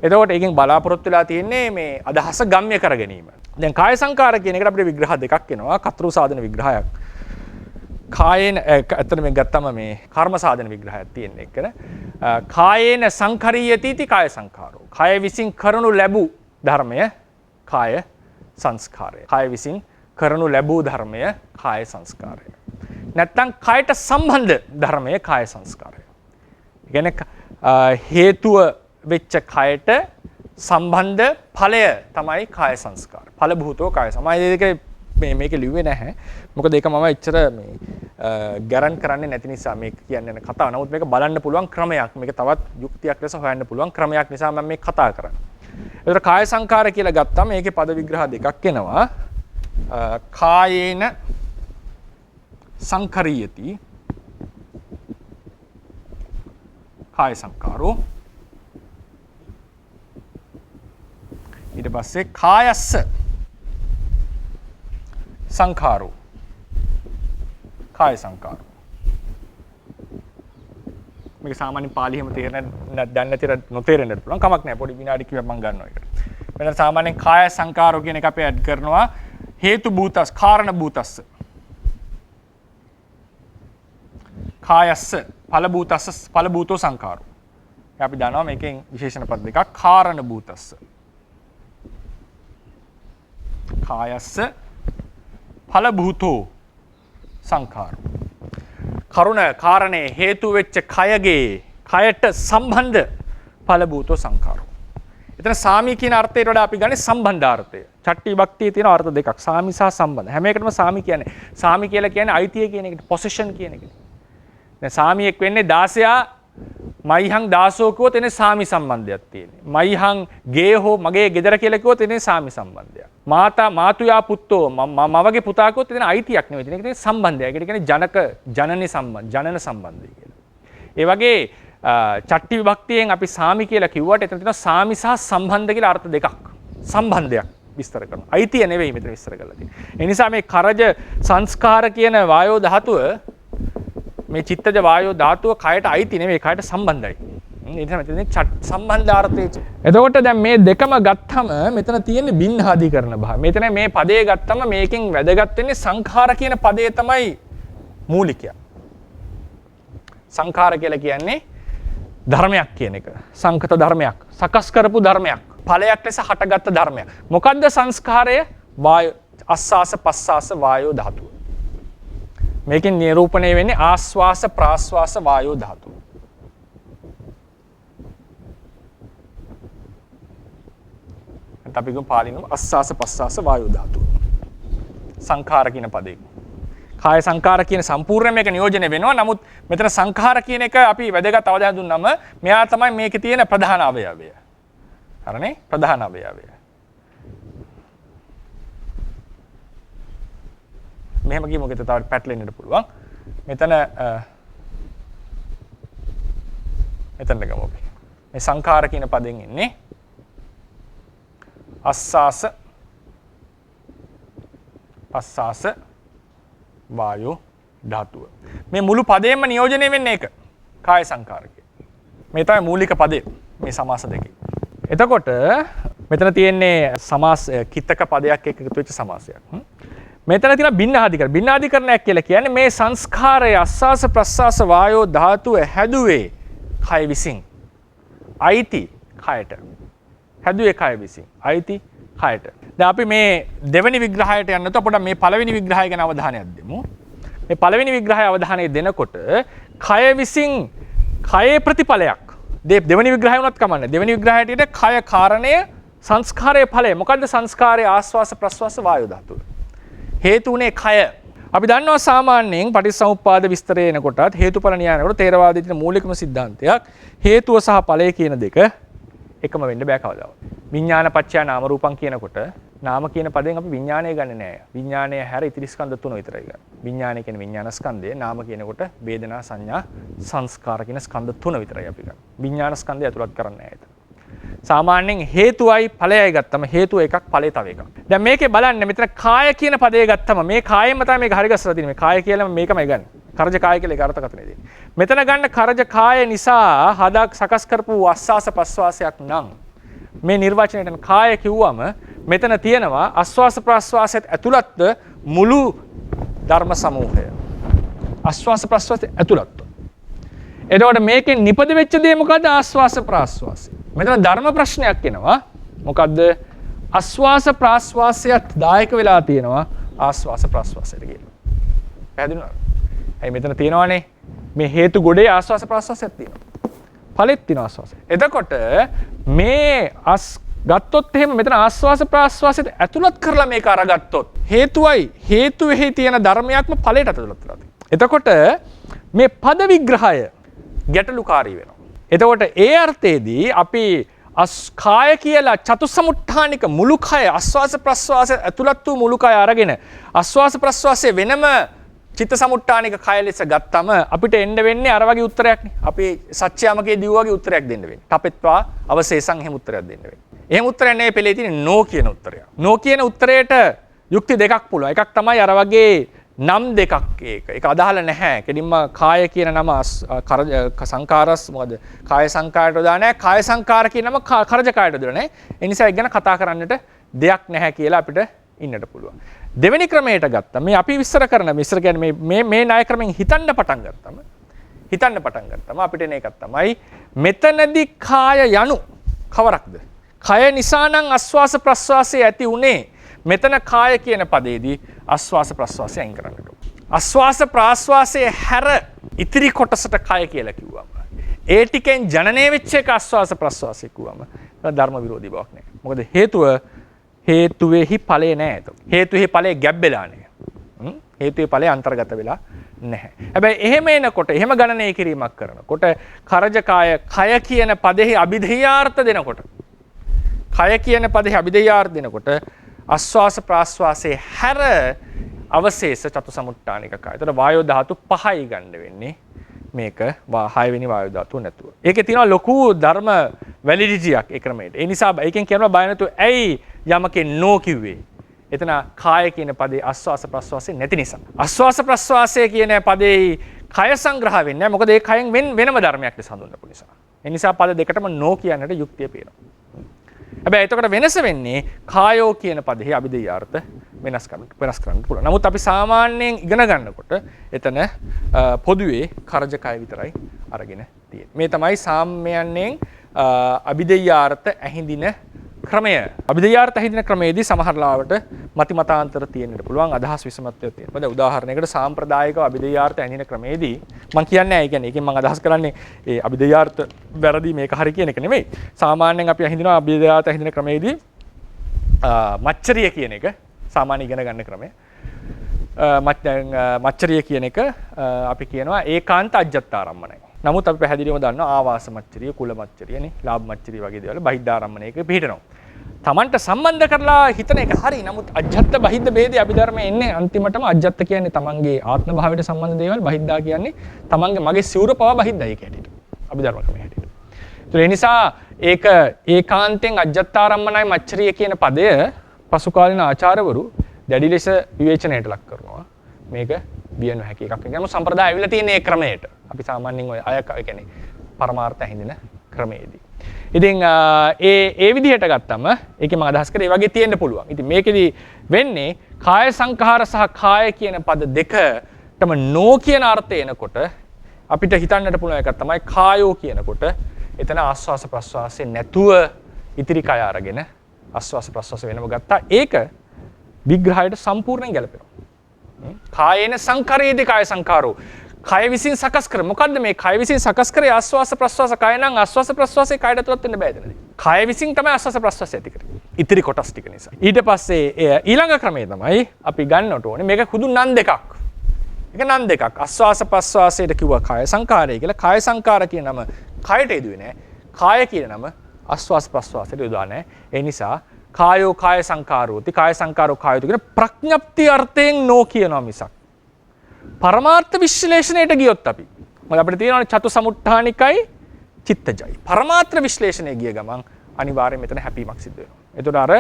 එතකොට ඒකෙන් බලාපොරොත්තු වෙලා තියෙන්නේ මේ අදහස ගම්ම්‍ය කර ගැනීම. දැන් කාය සංකාර කියන එකට අපිට විග්‍රහ දෙකක් එනවා. කර්තෘ සාධන විග්‍රහයක්. කායේන ඇත්තට මේ ගත්තම මේ කර්ම සාධන විග්‍රහයක් තියෙන එකන. කායේන සංඛරීයති इति කාය සංඛාරෝ. කාය විසින් කරනු ලැබූ ධර්මය කාය සංස්කාරය. කාය විසින් කරනු ලැබූ ධර්මය කාය සංස්කාරය. නැත්තම් කායට සම්බන්ධ ධර්මය කාය සංස්කාරය. ඒ කියන්නේ හේතුව වෙච්ච කයට සම්බන්ධ ඵලය තමයි කාය සංස්කාර. ඵල භූතෝ කාය සමාය මේක ලිව්වේ නැහැ. මොකද ඒක මම එච්චර මේ ගැරන්ට් කරන්නේ නැති නිසා මේක කියන්නේ කතාව. නමුත් මේක බලන්න පුළුවන් ක්‍රමයක්. මේක තවත් යුක්තියක් ලෙස හොයන්න පුළුවන් ක්‍රමයක් නිසා මම මේ කතා කරන්නේ. ඒතර කාය සංඛාර කියලා ගත්තාම මේකේ පද විග්‍රහ දෙකක් එනවා. කායේන සංඛරීයති කාය සංඛාරෝ. ඊට පස්සේ කායස්ස සංඛාරෝ කාය සංඛාරෝ. මේක සාමාන්‍ය පාලියෙම තේරෙන්න දැන් නැතිර නොතේරෙන්නත් පුළුවන් කමක් නැහැ. පොඩි විනාඩි කිව්වක් මම ගන්නවා ඒකට. මෙතන සාමාන්‍යයෙන් කාය සංඛාරෝ කියන එක අපි ඇඩ් කරනවා හේතු භූතස් කාරණ භූතස්ස. කායස්ස ඵලභූතෝ සංඛාරෝ. අපි දන්නවා මේකෙන් විශේෂණ පද දෙකක් කාරණ භූතස්ස. කායස්ස ඵලභූතෝ සංඛාරෝ. කරුණ කාරණේ හේතු වෙච්ච කයට සම්බන්ධ ඵලභූතෝ සංඛාරෝ. එතන සාමි කියන අර්ථයට වඩා අපි ගන්නේ සම්බන්ධාර්ථය. චට්ටි භක්තියේ තියෙන අර්ථ දෙකක්. සාමි සහ සම්බන්ධ. හැම එකටම සාමි කියන්නේ. සාමි කියලා කියන්නේ අයිතිය කියන එකට, පොසෙෂන් කියන එකට. දැන් සාමියෙක් වෙන්නේ 16 මයිහං 16 කිව්වොත් එනේ සාමි සම්බන්ධයක් තියෙන්නේ. මයිහං ගේ හෝ මගේ ගෙදර කියලා කිව්වොත් එනේ සාමි සම්බන්ධයක්. මාතුයා පුත්තෝ මවගේ පුතා කිව්වොත් එතන අයිතියක් නෙවෙයි. එතන කියන්නේ සම්බන්ධයක්. ඒකට කියන්නේ ජනන සම්බන්ධය කියලා. ඒ වගේ චට්ටි විභක්තියෙන් අපි සාමි කියලා කිව්වට එතන තියෙනවා සාමි සහ සම්බන්ධ කියලා අර්ථ දෙකක්. සම්බන්ධයක් විස්තර කරනවා. අයිතිය නෙවෙයි මෙතන විස්තර කරලා තියෙන්නේ. ඒ නිසා මේ කරජ සංස්කාර කියන වායෝ ධාතුව මේ චිත්තජ වායෝ ධාතුව කයට අයිති නෙවෙයි, කයට සම්බන්ධයි. ඒ නිසා මෙතන සම්බන්ධාර්ථය. එතකොට දැන් මේ දෙකම ගත්තම මෙතන තියෙන්නේ බින්හාදීකරණ භාව. මෙතන මේ පදේ ගත්තම මේකෙන් වැදගත් වෙන්නේ සංඛාර කියන පදේ තමයි මූලිකය. සංඛාර කියලා කියන්නේ ධර්මයක් කියන එක. සංකත ධර්මයක්. සකස් කරපු ධර්මයක්. ඵලයක් ලෙස හටගත්ත ධර්මයක්. මොකද්ද සංස්කාරය? අස්වාස පස්වාස වායෝ ධාතුව. මේකෙන් නිරූපණය වෙන්නේ ආස්වාස ප්‍රාස්වාස වායෝ ධාතුව. අපි ගමු පාලිනු අස්වාස පස්වාස වායෝ ධාතුව. සංඛාර කියන පදේ. කාය සංඛාර කියන සම්පූර්ණ මේක නියෝජනය වෙනවා. නමුත් මෙතන සංඛාර කියන එක අපි වැදගත් අවධානය දුන්නම මෙයා තමයි මේකේ තියෙන ප්‍රධාන අවයවය. හරිනේ? ප්‍රධාන අවයවය. මෙහෙම කියමු මොකද තව පැටලෙන්නට පුළුවන්. මෙතන ගමු අපි. මේ සංඛාර කියන පදෙන් ඉන්නේ අස්වාස පස්වාස වායෝ ධාතුව. මේ මුළු පදේම නියෝජනය වෙන්නේ ඒක. කාය සංඛාරකය. මේ තමයි මූලික පදේ මේ සමාස දෙකේ. එතකොට මෙතන තියෙන්නේ සමාස කිත්තක පදයක් එක්ක එකතු වෙච්ච සමාසයක්. මෙතන තියෙන බින්නාධිකරණ. බින්නාධිකරණයක් කියලා කියන්නේ මේ සංස්කාරයේ අස්වාස ප්‍රස්වාස වායෝ ධාතුව හැදුවේ කය විසින්. අයිති කයට. හැදුවේ කය විසින්. අයිති කයට. දැන් අපි මේ දෙවෙනි විග්‍රහයට යන්නත් අපිට මේ පළවෙනි විග්‍රහය ගැන අවධානයක් දෙමු. මේ පළවෙනි විග්‍රහය අවධානය දෙනකොට කය විසින් කයේ ප්‍රතිඵලයක්. දෙවෙනි විග්‍රහය වුණත් කමන්නේ. දෙවෙනි විග්‍රහයට කය කාරණය සංස්කාරයේ ඵලය. මොකද්ද සංස්කාරයේ ආස්වාස ප්‍රස්වාස වායෝ ධාතුව? හේතු උනේ කය. අපි දන්නවා සාමාන්‍යයෙන් පටිච්චසමුප්පාද විස්තරය එනකොටත් හේතුඵල න්‍යායනකොට තේරවාදයේ තියෙන මූලිකම සිද්ධාන්තයක් හේතුව සහ ඵලය කියන දෙක එකම වෙන්න බෑ කවදාවත්. විඥාන පත්‍යා නාම රූපං කියනකොට නාම කියන පදයෙන් අපි විඥානය ගන්නෙ නෑ. විඥානය හැර ඉතිරි ස්කන්ධ තුන විතරයි ගන්න. විඥානය කියන්නේ විඥාන ස්කන්ධය, නාම කියනකොට වේදනා සංඥා සංස්කාර කියන ස්කන්ධ තුන විතරයි අපි ගන්න. විඥාන ස්කන්ධය ඇතුළත් කරන්නේ නෑ. සාමාන්‍යයෙන් හේතුවයි ඵලයයි ගත්තම හේතුව එකක් ඵලය තව එකක්. දැන් මේකේ බලන්න මෙතන කාය කියන පදේ ගත්තම මේ කායෙම තමයි මේක හරි ගස්සලා තියෙන්නේ. මේ කාය කියලා මේකමයි ගන්න. කරජ කාය කියලා ඒක අර්ථකථනය දෙන්නේ. මෙතන ගන්න කරජ කාය නිසා හදක් සකස් කරපු අස්වාස ප්‍රස්වාසයක් නම් මේ නිර්වචනයෙන් කාය කිව්වම මෙතන තියෙනවා අස්වාස ප්‍රස්වාසයත් ඇතුළත්ද මුළු ධර්ම සමූහය. අස්වාස ප්‍රස්වාසයත් ඇතුළත්. එතකොට මේකෙන් නිපද වෙච්ච දේ මොකද්ද? ආස්වාස ප්‍රාස්වාසය. මෙතන ධර්ම ප්‍රශ්නයක් එනවා. මොකද්ද? ආස්වාස ප්‍රාස්වාසයත් දායක වෙලා තියෙනවා ආස්වාස ප්‍රාස්වාසයට කියලා. පැහැදිලිද? ඇයි මෙතන තියෙනවනේ මේ හේතු ගොඩේ ආස්වාස ප්‍රාස්වාසයක් තියෙනවා. ඵලෙත් තියෙනවා ආස්වාසය. එතකොට මේ ගත්තොත් එහෙම මෙතන ආස්වාස ප්‍රාස්වාසයට ඇතුළත් කරලා මේක අරගත්තොත් හේතුවෙහි තියෙන ධර්මයක්ම ඵලයට ඇතුළත් වෙලා තියෙනවා. එතකොට මේ පද විග්‍රහය ගැටලුකාරී වෙනවා. එතකොට ඒ අර්ථයේදී අපි කාය කියලා චතුස්සමුට්ඨානික මුළු කය ආස්වාස ප්‍රස්වාස ඇතුළත් වූ මුළු කය අරගෙන ආස්වාස ප්‍රස්වාසයේ වෙනම චිත්ත සමුට්ඨානික කය ලෙස ගත්තම අපිට එන්න වෙන්නේ අර වගේ උත්තරයක්නේ. අපි සත්‍යයමකේ දිව වගේ උත්තරයක් දෙන්න වෙන්නේ. තපෙත්වා අවශේෂං එහෙම උත්තරයක් දෙන්න වෙන්නේ. එහෙම උත්තරයක් නෙවෙයි පෙළේ තියෙන නෝ කියන උත්තරය. නෝ කියන උත්තරයට යුක්ති දෙකක් පුළුවන්. එකක් තමයි අර වගේ නම් දෙකක් ඒක අදාළ නැහැ. කෙලින්ම කාය කියන නම සංකාරස් මොකද? කාය සංකාරයට යොදා නැහැ. කාය සංකාර කියන නම කරජ කායට යොදලා නැහැ. ඒ නිසා ඒක ගැන කතා කරන්නට දෙයක් නැහැ කියලා අපිට ඉන්නට පුළුවන්. දෙවෙනි ක්‍රමයට ගත්තා. මේ අපි විස්තර කියන්නේ මේ ණය ක්‍රමෙන් හිතන්න පටන් ගත්තම හිතන්න පටන් ගත්තම අපිට එන එකක් තමයි මෙතනදී කාය යනු කවරක්ද? කය නිසා නම් ආස්වාස ප්‍රස්වාසයේ ඇති උනේ. මෙතන කාය කියන පදේදී ආස්වාස ප්‍රස්වාසය අයින් කරන්නට ඕන. ආස්වාස ප්‍රාස්වාසයේ හැර ඉතිරි කොටසට කය කියලා කිව්වම ඒ ටිකෙන් ජනනය වෙච්ච එක ආස්වාස ප්‍රස්වාසය කිව්වම ධර්ම විරෝධී බවක් නැහැ. මොකද හේතුවේහි ඵලය නැහැ. හේතුවේහි ඵලය ගැබ් වෙලා නැහැ. හේතුවේ ඵලය අන්තර්ගත වෙලා නැහැ. හැබැයි එහෙම එනකොට එහෙම ගණනය කිරීමක් කරනකොට කරජකාය කය කියන පදෙහි අභිධේයාර්ථ දෙනකොට කය කියන පදෙහි අභිධේයාර්ථ දෙනකොට ආස්වාස ප්‍රාස්වාසයේ හැර අවශේෂ චතුසමුට්ඨානික කාය. ඒතර වායෝ ධාතු 5යි ගන්න වෙන්නේ. මේක 6 වෙනි වායු ධාතුව නැතුව. ඒකේ තියෙනවා ලොකු ධර්ම වැලිඩිටියක් ඒ ක්‍රමයට. ඒ නිසා ඒකෙන් කියනවා බය නැතුව ඇයි යමකේ නෝ කිව්වේ? එතන කාය කියන පදේ ආස්වාස ප්‍රස්වාසයේ නැති නිසා. ආස්වාස ප්‍රස්වාසය කියන පදේ කය සංග්‍රහ වෙන්නේ නැහැ. මොකද ඒ කයෙන් වෙනම ධර්මයක් ලෙස හඳුන්වපු නිසා. ඒ නිසා පද දෙකටම නෝ කියන්නට යුක්තිය පේනවා. හැබැයි එතකොට වෙනස වෙන්නේ කායෝ කියන පදෙහි අභිධේයාර්ථ වෙනස් කරන්න පුළුවන්. නමුත් අපි සාමාන්‍යයෙන් ඉගෙන ගන්නකොට එතන පොදුවේ කරජකය විතරයි අරගෙන තියෙන්නේ. මේ තමයි සාම්‍යයන්ෙන් අභිධේයාර්ථ ඇහිඳින ක්‍රමය. අභිධේයාර්ථ ඇහිඳින ක්‍රමයේදී සමහර ලාවට මති මතාන්තර තියෙන්නට පුළුවන් අදහස් විසමත්වයක් තියෙනවා. දැන් උදාහරණයකට සාම්ප්‍රදායික අභිධේයාර්ථ ඇහිඳින ක්‍රමයේදී මම කියන්නේ නැහැ. ඒ කියන්නේ ඒකෙන් මම අදහස් කරන්නේ ඒ අභිධේයාර්ථ වැරදි මේක හරි කියන එක නෙමෙයි. සාමාන්‍යයෙන් අපි ඇහිඳිනවා අභිධේයාර්ථ ඇහිඳින ක්‍රමයේදී මච්චරිය කියන එක සාමාන්‍ය ඉගෙන ගන්න ක්‍රමය. මච්චරිය කියන එක අපි කියනවා ඒකාන්ත අජ්ජත්තාරම්මනයි. නමුත් අපි පැහැදිලිවම දන්නවා ආවාස මච්චරිය, කුල මච්චරියනේ, ලාභ මච්චරිය වගේ දේවල් බහිද්ධාරම්මණයක පිළිහිටනවා. Tamanට සම්බන්ධ කරලා හිතන එක හරි. නමුත් අජ්ජත් බහිද්ධ ભેදේ අභිධර්මයේ එන්නේ අන්තිමටම අජ්ජත් කියන්නේ තමන්ගේ ආත්ම භාවයට සම්බන්ධ දේවල්, බහිද්ධා කියන්නේ තමන්ගේ මගේ සිවුර පවා බහිද්ධයි ඒක හැටියට. අභිධර්ම ක්‍රමයේ හැටියට. ඒ නිසා ඒක ඒකාන්තයෙන් අජ්ජත්තාරම්මනයි මච්චරිය කියන පදය පසුකාලීන ආචාර්යවරු දැඩි ලෙස විවේචනයට ලක් කරනවා. මේක බිය නොහැකි එකක්. ඒකම සම්ප්‍රදාය ඇවිල්ලා තියෙන ඒ ක්‍රමයට. අපි සාමාන්‍යයෙන් ඔය අය කියන්නේ පරමාර්ථ ඇහිඳින ක්‍රමයේදී. ඉතින් ඒ විදිහට ගත්තම ඒකේ මම අදහස් කරේ ඒ වගේ තියෙන්න පුළුවන්. ඉතින් මේකෙදි වෙන්නේ කාය සංඛාර සහ කාය කියන පද දෙකටම නෝ කියන අර්ථය එනකොට අපිට හිතන්නට පුළුවන් එකක් තමයි කායෝ කියනකොට එතන ආස්වාස ප්‍රස්වාසයේ නැතුව ඉතිරි කය අරගෙන ආස්වාස ප්‍රස්වාස වෙනම ගත්තා. ඒක විග්‍රහයට සම්පූර්ණයෙන් ගැලපෙනවා. කායේන සංකරේදී කාය සංකාරෝ. කය විසින් සකස් කර. මොකද්ද මේ කය විසින් සකස් කරේ ආස්වාස ප්‍රස්වාස කය නම් ආස්වාස ප්‍රස්වාසයේ කයට ඇතුළත් වෙන්න බෑ එතනදී. කය විසින් තමයි ආස්වාස ප්‍රස්වාසය ඇති කරේ. ඉතිරි කොටස් ටික නිසා. ඊට පස්සේ ඊළඟ ක්‍රමය තමයි අපි ගන්නට ඕනේ මේක කුදු නන් දෙකක්. ඒක නන් දෙකක්. ආස්වාස ප්‍රස්වාසයට කිව්වා කාය සංකාරය කියලා. කාය සංකාර කියන නම කයට යෙදුවේ නෑ. කාය කියන නම ආස්වාස ප්‍රස්වාසයට යොදා නෑ. ඒ නිසා කායෝ කාය සංකාරෝති කාය සංකාරෝ කායෝති කියන ප්‍රඥප්ති අර්ථයෙන් නෝ කියනවා මිසක් පරමාර්ථ විශ්ලේෂණයට ගියොත් අපි මොකද අපිට තියෙනවානේ චතුසමුට්ඨානිකයි චිත්තජයි පරමාර්ථ විශ්ලේෂණය ගිය ගමන් අනිවාර්යයෙන් මෙතන හැපීමක් සිද්ධ වෙනවා. එතකොට අර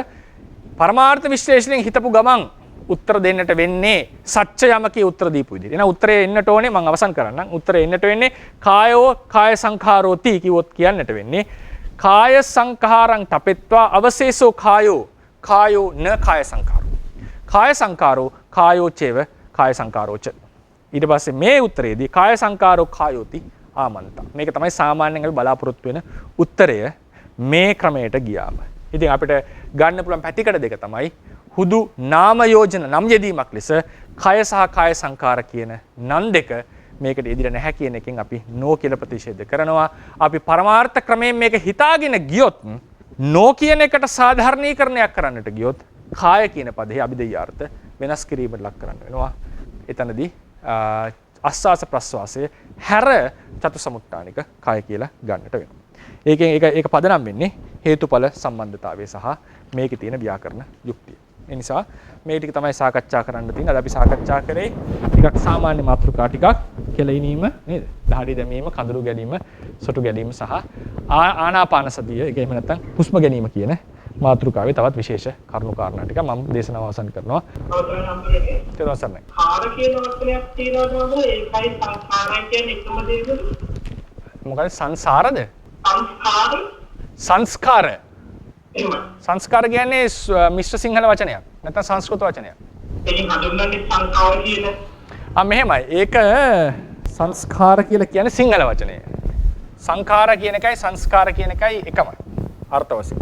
පරමාර්ථ විශ්ලේෂණයෙන් හිතපු ගමන් උත්තර දෙන්නට වෙන්නේ සත්‍ය යමකේ උත්තර දීපු විදිහට. එහෙනම් උත්තරේ එන්නට ඕනේ මම අවසන් කරන්නම්. උත්තරේ එන්නට වෙන්නේ කායෝ කාය සංඛාරෝති කිව්වොත් කියන්නට වෙන්නේ කාය සංඛාරං තපෙත්වා අවශේෂෝ කායෝ න කාය සංඛාරෝ. කාය සංඛාරෝ කායෝ චේව කාය සංඛාරෝච. ඊට පස්සේ මේ උත්තරේදී කාය සංඛාරෝ කායෝති ආමන්තා. මේක තමයි සාමාන්‍යයෙන් අපි බලාපොරොත්තු වෙන උත්තරය මේ ක්‍රමයට ගියාම. ඉතින් අපිට ගන්න පුළුවන් පැතිකඩ දෙක තමයි හුදු නාම යෝජන නම් යෙදීමක් ලෙස කය සහ කාය සංඛාර කියන නම් දෙක මේකට ඉදිරිය නැහැ කියන එකෙන් අපි නෝ කියලා ප්‍රතිෂේධ කරනවා. අපි පරමාර්ථ ක්‍රමයෙන් මේක හිතාගෙන ගියොත් නෝ කියන එකට සාධාරණීකරණයක් කරන්නට ගියොත් කාය කියන පදේ අභිධේයාර්ථ වෙනස් කිරීමට ලක් කරන්න වෙනවා. එතනදී ආස්වාස ප්‍රස්වාසයේ හැර චතුසමුට්ඨානික කාය කියලා ගන්නට වෙනවා. ඒකෙන් ඒක පදනම් වෙන්නේ හේතුඵල සම්බන්ධතාවය සහ මේකේ තියෙන ව්‍යාකරණ යුක්තිය. ඒ නිසා මේ ටික තමයි සාකච්ඡා කරන්න තියෙන්නේ. අද අපි සාකච්ඡා කරේ ටිකක් සාමාන්‍ය මාතෘකා ටිකක් කෙලෙණීම නේද? දහඩි දැමීම, කඳුළු ගැනීම, සොටු ගැනීම සහ ආනාපාන සතිය, ඒක එහෙම නැත්නම් හුස්ම ගැනීම කියන මාතෘකාවේ තවත් විශේෂ කරුණු කාරණා ටික මම දේශනාව අවසන් කරනවා. තේරුම් කාර කියන වචනයක් තියෙනවා නේද? ඒකයි සංස්කාරය කියන්නේ එකම දෙයක්ද? මොකද සංසාරද? සංස්කාර. සංස්කාර කියන්නේ මිශ්‍ර සිංහල වචනයක්. නැත්නම් සංස්කෘත වචනයක්. ඒකෙන් හඳුන්වන්නේ සංස්කාර කියන. මෙහෙමයි. ඒක සංස්කාර කියලා කියන්නේ සිංහල වචනය. සංඛාර කියන එකයි සංස්කාර කියන එකයි එකමයි. අර්ථ වශයෙන්.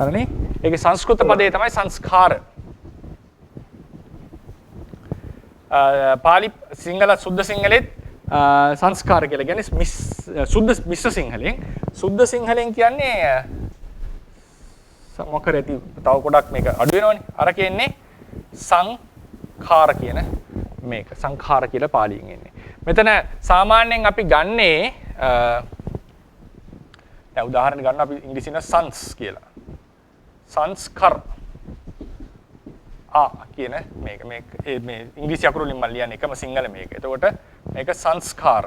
හරිනේ? ඒකේ සංස්කෘත පදේ තමයි සංස්කාර. පාලි සිංහල සුද්ධ සිංහලෙත් සංස්කාර කියලා කියන්නේ සුද්ධ මිශ්‍ර සිංහලෙන්. සුද්ධ සිංහලෙන් කියන්නේ මොකද ඇති තව ගොඩක් මේක අඩු වෙනවනේ. අර කියන්නේ සංඛාර කියන මේක සංඛාර කියලා පාලියෙන් එන්නේ. මෙතන සාමාන්‍යයෙන් අපි ගන්නේ දැන් උදාහරණ ගන්න අපි ඉංග්‍රීසියෙන් sons කියලා. සංස්කර් කියන මේක මේ ඉංග්‍රීසි අකුරු වලින් මම ලියන්නේ එකම සිංහල මේක. එතකොට මේක සංස්කාර.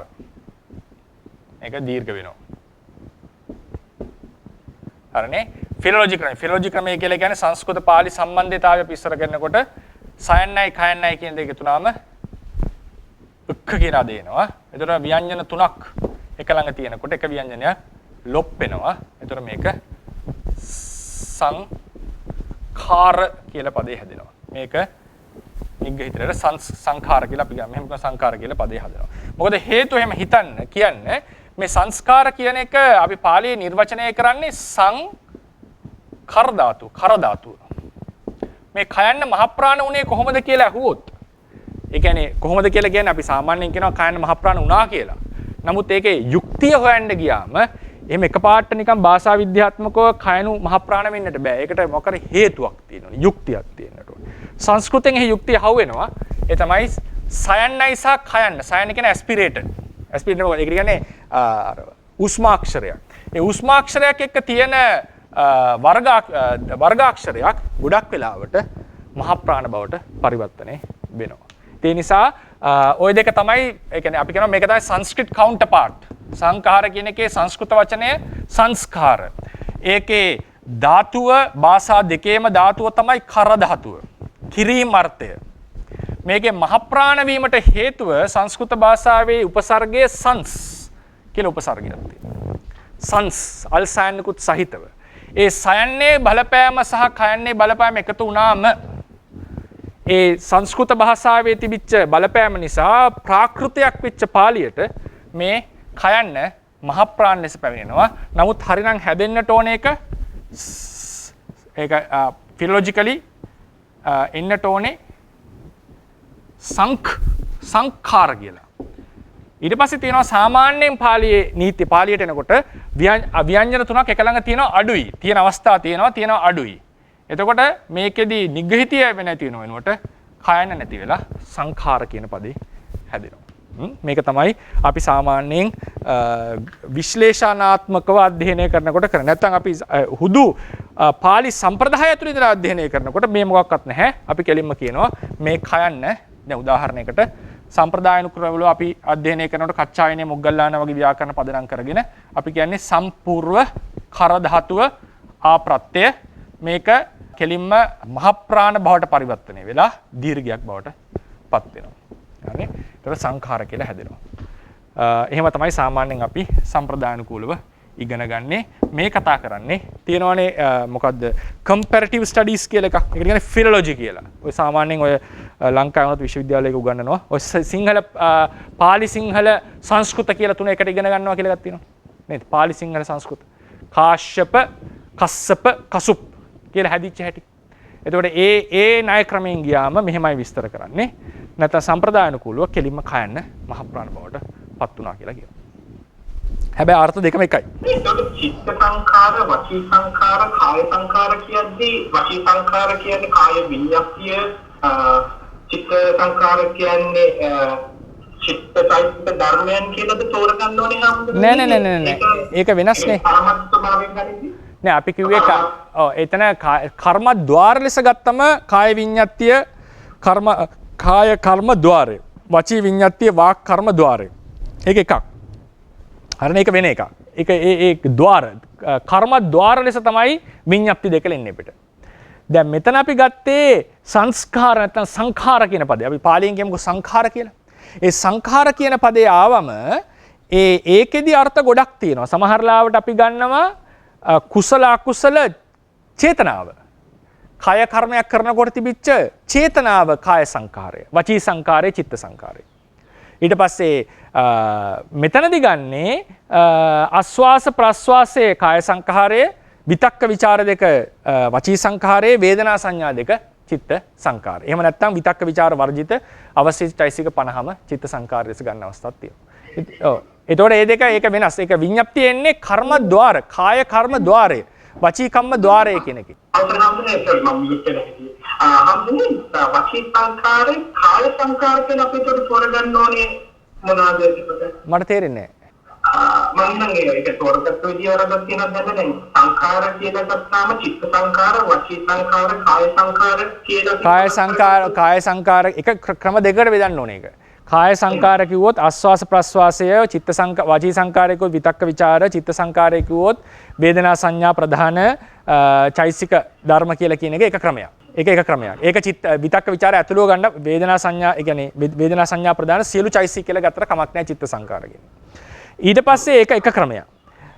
මේක දීර්ඝ වෙනවා. හරිනේ? ෆිලොලොජි ක්‍රමය කියලා කියන්නේ සංස්කෘත පාලි සම්බන්ධතාවය අපි ඉස්සර කරනකොට සයන්නයි කයන්නයි කියන දෙක තුනම උක්ක කියලා දෙනවා. එතකොට ව්‍යංජන තුනක් එක ළඟ තියෙනකොට එක ව්‍යංජනයක් ලොප් වෙනවා. එතකොට මේක සංඛාර කියලා පදේ හැදෙනවා. මේක නිග්‍රහිතර සංඛාර කියලා අපි ගන්න. මෙහෙම සංඛාර කියලා පදේ හදනවා. මොකද හේතුව එහෙම හිතන්න කියන්නේ මේ සංස්කාර කියන එක අපි පාලියේ නිර්වචනය කරන්නේ කර ධාතුව. මේ කයන්න මහ ප්‍රාණ උනේ කොහොමද කියලා අහුවොත්. ඒ කියන්නේ කොහොමද කියලා කියන්නේ අපි සාමාන්‍යයෙන් කියනවා කයන්න මහ ප්‍රාණ උනා කියලා. නමුත් ඒකේ යුක්තිය හොයන්න ගියාම එහෙම එකපාරට නිකන් භාෂා විද්‍යාත්මකව කයනු මහ ප්‍රාණ වෙන්නට බෑ. ඒකට මොකද හේතුවක් තියෙනවනේ. යුක්තියක් තියෙන්නට ඕනේ. සංස්කෘතෙන් ඒ යුක්තිය හවු වෙනවා. ඒ තමයි සයන්නයි සහ කයන්න. සයන්න කියන්නේ ඇස්පිරේටර්. ඇස්පිරේටර් මොකද? ඒක කියන්නේ උස්මාක්ෂරයක්. ඒ උස්මාක්ෂරයක් එක්ක තියෙන වර්ගාක්ෂරයක් ගොඩක් වෙලාවට මහ ප්‍රාණ බවට පරිවර්තනය වෙනවා. ඒ නිසා ওই දෙක තමයි ඒ කියන්නේ අපි කියනවා මේක තමයි සංස්කෘත කවුන්ටර්පාර්ට්. සංඛාර කියන එකේ සංස්කෘත වචනය සංස්කාර. ඒකේ ධාතුව භාෂා දෙකේම ධාතුව තමයි කර ධාතුව. කිරීම අර්ථය. මේකේ මහ ප්‍රාණ වීමට හේතුව සංස්කෘත භාෂාවේ උපසර්ගයේ සංස් කියලා උපසර්ගයක් තියෙනවා. සංස් අල්සයන්කුත් සහිතව. ඒ සයන්නේ බලපෑම සහ කයන්නේ බලපෑම එකතු වුණාම ඒ සංස්කෘත භාෂාවේ තිබිච්ච බලපෑම නිසා ප්‍රාකෘතයක් වෙච්ච පාලියට මේ කයන්න මහ ප්‍රාණ ලෙස පැමිණෙනවා. නමුත් හරිනම් හැදෙන්නට ඕන එක ඒක ෆිලොජිකලි එන්නට ඕනේ සංඛාර කියලා. ඊට පස්සේ තියෙනවා සාමාන්‍යයෙන් පාලියේ නීති පාලියට එනකොට ව්‍යංජන තුනක් එක ළඟ තියෙනවා අඩුයි. තියෙන අවස්ථා තියෙනවා අඩුයි. එතකොට මේකෙදි නිග්‍රහිතිය වෙන නැති වෙනවට කයන්න නැති වෙලා සංඛාර කියන පදේ හැදෙනවා. මේක තමයි අපි සාමාන්‍යයෙන් විශ්ලේෂණාත්මකව අධ්‍යයනය කරනකොට කරන්නේ. නැත්නම් අපි හුදු පාලි සම්ප්‍රදාය ඇතුළේ ඉඳලා අධ්‍යයනය කරනකොට මේ මොකක්වත් නැහැ. අපි කෙලින්ම කියනවා මේ කයන්න දැන් උදාහරණයකට සම්ප්‍රදායනුක්‍රමවල අපි අධ්‍යයනය කරනකොට කච්චායනේ මොග්ගල්ලාන වගේ ව්‍යාකරණ පදනම් කරගෙන අපි කියන්නේ සම්පූර්ව කර ධාතුව ආප්‍රත්‍ය මේක කෙලින්ම මහ ප්‍රාණ බවට පරිවර්තනය වෙලා දීර්ඝයක් බවට පත් වෙනවා. හරි? ඒක සංඛාර කියලා හැදෙනවා. එහෙම තමයි සාමාන්‍යයෙන් අපි සම්ප්‍රදායනුකූලව ඉගෙන ගන්නේ. මේ කතා කරන්නේ තියෙනවානේ මොකද්ද කම්පැරටිව් ස්ටඩීස් කියලා එකක්. ඒකට කියන්නේ ෆිලොලොජි කියලා. ඔය සාමාන්‍යයෙන් ඔය ලංකාවේ උනත් විශ්වවිද්‍යාලයක උගන්වනවා. ඔය සිංහල පාලි සිංහල සංස්කෘත කියලා තුන එකට ඉගෙන ගන්නවා කියලා එකක් තියෙනවා. නේද? පාලි සිංහල සංස්කෘත. කාශ්‍යප, කස්සප, කසුප් කියලා හැදිච්ච හැටි. එතකොට ඒ ණය ක්‍රමයෙන් ගියාම මෙහෙමයි විස්තර කරන්නේ. නැත්නම් සම්ප්‍රදායනුකූලව කෙලින්ම කයන්න මහ ප්‍රාණ බවට පත් වුණා කියලා කියනවා. හැබැයි අර්ථ දෙකම එකයි. ඒකට චිත්ත සංඛාර, වචී සංඛාර, කාය සංඛාර කියද්දී වචී සංඛාර කියන්නේ කාය විඤ්ඤාතිය, චිත්ත සංඛාර කියන්නේ චිත්තයික ධර්මයන් කියලාද තෝරගන්න ඕනේ නේද? නෑ. ඒක වෙනස් නේ. පරමත්වභාවයෙන් හරියදී. නෑ අපි කිව්වේ එතන කර්ම ద్వාර ලෙස ගත්තම කාය විඤ්ඤාතිය කාය කර්ම ద్వාරය. වචී විඤ්ඤාතිය වාක් කර්ම ద్వාරය. ඒක එකක්. හරිනේ ඒක වෙන එකක්. ඒක ඒ ద్వාර කර්ම ద్వාර ලෙස තමයි විඤ්ඤාප්ති දෙක ලෙන්නේ අපිට. දැන් මෙතන අපි ගත්තේ සංස්කාර නැත්නම් සංඛාර කියන පදේ. අපි පාලියෙන් කියමුකෝ සංඛාර කියලා. ඒ සංඛාර කියන පදේ ආවම ඒකෙදි අර්ථ ගොඩක් තියෙනවා. සමහර ලාවට අපි ගන්නවා කුසල අකුසල චේතනාව. කය කර්මයක් කරනකොට තිබිච්ච චේතනාව කාය සංඛාරය. වචී සංඛාරය, චිත්ත සංඛාරය. ඊට පස්සේ මෙතනදී ගන්නේ ආස්වාස ප්‍රස්වාසයේ කාය සංඛාරය, විතක්ක ਵਿਚාර දෙක වචී සංඛාරයේ, වේදනා සංඥා දෙක චිත්ත සංඛාරය. එහෙම නැත්නම් විතක්ක ਵਿਚාර වර්ජිත අවශේෂ චෛසික 50ම චිත්ත සංඛාරය ලෙස ගන්න අවස්ථාවක් තියෙනවා. ඔව්. ඒතකොට මේ දෙක ඒක වෙනස්. ඒක විඤ්ඤාප්තිය එන්නේ කර්ම ద్వාර, කාය කර්ම ద్వාරය, වචී කම්ම ద్వාරය කියන එකේ. වචී සංඛාරේ කාය සංඛාර කියලා අපි උඩ තෝරගන්න ඕනේ මොනවාද ඒකට? මට තේරෙන්නේ නැහැ. මම නම් ඒක තෝරගත්ත විදිය වරදක් තියෙනවද නැද්ද? සංඛාර කියලා ගත්තාම චිත්ත සංඛාර, වචී සංඛාර, කාය සංඛාර කියලා කාය සංඛාර එක ක්‍රම දෙකකට බෙදන්න ඕනේ ඒක. කාය සංඛාර කිව්වොත් ආස්වාස ප්‍රස්වාසය, චිත්ත වචී සංඛාරය කිව්වොත් විතක්ක ਵਿਚාර, චිත්ත සංඛාරය කිව්වොත් වේදනා සංඥා ප්‍රධාන චෛසික ධර්ම කියලා කියන එක එක ක්‍රමයක්. ඒක ක්‍රමයක්. ඒක චිත්ත විතක්ක ਵਿਚාර ඇතුළව ගන්න වේදනා සංඥා, ඒ කියන්නේ වේදනා සංඥා ප්‍රධාන සියලු චෛසික කියලා ගත්තට කමක් නැහැ චිත්ත සංඛාර කියන්නේ. ඊට පස්සේ ඒක එක ක්‍රමයක්.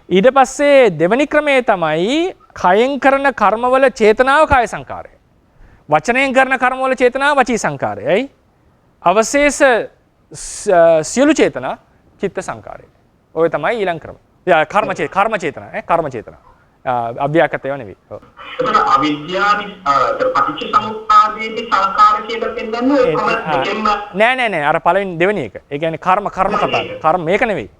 ඊට පස්සේ දෙවෙනි ක්‍රමය තමයි කයෙන් කරන කර්මවල චේතනාව කාය සංඛාරය. වචනයෙන් කරන කර්මවල චේතනාව වචී සංඛාරය. ඇයි? අවශේෂ සියලු චේතනා චිත්ත සංඛාරය. ඔය තමයි ඊළඟ ක්‍රමය. කර්ම චේතනා, කර්ම චේතනා. අභ්‍යාකත ඒවා නෙවෙයි. ඔව්. එතන අවිද්‍යාවි පටිච්චසමුප්පාදයේදී සංඛාර කියලා පෙන්නන්නේ කොහොමද දෙකෙන්ම නෑ අර පළවෙනි දෙවෙනි එක. ඒ කියන්නේ කර්ම කතාව. කර්ම මේක නෙවෙයි.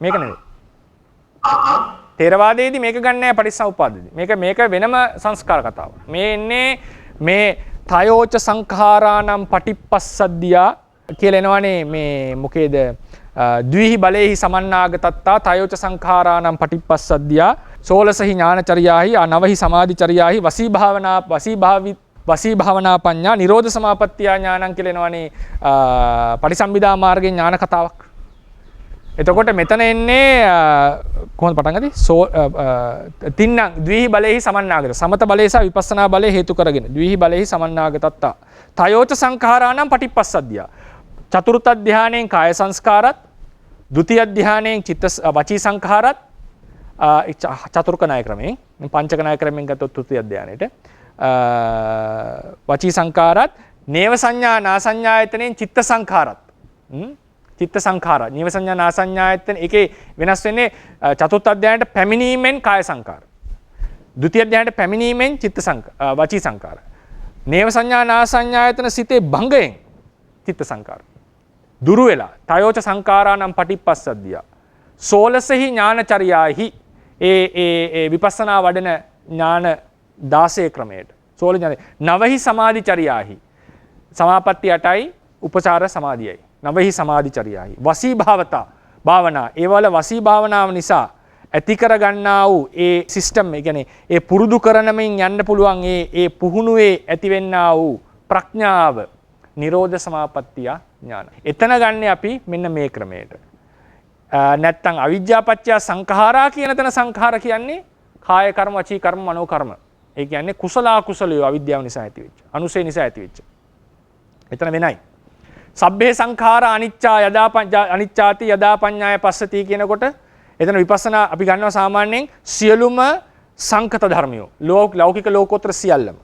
තේරවාදයේදී මේක ගන්න නෑ පටිච්චසමුප්පාදයේදී. මේක වෙනම සංස්කාර කතාවක්. මේ එන්නේ මේ තයෝච සංඛාරානම් පටිපස්සද්ධියා කියලා එනවනේ මේ මොකේද ද්විහි බලේහි සමන්නාගතත්තා තයෝච සංඛාරානම් පටිපස්සද්ධියා සෝලසහි ඥානචර්යාහි අනවහි සමාධිචර්යාහි වසී භාවනා පඤ්ඤා නිරෝධ සමාපත්තිය ඥානං කියලා එනවනේ පටිසම්භිදා මාර්ගයේ ඥාන කතාවක්. එතකොට මෙතන එන්නේ කොහොමද පටන් ගත්තේ? තින්නම් ද්විහි බලේහි සමන්නාගත සමත බලය සහ විපස්සනා බලය හේතු කරගෙන ද්විහි බලේහි සමන්නාගතත්තා තයෝච සංඛාරානම් පටිපස්සද්ධියා චතුර්ථ ධානයෙන් කාය සංස්කාරත්, ဒုတိ ය ධානයෙන් චිත්ත වචී සංඛාරත්, චතුර්ක ණය ක්‍රමයෙන් පංචක ණය ක්‍රමයෙන් ගත්තොත් තෘතිය ධානයේට වචී සංඛාරත්, නේව සංඥා නා සංඥායතනෙන් චිත්ත සංඛාරත්. චිත්ත සංඛාර, නේව සංඥා නා සංඥායතන එකේ වෙනස් වෙන්නේ චතුර්ථ ධානයට පැමිණීමෙන් කාය සංඛාර. ဒုတိ ය ධානයට පැමිණීමෙන් චිත්ත වචී සංඛාර. නේව සංඥා නා සංඥායතන සිතේ භංගයෙන් චිත්ත සංඛාර. දුරු වෙලා තයෝච සංඛාරානම් පටිපස්සද්ධියා සෝලසහි ඥානචර්යාහි ඒ විපස්සනා වඩන ඥාන 16 ක්‍රමයට සෝල ඥාන නවහි සමාධිචර්යාහි සමාපatti 8යි උපචාර සමාධියයි නවහි සමාධිචර්යාහි වසී භාවතා භාවනා ඒවල වසී භාවනාව නිසා ඇති කර ගන්නා වූ ඒ සිස්ටම් ඒ කියන්නේ ඒ පුරුදු කරනමින් යන්න පුළුවන් ඒ පුහුණුවේ ඇතිවෙන්නා වූ ප්‍රඥාව නිරෝධ සමාපත්තිය ඥාන. එතන ගන්න අපි මෙන්න මේ ක්‍රමයට. නැත්තම් අවිජ්ජාපච්චය සංඛාරා කියන තැන සංඛාර කියන්නේ කාය කර්ම, වචී කර්ම, මනෝ කර්ම. ඒ කියන්නේ කුසල අකුසලිය අවිද්‍යාව නිසා ඇතිවෙච්ච. අනුසය නිසා ඇතිවෙච්ච. එතන වෙනයි. සබ්බේ සංඛාර අනිච්චා අනිච්චාති යදා පඤ්ඤාය පස්සති කියනකොට එතන විපස්සනා අපි ගන්නවා සාමාන්‍යයෙන් සියලුම සංකත ධර්මියෝ. ලෞකික ලෝකෝත්තර සියල්ලම.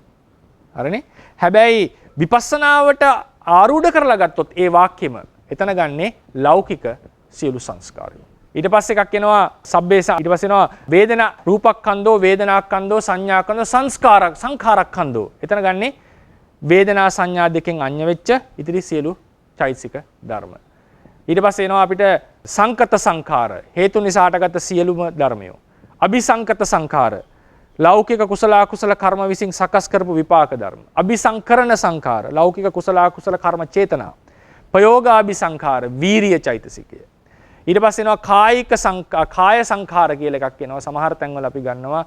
හරිනේ? හැබැයි විපස්සනාවට ආරූඪ කරලා ගත්තොත් ඒ වාක්‍යෙම එතන ගන්නේ ලෞකික සියලු සංස්කාරය. ඊට පස්සේ එකක් එනවා සබ්බේ ඊට පස්සේ එනවා වේදනා රූපක්ඛන්தோ වේදනාක්ඛන්தோ සංඥාක්ඛන්தோ සංඛාරක්ඛන්தோ. එතන ගන්නේ වේදනා සංඥා දෙකෙන් අඤ්ඤ වෙච්ච ඉතිරි සියලු චෛතසික ධර්ම. ඊට පස්සේ එනවා අපිට සංකත සංඛාර හේතු නිසා හටගත් සියලුම ධර්මයෝ. අபிසංකත සංඛාර ලෞකික කුසල අකුසල කර්ම විසින් සකස් කරපු විපාක ධර්ම. අபிසංකරණ සංඛාර ලෞකික කුසල අකුසල කර්ම චේතනා. ප්‍රයෝගාபிසංඛාර වීරිය චෛතසිකය. ඊට පස්සේ එනවා කාය සංඛාර කියලා එකක් එනවා. සමහර තැන්වල අපි ගන්නවා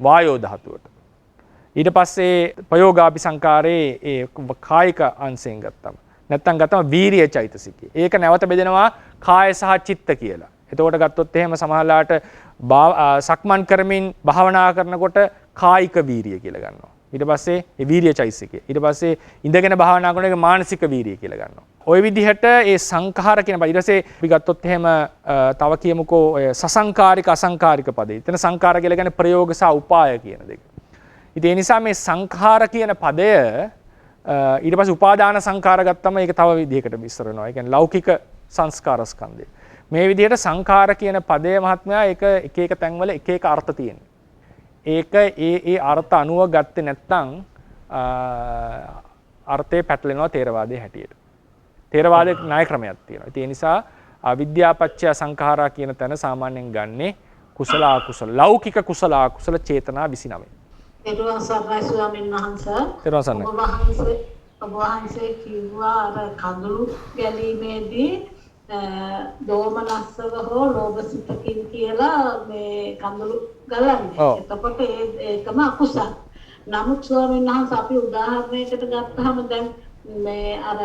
වායෝ ධාතුවට. ඊට පස්සේ ප්‍රයෝගාபிසංඛාරේ ඒ කායික අංශයෙන් ගත්තම. නැත්තම් ගත්තම වීරිය චෛතසිකය. ඒක නැවත බෙදෙනවා කාය සහ චිත්ත කියලා. එතකොට ගත්තොත් එහෙම සමහරලාට සක්මන් කරමින් භාවනා කරනකොට කායික වීරිය කියලා ගන්නවා. ඊට පස්සේ ඒ වීරිය චෛතසිකය. ඊට පස්සේ ඉඳගෙන භාවනා කරන එක මානසික වීරිය කියලා ගන්නවා. ওই විදිහට ඒ සංඛාර කියන ඊට පස්සේ අපි ගත්තොත් එහෙම තව කියමුකෝ ඔය සසංකාරික අසංකාරික පදේ. එතන සංඛාර කියලා කියන්නේ ප්‍රයෝග සහ උපාය කියන දෙක. ඉතින් ඒ නිසා මේ සංඛාර කියන පදය ඊට පස්සේ උපාදාන සංඛාර ගත්තම ඒක තව විදිහකට විස්තර වෙනවා. ඒ කියන්නේ ලෞකික සංස්කාර ස්කන්ධය. මේ විදිහට සංඛාර කියන පදයේ මහත්මයා එක එක තැන්වල එක එක අර්ථ තියෙනවා. ඒක ඒ අර්ථ අනුව ගත්තේ නැත්නම් අර්ථය පැටලෙනවා තේරවාදයේ හැටියට. තේරවාදයේ ණය ක්‍රමයක් තියෙනවා. ඒ නිසා අවිද්‍යාපච්චය සංඛාරා කියන තැන සාමාන්‍යයෙන් ගන්නේ කුසල අකුසල ලෞකික කුසල අකුසල චේතනා 29. එරුවන් සර්ණයි ස්වාමීන් වහන්සේ. එරුවන් සර්ණයි. ඔබ වහන්සේ කිව්වා අර කඳුළු ගැලීමේදී දෝමනස්සව හෝ ලෝභසිතකින් කියලා මේ කඳුළු ගලන්නේ. එතකොට ඒකම අකුසල. නමුත් ස්වාමීන් වහන්සේ අපි උදාහරණයකට ගත්තාම දැන් මේ අර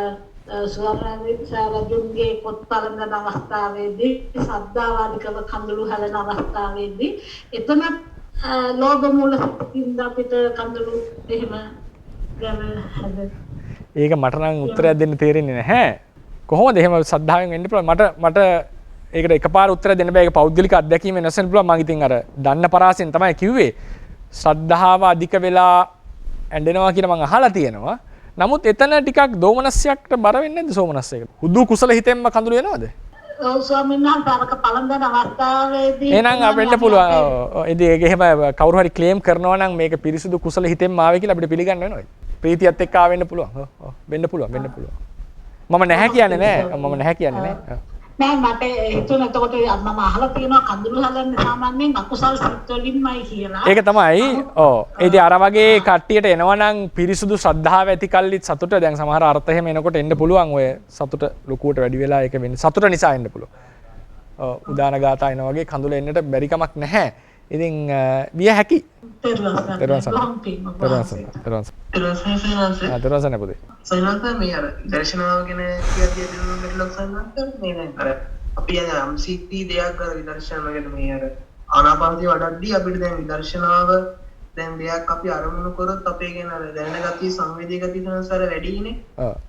ස්වර්ණවිචාරජුන්ගේ පොත් බලන අවස්ථාවේදී සද්ධාවාදිකව කඳුළු හැලෙන අවස්ථාවේදී එතන ලෝභ මූලසිතින් අපිට කඳුළු එහෙම ගන්න ඒක මට නම් උත්තරයක් දෙන්න තේරෙන්නේ නැහැ. කොහොමද එහෙම සද්ධාවෙන් වෙන්න පුළුවන්? මට ඒකට එකපාර උත්තර දෙන්න බෑ. ඒක පෞද්ගලික අත්දැකීමෙන් නැසෙන්න පුළුවන්. මම ඉතින් අර දන්න පරාසෙන් තමයි කිව්වේ. ශ්‍රද්ධාව අධික වෙලා ඇඬෙනවා කියලා මම අහලා තියෙනවා. නමුත් එතන ටිකක් දෝමනස්යකට බර වෙන්නේ නැද්ද සෝමනස්යකට? හුදු කුසල හිතෙන්ම කඳුළු වෙනවද? ඔව් ස්වාමීන් වහන්සේ අරක පළඳන අවස්ථාවේදී එහෙනම් වෙන්න පුළුවන්. ඉතින් ඒක එහෙම කවුරු හරි ක්ලේම් කරනවා නම් මේක පිරිසුදු කුසල හිතෙන්ම ආවේ කියලා අපිට පිළිගන්න වෙනවා. ප්‍රීතියත් එක්ක ආවෙන්න පුළුවන්. ඔව් වෙන්න පුළුවන්. මම නැහැ කියන්නේ නෑ. නෑ මට හිතුණා එතකොට මම අහලා තියෙනවා කඳුළු හලන්නේ සාමාන්‍යයෙන් අකුසල් සිත් වලින්මයි කියලා. ඒක තමයි. ඔව්. ඒ ඉතින් අර වගේ කට්ටියට එනවනම් පිරිසුදු ශ්‍රද්ධාව ඇති කල්ලිත් සතුට දැන් සමහර අර්ථ එහෙම එනකොට එන්න පුළුවන්. ඔය සතුට ලොකුවට වැඩි වෙලා ඒක වෙන්නේ. සතුට නිසා එන්න පුළුවන්. ඔව් උදාන ගාථා එන වගේ කඳුළු එන්නට බැරි කමක් නැහැ. ඉතින් විය හැකි. දරවසන පුතේ. සයනන්ත මේ අර දර්ශනාව ගැන කියද්දී දුන්නු මෙලොක් සයනන්ත මේ නේද අර අපි යම් සිද්ධි දෙයක් අර විදර්ශනාව ගැන මේ අර ආනාපානසතිය වඩද්දී අපිට දැන් විදර්ශනාව දැන් දෙයක් අපි අරමුණු කරොත් අපේ ගැන අර දැනෙන ගතිය සංවේදී ගතිය තනසාර වැඩිනේ.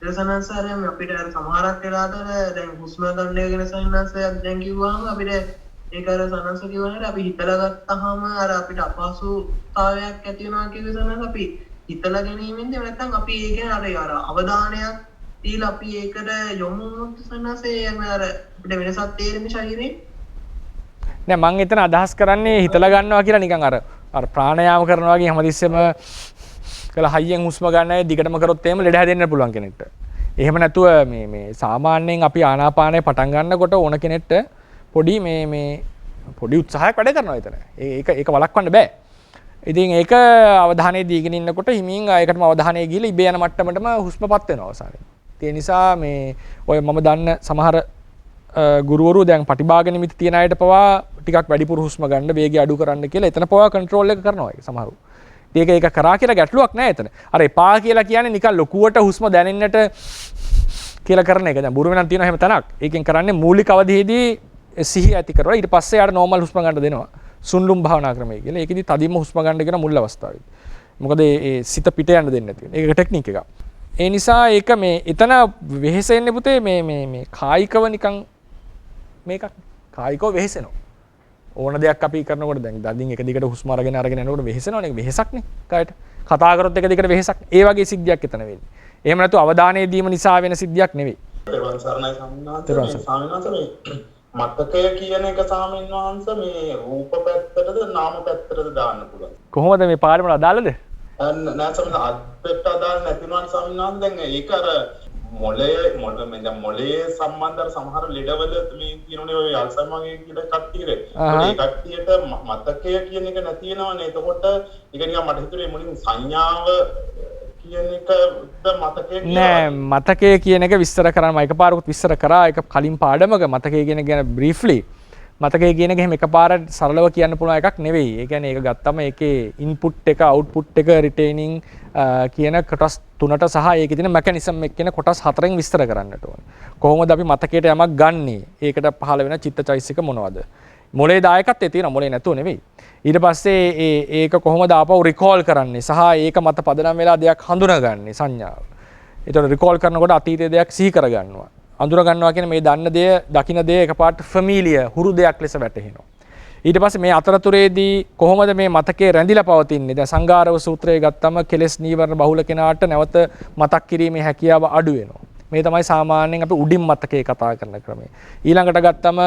දර්ශනසාර අපිට අර සමහරක් වෙලාවට දැන් හුස්ම ගන්න එක ගැන සයනන්තයක් දැන් කිව්වම අපිට ඒක අර සනන්ස කියවනේ අපි හිතලා ගත්තාම අර අපිට අපහසුතාවයක් ඇති වෙනවා කියන සනන්ස අපි හිතලා ගැනීමෙන්ද නැත්නම් අපි ඒ කියන්නේ අර අවධානයක් දීලා අපි ඒකට යොමු වුණොත් සනන්සේ අර අපිට වෙනසක් තේරෙන්නේ ශරීරේ නෑ මම එතන අදහස් කරන්නේ හිතලා ගන්නවා කියලා නිකන් අර ප්‍රාණයාම කරනවා වගේ හැමතිස්සෙම කළා හයියෙන් හුස්ම ගන්න අය දිගටම කරොත් එහෙම ලෙඩ හැදෙන්න පුළුවන් කෙනෙක්ට. එහෙම නැතුව මේ සාමාන්‍යයෙන් අපි ආනාපානය පටන් ගන්නකොට ඕන කෙනෙක්ට පොඩි උත්සාහයක් වැඩ කරනවා එතන. ඒක වළක්වන්න බෑ. ඉතින් ඒක අවධානය දීගෙන ඉන්නකොට හිමින් ඒකටම අවධානය ගිහලා ඉබේ යන මට්ටමටම හුස්මපත් වෙනවා අවසානයේ. ඒ නිසා මේ ඔය මම දන්න සමහර ගුරුවරු දැන් ප්‍රතිභාග නිමිති තියන අයට පවා ටිකක් වැඩිපුර හුස්ම ගන්න වේගය අඩු කරන්න කියලා එතන පවා කන්ට්‍රෝල් එක කරනවා ඒක සමහරව. ඒක කරා කියලා ගැටලුවක් නෑ එතන. අර එපා කියලා කියන්නේ නිකන් ලොකුවට හුස්ම දැනෙන්නට කියලා කරන එක. දැන් බුරුමෙන් නම් තියෙනවා එහෙම තැනක්. ඒකෙන් කරන්නේ මූලික අවධියේදී සිහිය ඇති කරලා ඊට පස්සේ යාට නෝමල් හුස්ම ගන්න දෙනවා. සුන්ලුම් භාවනා ක්‍රමය කියලා. ඒකෙදි තදින්ම හුස්ම ගන්න කියන මුල් අවස්ථාවේදී. මොකද ඒ සිත පිට යන්න දෙන්නේ නැති වෙන. ඒක ටෙක්නික් එකක්. ඒ නිසා ඒක මේ එතන වෙහෙසෙන්නේ පුතේ මේ කායිකව නිකන් මේකක් කායිකව වෙහෙසෙනවා. ඕන දෙයක් අපි කරනකොට දැන් දදින් එක දිගට හුස්ම අරගෙන යනකොට වෙහෙසෙනවනේ. ඒක වෙහෙසක්නේ කායට. කතා කරොත් එක දිගට වෙහෙසක්. ඒ වගේ සිද්ධියක් එතන වෙන්නේ. එහෙම නැතු අවධානය දීම නිසා වෙන සිද්ධියක් නෙවෙයි. මතකය කියන එක ස්වාමීන් වහන්සේ මේ රූප පැත්තටද නාම පැත්තටද දාන්න පුළුවන්. කොහොමද මේ පාඩමට අදාළද? නෑ ස්වාමීන් වහන්සේ අත්පෙට අදාළ නැති වුණාට ස්වාමීන් වහන්සේ දැන් ඒක අර මොළයේ සම්බන්ධ සමහර ලෙඩවල මේ කියනෝනේ ඔය අල්සයිමර්ගේ කියලා කට්ටියට. ඒ කට්ටියට මතකය කියන එක නැති වෙනවනේ. එතකොට ඒක නිකන් මට හිතුනේ මුලින් සංඥාව නෑ මතකය කියන එක විස්තර කරන්න මම එකපාරකුත් විස්තර කරා ඒක කලින් පාඩමක මතකය කියන එක ගැන බ්‍රීෆ්ලි මතකය කියන එක එහෙම එකපාරට සරලව කියන්න පුළුවන් එකක් නෙවෙයි. ඒ කියන්නේ ඒක ගත්තම ඒකේ ඉන්පුට් එක අවුට්පුට් එක රිටේනින් කියන කොටස් තුනට සහ ඒකේ තියෙන මෙකැනිසම් එක කියන කොටස් හතරෙන් විස්තර කරන්නට ඕන. කොහොමද අපි මතකයට යමක් ගන්නෙ? ඒකට පහළ වෙන චිත්තචෛසික මොනවද? මොලේ දායකත්වයේ තියෙන මොලේ නැතුව නෙවෙයි. ඊට පස්සේ ඒක කොහොමද ආපහු රිකෝල් කරන්නේ සහ ඒක මත පදනම් වෙලා දෙයක් හඳුනාගන්නේ සංඥාව. ඒතකොට රිකෝල් කරනකොට අතීතයේ දෙයක් සිහි කරගන්නවා. අඳුර ගන්නවා කියන්නේ මේ දන්න දේ, දකින්න දේ එකපාරට ෆැමිලියර් හුරු දෙයක් ලෙස වැටහෙනවා. ඊට පස්සේ මේ අතරතුරේදී කොහොමද මේ මතකයේ රැඳිලා පවතින්නේ? දැන් සංඝාරව සූත්‍රය ගත්තම කෙලෙස් නීවරණ බහුල කෙනාට නැවත මතක් කිරීමේ හැකියාව අඩු වෙනවා. මේ තමයි සාමාන්‍යයෙන් අපි උඩින් මතකේ කතා කරන ක්‍රමය. ඊළඟට ගත්තම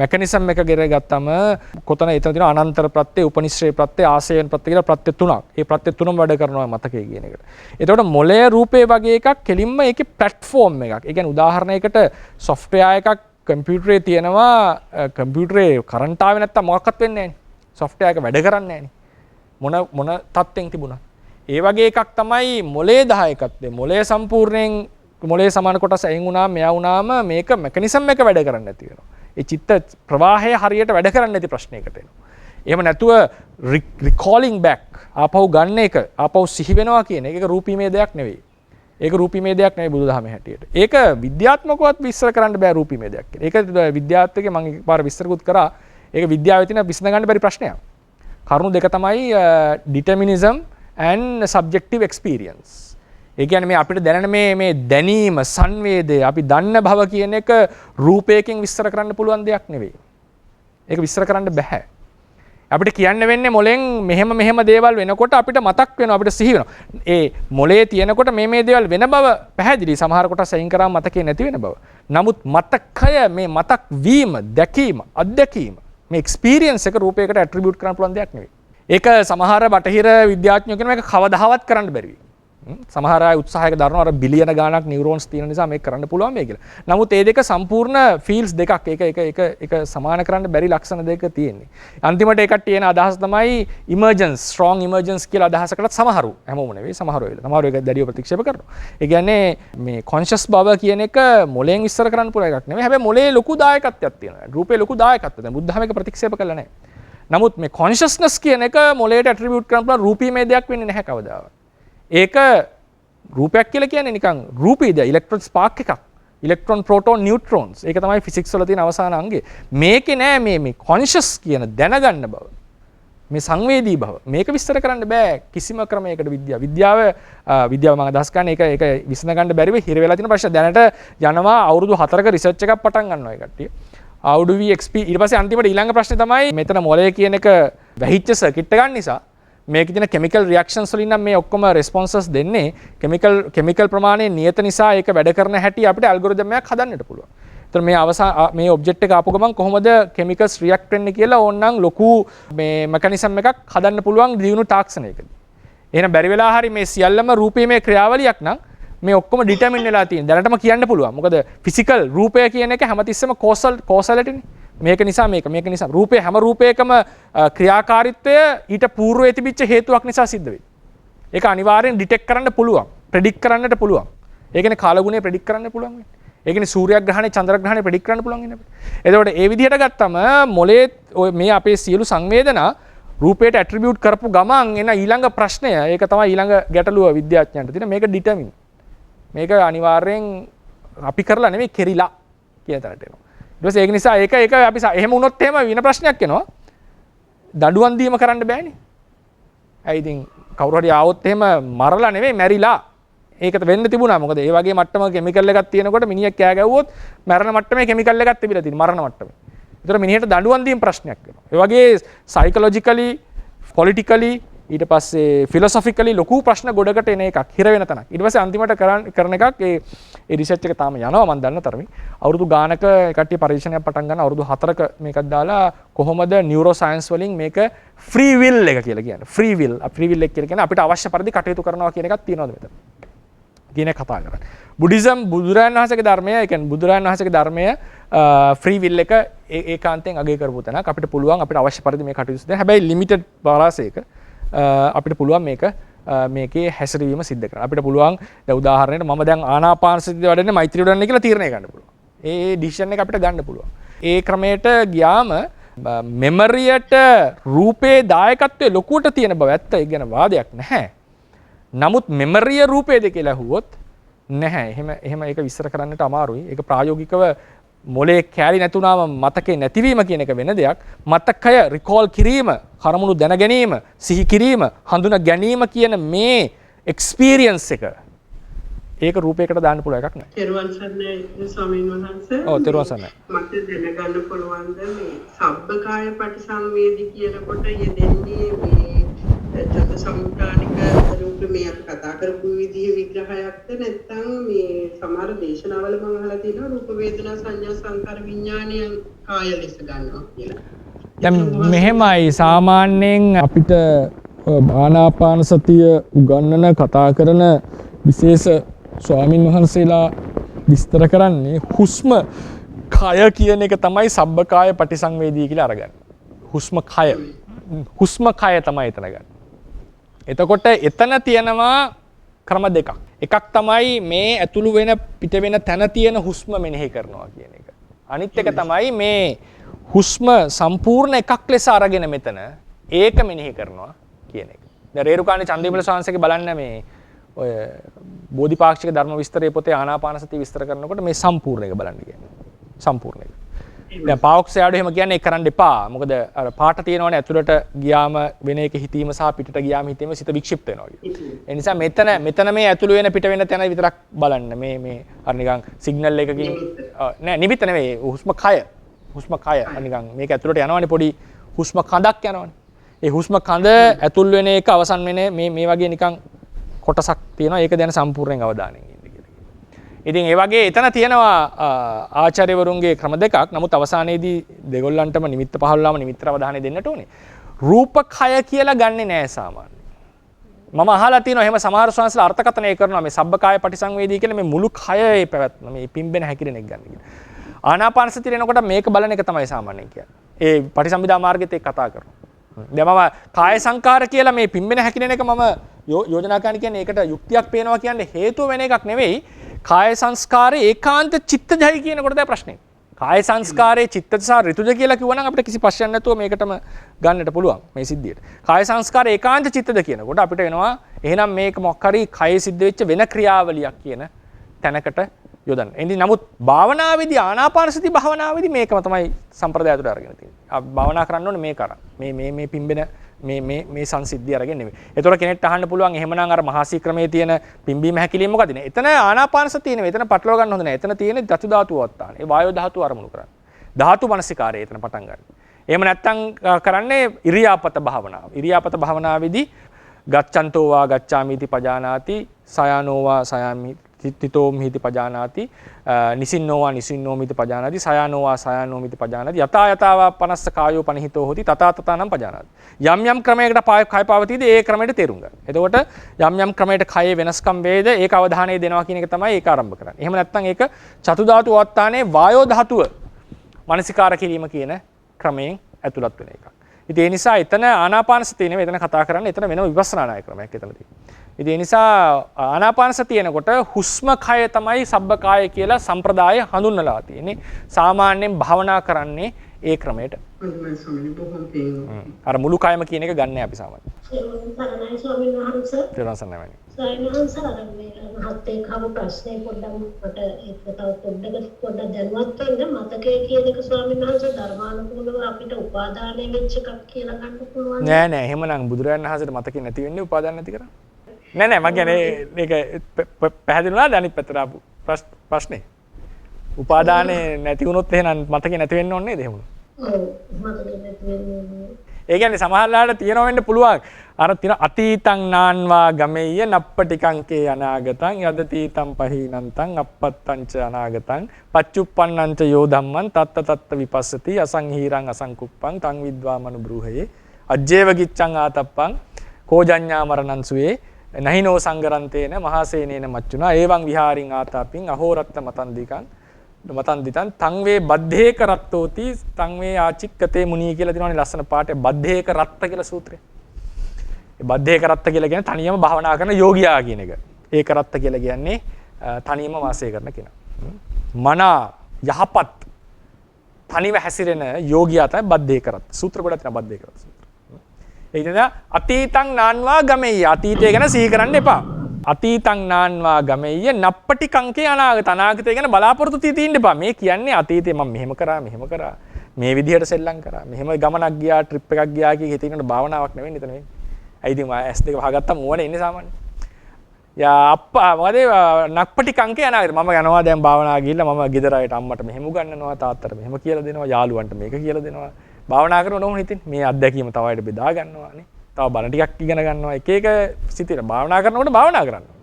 මෙකනිසම් එක ගෙර ගත්තම කොතන එතන තියෙන අනන්තර ප්‍රත්‍ය, උපනිශ්‍රේ ප්‍රත්‍ය, ආසේයන ප්‍රත්‍ය කියලා ප්‍රත්‍ය තුනක්. ඒ ප්‍රත්‍ය තුනම වැඩ කරනවා මතකේ කියන එකට. එතකොට මොළය රූපේ වගේ එකක් කෙලින්ම ඒකේ ප්ලැට්ෆෝම් එකක්. ඒ කියන්නේ උදාහරණයකට සොෆ්ට්වෙයාර් එකක් කම්පියුටරේ තියෙනවා. කම්පියුටරේ කරන්ට් ආවේ නැත්තම් මොකක්වත් වෙන්නේ නැහැ නේ. සොෆ්ට්වෙයාර් එක වැඩ කරන්නේ නැහැ නේ. මොන තත්ත්වෙන් තිබුණා. ඒ වගේ එකක් තමයි මොළයේ දායකත්වය. මොළය සම්පූර්ණයෙන් මොළයේ සමාන කොටස අයින් වුණාම මෙයා වුණාම මේක මෙකනිසම් එක වැඩ කරන්නේ නැති වෙනවා. ඒ චිත්ත ප්‍රවාහය හරියට වැඩ කරන්නේ නැති ප්‍රශ්නයකට එනවා. එහෙම නැතුව රිකෝලින් බෑක් ආපහු ගන්න එක ආපහු සිහි වෙනවා කියන එක රූපීමය දෙයක් නෙවෙයි. ඒක රූපීමය දෙයක් නෙවෙයි බුදුදහමේ හැටියට. ඒක විද්‍යාත්මකවත් විස්තර කරන්න බෑ රූපීමය දෙයක් කියලා. ඒක විද්‍යාත්මකේ මම එකපාර විස්තරකුත් කරා. ඒක විද්‍යාවේ තියෙන විසඳ ගන්න බැරි ප්‍රශ්නයක්. කරුණු දෙක තමයි determinism and subjective experience. ඒ කියන්නේ මේ අපිට දැනෙන මේ දැනීම සංවේදය අපි දන්න බව කියන එක රූපයකින් විස්තර කරන්න පුළුවන් දෙයක් නෙවෙයි. ඒක විස්තර කරන්න බෑ. අපිට කියන්න වෙන්නේ මොලෙන් මෙහෙම දේවල් වෙනකොට අපිට මතක් වෙනවා අපිට සිහි වෙනවා. ඒ මොලේ තියෙනකොට මේ දේවල් වෙන බව පැහැදිලි. සමහර කොටස් අයින් කරාම මතකේ නැති වෙන බව. නමුත් මතකය මේ මතක් වීම, දැකීම, අත්දැකීම මේ එක්ස්පීරියන්ස් එක රූපයකට ඇට්‍රිබියුට් කරන්න පුළුවන් දෙයක් නෙවෙයි. ඒක සමහර බටහිර විද්‍යාඥයෝ කියන මේක කවදාවත් කරන්න බැරි වෙයි. සමහර අය උත්සාහයක දරනවා අර බිලියන ගාණක් නියුරෝන්ස් තියෙන නිසා මේක කරන්න පුළුවන් මේ කියලා. නමුත් මේ දෙක සම්පූර්ණ ෆීල්ඩ්ස් දෙකක්. ඒක සමාන කරන්න බැරි ලක්ෂණ දෙක තියෙන්නේ. අන්තිමට ඒකට තියෙන අදහස තමයි ඉමර්ජන්ස්, ස්ට්‍රෝං ඉමර්ජන්ස් කියලා අදහසකට සමහරු හැමෝම නෙවෙයි සමහරු වෙලා. සමහරු ඒක දැඩිව ප්‍රතික්ෂේප කරනවා. ඒ කියන්නේ මේ කොන්ෂස් බව කියන එක මොලෙන් විස්තර කරන්න පුළුවන් එකක් නෙවෙයි. හැබැයි මොලේ ලොකු දායකත්වයක් තියෙනවා. රූපේ ලොකු දායකත්වයක්. දැන් බුද්ධ ධර්මයක ප්‍රතික්ෂේප කළා නැහැ. නමුත් මේ කොන්ෂස්නස් කියන එක මොලේට ඇට්‍රිබියුට් කරන්න පුළුවන් රූපීමය දෙයක් වෙන්නේ නැහැ කවදාවත්. ඒක රූපයක් කියලා කියන්නේ නිකන් රූපී දෙයක්. ඉලෙක්ට්‍රෝන ස්පාර්ක් එකක්. ඉලෙක්ට්‍රෝන, ප්‍රෝටෝන, නියුට්‍රෝන්ස්. ඒක තමයි ෆිසික්ස් වල තියෙන අවසාන අංගය. මේකේ නෑ මේ කොන්ෂස් කියන දැනගන්න බව. මේ සංවේදී බව. මේක විස්තර කරන්න බෑ කිසිම ක්‍රමයකට විද්‍යාව මම අදහස් කරන්නේ ඒක විසඳ ගන්න බැරිව හිර වෙලා තියෙන ප්‍රශ්න. දැනට යනවා අවුරුදු 4ක රිසර්ච් එකක් පටන් ගන්නවා ඒ කට්ටිය. how do we experience ඊට පස්සේ අන්තිමට ඊළඟ ප්‍රශ්නේ තමයි මෙතන මොලේ කියන එක වැහිච්ච සර්කිට් එකක් නිසා මේක තියෙන කෙමිකල් රියැක්ෂන්ස් වලින් නම් මේ ඔක්කොම රෙස්පොන්සස් දෙන්නේ කෙමිකල් ප්‍රමාණය නියත නිසා ඒක වැඩ කරන හැටි අපිට ඇල්ගොරිතම් එකක් හදන්නට පුළුවන්. ඒතර මේ ඔබ්ජෙක්ට් එක ආපු ගමන් කොහොමද කෙමිකල්ස් රියැක්ට් වෙන්නේ කියලා ඕනනම් ලොකු මේ මෙකනිසම් එකක් හදන්න පුළුවන් දියුණු තාක්ෂණයකදී. එහෙනම් බැරි වෙලා හරි මේ සියල්ලම රූපීමය ක්‍රියාවලියක් නම් මේ ඔක්කොම ඩිටර්මින් වෙලා තියෙන. දැනටම කියන්න පුළුවන්. මොකද ෆිසිකල් රූපය කියන එක හැමතිස්සෙම කෝසලිටිනේ. මේක නිසා මේක නිසා රූපේ හැම රූපයකම ක්‍රියාකාරීත්වය ඊට పూర్වයේ තිබිච්ච හේතුවක් නිසා සිද්ධ වෙයි. ඒක අනිවාර්යෙන් ඩිටෙක්ට් කරන්න පුළුවන්. ප්‍රෙඩික්ට් කරන්නට පුළුවන්. ඒ කියන්නේ කාලගුණය ප්‍රෙඩික්ට් කරන්න පුළුවන් වෙන්නේ. ඒ කියන්නේ සූර්යග්‍රහණය චන්ද්‍රග්‍රහණය ප්‍රෙඩික්ට් කරන්න පුළුවන් වෙන්නේ අපිට. එතකොට ඒ විදිහට ගත්තම මොලේ මේ අපේ සියලු සංවේදනා රූපයට ඇට්‍රිබියුට් කරපු ගමන් එන ඊළඟ ප්‍රශ්නය ඒක තමයි ඊළඟ ගැටලුව විද්‍යාඥයන්ට තියෙන මේක ඩිටර්මින්. මේක අනිවාර්යෙන් අපි කරලා නෙමෙයි කෙරිලා කියන තරට එනවා. ඊට පස්සේ ඒක නිසා ඒක අපි එහෙම වුණොත් එහෙම වෙන ප්‍රශ්නයක් එනවා. දඬුවම් දීම කරන්න බෑනේ. ඇයි ඉතින් කවුරු හරි ආවොත් එහෙම මරලා නෙමෙයි මැරිලා. ඒකට වෙන්න තිබුණා. මොකද ඒ වගේ මට්ටමක කෙමිකල් එකක් තියෙනකොට මිනිහෙක් කෑ ගැව්වොත් මරණ මට්ටමේ කෙමිකල් එකක් තිබිලා තියෙනවා. මරණ මට්ටමේ. ඒතර මිනිහට දඬුවම් දීම ප්‍රශ්නයක් වෙනවා. ඒ වගේ සයිකොලොජිකලි, පොලිටිකලි ඊට පස්සේ ෆිලොසොෆිකලි ලොකු ප්‍රශ්න ගොඩකට එන එකක් හිර වෙන තැනක්. ඊට පස්සේ අන්තිමට කරන එකක් ඒ රිසර්ච් එක තාම යනවා මම දන්න තරමින්. අවුරුදු ගානක කට්ටිය පරීක්ෂණයක් පටන් ගන්න අවුරුදු 4ක මේකක් දාලා කොහොමද නියුරෝ සයන්ස් වලින් මේක ෆ්‍රී විල් එක කියලා කියන්නේ. ෆ්‍රී විල් එක කියලා කියන්නේ අපිට අවශ්‍ය පරිදි කටයුතු කරනවා කියන එකක් තියෙනවද මෙතන? කියන කතා කරන්නේ. බුද්දිසම් බුදුරජාණන් වහන්සේගේ ධර්මය, ඒ කියන්නේ බුදුරජාණන් වහන්සේගේ ධර්මය ෆ්‍රී විල් එක ඒකාන්තයෙන් අගය කරපු තැනක්. අපිට පුළුවන් අපිට අවශ්‍ය පරිදි මේ කටයුතු කරන්න. හැබැයි ලිමිටඩ් වාරාසයක අපිට පුළුවන් මේකේ හැසිරවීම සිද්ධ කරන්න. අපිට පුළුවන් දැන් උදාහරණයක් මම දැන් ආනාපාන සතිය වඩන්නේ මෛත්‍රී වඩන්නේ කියලා තීරණය ගන්න පුළුවන්. ඒ ඩිසිෂන් එක අපිට ගන්න පුළුවන්. ඒ ක්‍රමයට ගියාම මෙමරියට රූපේ දායකත්වයේ ලොකුවට තියෙන බව ඇත්ත. ඒ ගැන වාදයක් නැහැ. නමුත් මෙමරිය රූපේද කියලා අහුවොත් නැහැ. එහෙම ඒක විස්තර කරන්නට අමාරුයි. ඒක ප්‍රායෝගිකව මොලේ කැලි නැතුණාම මතකේ නැතිවීම කියන එක වෙන දෙයක්. මතකය රිකෝල් කිරීම, කර්මුණු දැන ගැනීම, සිහි කිරීම, හඳුනා ගැනීම කියන මේ එක්ස්පීරියන්ස් එක ඒක රූපයකට දාන්න පුළුවන් එකක් නෑ. තෙරුවන් සරණයි ස්වාමීන් වහන්සේ. ඔව් තෙරුවන් සරණයි. මට දැනගන්න පුළුවන්ද මේ සබ්බකාය පටිසංවේදී කියනකොට යෙදෙන්නේ මේ චතුසමුප්පාදික රූප මේ මේ අපි කතා කරපු විදිහේ විග්‍රහයක්ද නැත්නම් මේ සමහර දේශනාවල මම අහලා තියෙනවා රූප වේදනා සංඥා සංකාර විඥානයන් කාය ලෙස ගන්නවා කියලා. දැන් මෙහෙමයි සාමාන්‍යයෙන් අපිට ආනාපාන සතිය උගන්වන කතා කරන විශේෂ ස්වාමින් වහන්සේලා විස්තර කරන්නේ හුස්ම කය කියන එක තමයි සබ්බකාය පටිසංවේදී කියලා අරගන්න. හුස්ම කය. හුස්ම කය තමයි එතන ගන්න. එතකොට එතන තියෙනවා ක්‍රම දෙකක්. එකක් තමයි මේ ඇතුළු වෙන පිට වෙන තැන තියෙන හුස්ම මෙනෙහි කරනවා කියන එක. අනිත් එක තමයි මේ හුස්ම සම්පූර්ණ එකක් ලෙස අරගෙන මෙතන ඒක මෙනෙහි කරනවා කියන එක. දැන් රේරුකාණේ චන්දිමල ස්වාමීන්ගේ බලන්න මේ ඔය බෝධිපාක්ෂික ධර්ම විස්තරයේ පොතේ ආනාපාන සතිය විස්තර කරනකොට මේ සම්පූර්ණ එක බලන්න කියන්නේ. සම්පූර්ණ එක. දැන් පාවොක්සයාඩෝ එහෙම කියන්නේ ඒක කරන්න එපා. මොකද අර පාට තියෙනවනේ ඇතුළට ගියාම වෙන එක හිතීම සහ පිටට ගියාම හිතීම සිත වික්ෂිප්ත වෙනවා කියන්නේ. ඒ නිසා මෙතන මේ ඇතුළු වෙන පිට වෙන තැන විතරක් බලන්න. මේ අර නිකන් සිග්නල් එකකින් නෑ නිමිත්ත නෙවෙයි හුස්ම කය. හුස්ම කය නිකන් මේක ඇතුළට යනවනේ පොඩි හුස්ම කඳක් යනවනේ. ඒ හුස්ම කඳ ඇතුල් වෙන එක අවසන් වෙන මේ වගේ නිකන් කොටසක් තියෙනවා. ඒක දැන සම්පූර්ණයෙන් අවධානයෙන් ඉන්න කියලා. ඉතින් ඒ වගේ එතන තියෙනවා ආචාර්යවරුන්ගේ ක්‍රම දෙකක්. නමුත් අවසානයේදී දෙගොල්ලන්ටම නිමිත්ත පහළලාම නිමිත්තට අවධානය දෙන්නට ඕනේ. රූපකය කියලා ගන්නෙ නෑ සාමාන්‍යයෙන්. මම අහලා තියෙනවා එහෙම සමහර ස්වාමීන්වහන්සේලා අර්ථකථනය කරනවා මේ සබ්බකාය පටිසංවේදී කියලා මේ මුළු කයේ පැවැත්ම මේ පිම්බෙන හැකිරෙන එක ගන්න කියලා. ආනාපාන සතිය එනකොට මේක බලන එක තමයි සාමාන්‍යයෙන් කියන්නේ. ඒ පටිසම්භිදා මාර්ගෙත් ඒක කතා කරනවා. දැන් මම කාය සංකාර කියලා මේ පිම්බෙන හැකිරෙන එක මම යෝජනා කරන්න කියන්නේ ඒකට යුක්තියක් පේනවා කියන්නේ හේතුව වෙන එකක් නෙවෙයි. කාය සංස්කාරේ ඒකාන්ත චිත්තජයි කියනකොට තමයි ප්‍රශ්නේ. කාය සංස්කාරේ චිත්තජ සහ ඍතුජ කියලා කිව්වනම් අපිට කිසි ප්‍රශ්නයක් නැතුව මේකටම ගන්නට පුළුවන් මේ සිද්ධියට. කාය සංස්කාරේ ඒකාන්ත චිත්තජ කියනකොට අපිට එනවා එහෙනම් මේක මොකක් හරි කයේ සිද්ධ වෙච්ච වෙන ක්‍රියාවලියක් කියන තැනකට යොදන්න. එනිදි නමුත් භාවනාවේදී ආනාපාන සති භාවනාවේදී මේකම තමයි සම්ප්‍රදායට අරගෙන තියෙන්නේ. භාවනා කරන්න ඕනේ මේක අරන්. මේ පිම්බෙන මේ සංසිද්ධිය අරගෙන නෙමෙයි. ඒතකොට කෙනෙක්ට අහන්න පුළුවන් එහෙමනම් අර මහසී ක්‍රමයේ තියෙන පිම්බීම හැකිලිම මොකද නේ? එතන ආනාපාන සතිය නෙමෙයි. එතන පටලව ගන්න හොඳ නැහැ. එතන තියෙන්නේ ධාතු ධාතුව වත්තාන. ඒ වායෝ ධාතුව අරමුණු කරන්නේ. ධාතු මනසිකාරය එතන පටන් ගන්න. එහෙම නැත්නම් කරන්නේ ඉරියාපත භාවනාව. ඉරියාපත භාවනාවේදී ගච්ඡන්තෝ වා ගච්ඡාමිති පජානාති සයනෝ වා සයාමි තිතෝ මිහිති පජානාති නිසින්නෝවා නිසින්නෝමිති පජානාති සයනෝවා සයනෝමිති පජානාති යතා යතාවා පනස්ස කායෝ පනිහිතෝ හොති තථා තථානම් පජානාති යම් ක්‍රමයකට කය පවතීද ඒ ක්‍රමයට තේරුම් ගන්න. එතකොට යම් ක්‍රමයකට කයේ වෙනස්කම් වේද ඒක අවධානය දෙනවා කියන එක තමයි ඒක ආරම්භ කරන්නේ. එහෙම නැත්නම් ඒක චතු ධාතු වත්තානේ වායෝ ධාතුව මනසිකාර කිරීම කියන ක්‍රමයෙන් ඇතුළත් වෙන එකක්. ඉතින් ඒ නිසා එතන ආනාපාන සතිය නෙවෙයි එතන කතා කරන්නේ එතන වෙනම විපස්සනා නාය ක්‍රමයක් එතන තියෙනවා. ඉතින් ඒ නිසා ආනාපාන සතිය එනකොට හුස්ම කය තමයි සබ්බකාය කියලා සම්ප්‍රදාය හඳුන්වලා තියෙන්නේ. සාමාන්‍යයෙන් භාවනා කරන්නේ ඒ ක්‍රමයට. අර මුළු කයම කියන එක ගන්නෑ අපි සාමාන්‍යයෙන්. සරණයි ස්වාමීන් වහන්සේ. ත්‍රිවංශනමයි. ස්වාමීන් වහන්සේ මහත් එක්කම ප්‍රශ්නේ පොඩ්ඩක් ඒක තව පොඩ්ඩක් දැනුවත් වෙන්න මතකයේ කියන එක ස්වාමීන් වහන්සේ ධර්මානුකූලව අපිට උපාදානය වෙච්ච එකක් කියලා ගන්න පුළුවන්. නෑ එහෙමනම් බුදුරජාණන් වහන්සේට මතකේ නැති වෙන්නේ උපාදාන නැති කරන්නේ. නෑ මම කියන්නේ මේක පැහැදිලි වුණාද අනිත් පැත්තට ආපු ප්‍රශ්නේ? උපාදානේ නැති වුණොත් එහෙනම් මතකේ නැති වෙන්න ඕනේ නේද එහෙම? ඔව් මතකේ නැති වෙන්නේ. ඒ කියන්නේ සමහරලාට තියෙනව වෙන්න පුළුවන්. අර තියෙන අතීතං නාන්වා ගමෙය්‍ය නප්පටිකංකේ අනාගතං යදතීතං පහීනන්තං අපත්තං ච අනාගතං පච්චුප්පන්නං ච යෝ ධම්මං තත්ත තත්ත විපස්සති අසංහීරං අසංකුප්පං තං විද්වා මනුබ්‍රූහයේ අජ්ජේව ගිච්ඡං ආතප්පං කෝජඤ්ඤා මරණං සුවේ නහිනෝ සංගරන්තේන මහසේනේන මච්චුනා ඒවං විහාරින් ආතාපින් අහෝරත්ත මතන් දිතන් තං වේ බද්ධේක රත්තෝති තං වේ ආචික්කතේ මුනී කියලා තියෙනවානේ ලස්සන පාඩේ බද්ධේක රත්ත කියලා සූත්‍රය. ඒ බද්ධේක රත්ත කියලා කියන්නේ තනියම භාවනා කරන යෝගියා කියන එක. ඒක රත්ත කියලා කියන්නේ තනියම වාසය කරන කෙනා. මනා යහපත් තනිව හැසිරෙන යෝගියා තමයි බද්ධේක රත්ත. සූත්‍ර ගොඩක් තියෙනවා බද්ධේක රත්ත සූත්‍ර. ඒ කියන්නේ අතීතං නාන්වා ගමෙය්‍ය අතීතය ගැන සිහි කරන්න එපා. අතීතං නාන්වා ගමෙය්‍ය නප්පටිකංකේ අනාගතය ගැන බලාපොරොත්තු තියෙන්න එපා. මේ කියන්නේ අතීතේ මම මෙහෙම කරා මේ විදිහට සෙල්ලම් කරා මෙහෙම ගමනක් ගියා ට්‍රිප් එකක් ගියා කිය හිතේකට භාවනාවක් නෙවෙයි එතන වෙන්නේ. ඇයි ඉතින් S2 වහගත්තාම ඕනේ ඉන්නේ සාමාන්‍යයෙන්. යා අප්පා මොකද නප්පටිකංකේ අනාගතය මම යනවා දැන් භාවනා ගිහිල්ලා මම ගෙදර අයට අම්මට මෙහෙම උගන්වනවා තාත්තට මෙහෙම කියලා දෙනවා යාළුවන්ට මේක කියලා දෙනවා. භාවනා කරන ඕන හිතින් මේ අත්දැකීම තව අයට බෙදා ගන්නවානේ. තව බණ ටිකක් ඉගෙන ගන්නවා. එක එක සිතින භාවනා කරනකොට භාවනා කරනවා.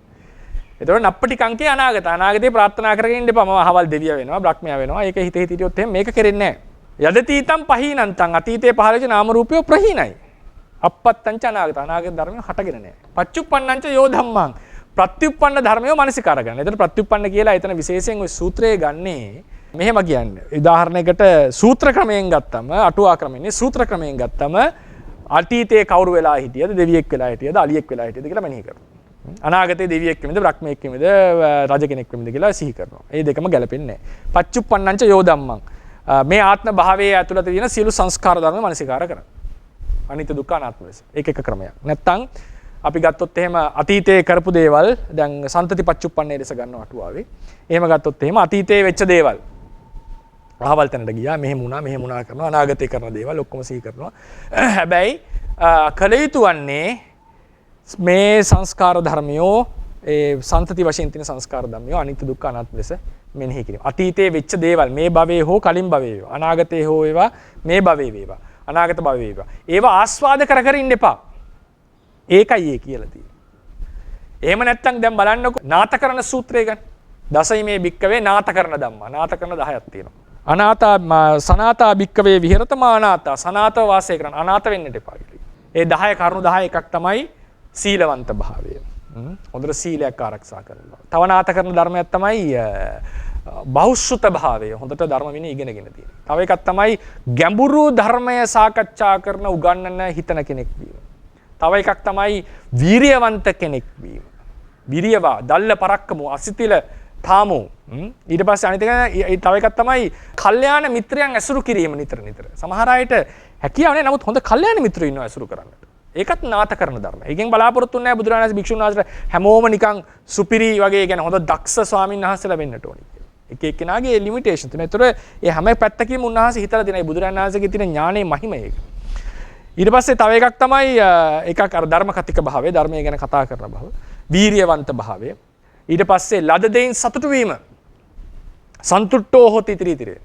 එතකොට නප්පටි කංකේ අනාගත. අනාගතේ ප්‍රාර්ථනා කරගෙන ඉන්න එපා. මම අහවල් දෙවියා වෙනවා, බ්‍රහ්මයා වෙනවා. ඒක හිත හිතියොත් එහෙම මේක කෙරෙන්නේ නැහැ. යදතීතම් පහීනන්තං අතීතේ පහළච නාම රූපය ප්‍රහීනයි. අපත්තං ච අනාගත. අනාගත ධර්මය හටගෙන නැහැ. පච්චුප්පන්නං ච යෝ ධම්මං. ප්‍රත්‍යුප්පන්න ධර්මය මනසිකාර ගන්න. එතන ප්‍රත්‍යුප්පන්න කියලා එතන විශේෂයෙන් ওই සූත්‍රයේ ගන්නේ මෙහෙම කියන්නේ. උදාහරණයකට සූත්‍ර ක්‍රමයෙන් ගත්තම අටුවා ක්‍රමයෙන් සූත්‍ර ක්‍රමයෙන් ගත්තම අතීතයේ කවුරු වෙලා හිටියද, දෙවියෙක් වෙලා හිටියද, අලියෙක් වෙලා හිටියද කියලා මෙනෙහි කරනවා. අනාගතයේ දෙවියෙක් වෙමිද, බ්‍රහ්මයෙක් වෙමිද, රජ කෙනෙක් වෙමිද කියලා සිහි කරනවා. මේ දෙකම ගැලපෙන්නේ නැහැ. පච්චුප්පන්නං ච යෝ ධම්මං. මේ ආත්ම භාවයේ ඇතුළත තියෙන සියලු සංස්කාර ධර්ම මනසිකාර කරනවා. අනිත්‍ය දුක්ඛ අනාත්ම ලෙස. ඒක එක ක්‍රමයක්. නැත්තම් අපි ගත්තොත් එහෙම අතීතයේ කරපු දේවල් දැන් සන්තති පච්චුප්පන්නේ ලෙස ගන්නවා අටුවාවේ. එහෙම ගත්තොත් එහෙම අතීතයේ වෙච්ච දේවල් අහවල් තැනට ගියා, මෙහෙම වුණා කරනවා, අනාගතේ කරන දේවල් ඔක්කොම සිහි කරනවා. හැබැයි කල යුතු වන්නේ මේ සංස්කාර ධර්මියෝ ඒ සන්තති වශයෙන් තියෙන සංස්කාර ධර්මියෝ අනිත්‍ය දුක්ඛ අනාත්ම ලෙස මෙනෙහි කිරීම. අතීතයේ වෙච්ච දේවල් මේ භවයේ හෝ කලින් භවයේ වේවා, අනාගතයේ හෝ වේවා, මේ භවයේ වේවා, අනාගත භවයේ වේවා. ඒවා ආස්වාද කර කර ඉන්න එපා. ඒකයි ඒ කියලා තියෙන්නේ. එහෙම නැත්නම් දැන් බලන්නකො නාතකරණ සූත්‍රය ගන්න. දසයිමේ භික්කවේ නාතකරණ ධම්මා. නාතකරණ 10ක් තියෙනවා. අනාතා සනාතා භික්කවේ විහෙරතමා අනාතා. සනාතව වාසය කරන අනාත වෙන්නට එපා කියලා. ඒ 10 කරුණු 10 එකක් තමයි සීලවන්ත භාවය. හොඳට සීලයක් ආරක්ෂා කරනවා. තව නාතකරණ ධර්මයක් තමයි බෞද්ධ භාවය. හොඳට ධර්ම විනය ඉගෙනගෙන තියෙනවා. තව එකක් තමයි ගැඹුරු ධර්මය සාකච්ඡා කරන උගන්නන හිතන කෙනෙක් වීම. තව එකක් තමයි වීරියවන්ත කෙනෙක් වීම. විරියවා දල්ල පරක්කමු අසිතිල තාමු. ඊට පස්සේ අනිත් එක තව එකක් තමයි කල්යාණ මිත්‍රයන් ඇසුරු කිරීම නිතර. සමහර අයට හැකියාව නැහැ, නමුත් හොඳ කල්යාණ මිත්‍රයෝ ඉන්නවා ඇසුරු කරන්නට. ඒකත් නාතකරණ ධර්ම. ඒකෙන් බලාපොරොත්තු නැහැ බුදුරජාණන් වහන්සේ භික්ෂුන් වහන්සේලා හැමෝම නිකන් සුපිරි වගේ කියන්නේ හොඳ දක්ෂ ස්වාමීන් වහන්සේලා වෙන්නට ඕනි කියලා. එක එක්කෙනාගේ ලිමිටේෂන් තියෙනවා. ඒතර ඒ හැම පැත්තකින්ම උන්වහන්සේ හිතලා දෙනයි බුදුරජාණන් වහන්සේගේ තියෙන ඥානයේ මහිම ඒක. ඊට පස්සේ තව එකක් තමයි එකක් අර ධර්ම කතික භාවය, ධර්මය ගැන කතා කරන භාවය, වීරියවන්ත භාවය. ඊට පස්සේ ලද දෙයින් සතුටු වීම, සන්තුට්ඨෝ හොති ඉතිරිතිරේ.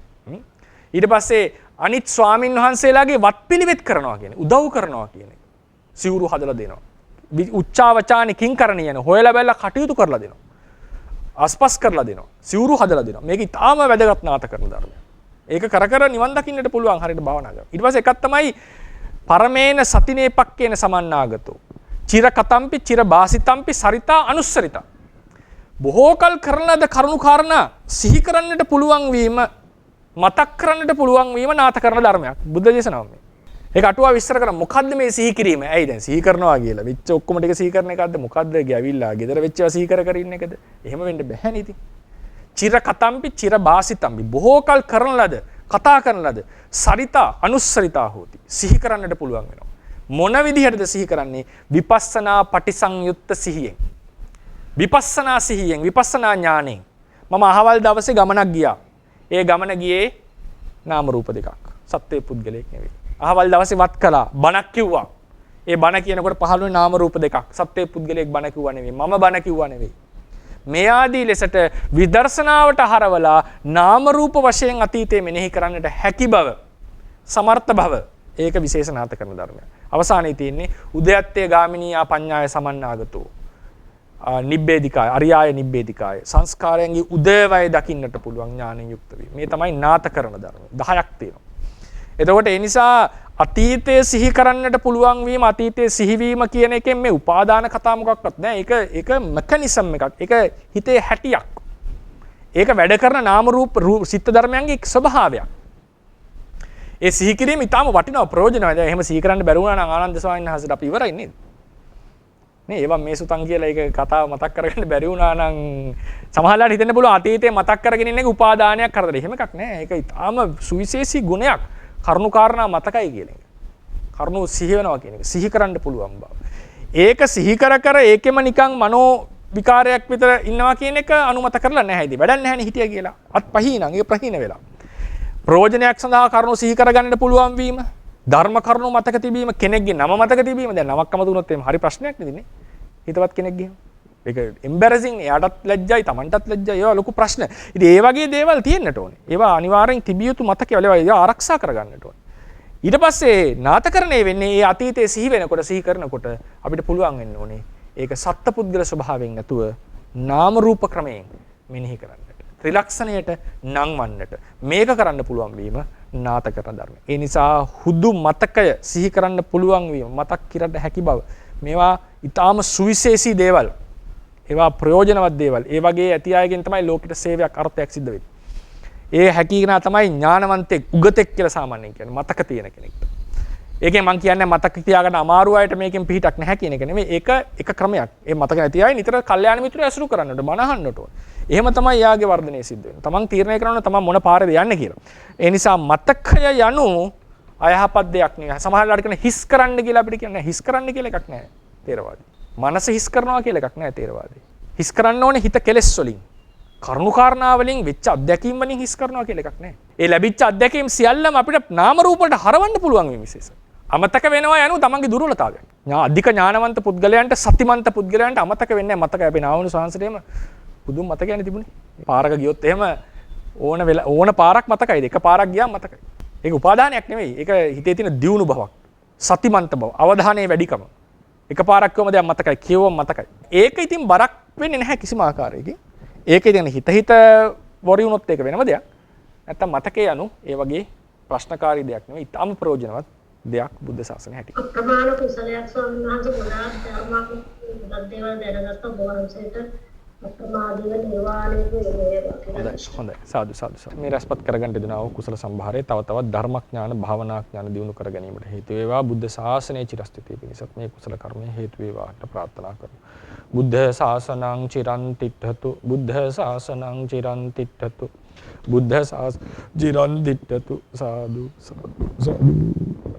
ඊට පස්සේ අනිත් ස්වාමින් වහන්සේලාගේ වත්පිළිවෙත් කරනවා කියන්නේ, උදව් කරනවා කියන්නේ. සිවුරු හදලා දෙනවා. උච්චාවචානි කිංකරණියන හොයලා බැලලා කටයුතු කරලා දෙනවා. අස්පස් කරලා දෙනවා. සිවුරු හදලා දෙනවා. මේක ඉතාම වැදගත් නාතකරණ ධර්මයක්. ඒක කර කර නිවන් දකින්නට පුළුවන් හරියට භාවනා කරලා. ඊට පස්සේ එකක් තමයි පරමේන සතිනේ පක්කේන සමන්නාගතෝ. චිර කතම්පි චිර බාසිතම්පි සරිතා අනුස්සරිතා. බොහෝ කල් කරන ලද කරුණු කාරණා සිහි කරන්නට පුළුවන් වීම, මතක් කරන්නට පුළුවන් වීම නාතකරණ ධර්මයක්. බුද්ධ දේශනාව මේ. ඒක අටුවා විස්තර කරා මොකද්ද මේ සිහි කිරීම? ඇයි දැන් සිහි කරනවා කියලා. විච්ච ඔක්කොම ටික සිහි කරන එකක්ද? මොකද්ද ගෑවිලා ගෙදර වෙච්චවා සිහි කර ඉන්න එකද? එහෙම වෙන්න බෑ නේද? චිර කතම්පි චිර බාසිතම්පි. බොහෝ කල් කරන ලද, කතා කරන ලද සරිතා අනුස්සරිතා හෝති. සිහි කරන්නට පුළුවන් වෙනවා. මොන විදිහටද සිහි කරන්නේ? විපස්සනා පටිසංයුක්ත සිහියෙන්. විපස්සනා සිහියෙන්, විපස්සනා ඥාණයෙන්. මම අහවල් දවසේ ගමනක් ගියා. ඒ ගමන ගියේ නාම රූප දෙකක්. සත්‍ය පුද්ගලයෙක් නෙවෙයි. අහවල් දවසේ වත් කළා, බණක් කිව්වා. ඒ බණ කියනකොට පහළ වෙන නාම රූප දෙකක්. සත්‍ය පුද්ගලයෙක් බණ කිව්වා නෙවෙයි. මම බණ කිව්වා නෙවෙයි. මේ ආදී ලෙසට විදර්ශනාවට හරවලා නාම රූප වශයෙන් අතීතයේ මෙනෙහි කරන්නට හැකි බව, සමර්ථ බව, ඒක විශේෂ නාතකරණ ධර්මයක්. අවසානයේ තියෙන්නේ උදයත්තේ ගාමිනී පඤ්ඤාය සමන්නාගතෝ. නිබ්බේධිකාය, අරියාය නිබ්බේධිකාය. සංස්කාරයන්ගේ උදේවය දකින්නට පුළුවන් ඥාණයෙන් යුක්ත වීම. මේ තමයි නාතකරණ ධර්ම. 10ක් තියෙනවා. එතකොට ඒ නිසා අතීතයේ සිහි කරන්නට පුළුවන් වීම, අතීතයේ සිහිවීම කියන එකෙන් මේ උපාදාන කතා මොකක්වත් නෑ. ඒක මෙකනිසම් එකක්. ඒක හිතේ හැටියක්. ඒක වැඩ කරන නාම රූප සිත් ධර්මයන්ගේ ස්වභාවයක්. ඒ සිහි කිරීම ඊටාම වටිනවා, ප්‍රයෝජනවත්. දැන් එහෙම සිහි කරන්න බැරි වුණා නම් ආනන්ද ස්වාමීන් වහන්සේට අපි ඉවරයි නේද? නේ ඒවා මේ සුතන් කියලා ඒක කතාව මතක් කරගන්න බැරි වුණා නම් සමහරවිට හිතෙන්න පුළුවන් අතීතේ මතක් කරගෙන ඉන්න එක උපාදානයක් කරදර. එහෙම එකක් නෑ. ඒක ඊටාම සුවිශේෂී ගුණයක්. කරුණු කාරණා මතකයි කියන එක. කරුණු සිහි වෙනවා කියන එක. සිහි කරන්න පුළුවන් බව. ඒක සිහි කර කර ඒකෙම නිකන් මනෝ විකාරයක් විතර ඉන්නවා කියන එක අනුමත කරලා නැහැ. ඉතින් වැඩක් නැහැ නේ හිටියා කියලා. අත් පහිනං ඒක ප්‍රහීන වෙලා. ප්‍රයෝජනයක් සඳහා කරුණු සිහි කරගන්නට පුළුවන් වීම, ධර්ම කරුණු මතක තිබීම, කෙනෙක්ගේ නම මතක තිබීම. දැන් නමක් අමතු වුණොත් එහෙම හරි ප්‍රශ්නයක් නෙදිනේ. හිතවත් කෙනෙක් ගියම. ඒක එම්බැරසිං, එයාටත් ලැජ්ජයි, Tamanටත් ලැජ්ජයි. ඒවා ලොකු ප්‍රශ්න. ඉතින් ඒ වගේ දේවල් තියෙන්නට ඕනේ. ඒවා අනිවාර්යෙන් තිබිය යුතු මතකවල ඒවා ආරක්ෂා කරගන්නට ඕනේ. ඊට පස්සේ නාථකරණය වෙන්නේ ඒ අතීතයේ සිහි වෙනකොට සිහි කරනකොට අපිට පුළුවන් වෙන්න ඕනේ ඒක සත්පුද්ගල ස්වභාවයෙන් නැතුව නාම රූප ක්‍රමයෙන් මෙනෙහි කරන්නට. ත්‍රිලක්ෂණයට නංවන්නට මේක කරන්න පුළුවන් වීම නාථකරණ ධර්ම. ඒ නිසා හුදු මතකය සිහි කරන්න පුළුවන් වීම මතක් කරන්න හැකි බව මේවා ඊටාම සුවිශේෂී දේවල්. ඒවා ප්‍රයෝජනවත් දේවල්. ඒ වගේ ඇති අයගෙන් තමයි ලෝකෙට සේවයක් අර්ථයක් සිද්ධ වෙන්නේ. ඒ හැකියනා තමයි ඥානවන්තෙක් උගතෙක් කියලා සාමාන්‍යයෙන් කියන්නේ මතක තියෙන කෙනෙක්ට. ඒකෙන් මම කියන්නේ මතක තියාගන්න අමාරු අයට මේකෙන් පිහිටක් නැහැ කියන එක නෙමෙයි. ඒක එක ක්‍රමයක්. ඒ මතක නැති අය නිතර කල්යාණ මිත්‍රය ඇසුරු කරන්නට මනහන්නට ඕන. එහෙම තමයි යාගේ වර්ධනය සිද්ධ වෙන්නේ. තමන් තීරණය කරනවා තමන් මොන පාරේද යන්නේ කියලා. ඒ නිසා මතකය යනු අයහපත් දෙයක් නෙවෙයි. සමහර වෙලාවට කියන හිස් කරන්න කියලා අපිට කියන්නේ හිස් කරන්න කියලා එකක් නැහැ තේරවාදී. මනස හිස් කරනවා කියලා එකක් නැහැ තේරවාදී. හිස් කරන්න ඕනේ හිත කෙලෙස් වලින්. කරුණු කාරණා වලින් වෙච්ච අත්දැකීම් වලින් හිස් කරනවා කියලා එකක් නැහැ. ඒ ලැබිච්ච අත්දැකීම් සියල්ලම අපිට නාම රූප වලට හරවන්න පුළුවන් මේ විශේෂ. අමතක වෙනවා යනු තමන්ගේ දුර්වලතාවයක්. අධික ඥානවන්ත පුද්ගලයන්ට සතිමන්ත පුද්ගලයන්ට අමතක වෙන්නේ නැහැ. මතක අපේ නාවුණු සංසාරේම පුදුම මතකයනේ තිබුණේ. පාරක ගියොත් එහෙම ඕන පාරක් මතකයිද? එක පාරක් ගියාම මතකයි. ඒක උපාදානයක් නෙවෙයි. ඒක හිතේ තියෙන දියුණු බවක්. සතිමන්ත බව, අවධානයේ වැඩිකම. එක පාරක් කොහොමද මතකයි, කියවම මතකයි. ඒක ඉතින් බරක් වෙන්නේ නැහැ කිසිම ආකාරයකින්. ඒක ඉතින් හිත වොරි වුණොත් ඒක වෙනම දෙයක්. නැත්තම් මතකේ යනු ඒ වගේ ප්‍රශ්නකාරී දෙයක් නෙවෙයි. ඊටම ප්‍රයෝජනවත් දෙයක් බුද්ධ ශාසනය හැටි. අප්‍රමාණ කුසලයක් ස්වාමීන් වහන්සේ ගොඩාක් ධර්මයක් දේවල් දැනගත්ත බෝවන්සේට අප්‍රමාදීව නිර්වාණය වේවා. හොඳයි. සාදු සාදු. මේ රැස්පත් කරගන්න දෙනා වූ කුසල සම්භාරය තව තවත් ධර්මඥාන භාවනා ඥාන දියුණු කර ගැනීමට හේතු වේවා. බුද්ධ ශාසනයේ චිරස්ථිතිය පිණිසත් මේ කුසල කර්මය හේතු වේවාට ප්‍රාර්ථනා කරමු. බුද්ධ ශාසනං චිරන් තිට්ඨතු. බුද්ධ ශාසනං චිරන් තිට්ඨතු. බුද්ධ ශාසනං චිරන් තිට්ඨතු. සාදු සාදු.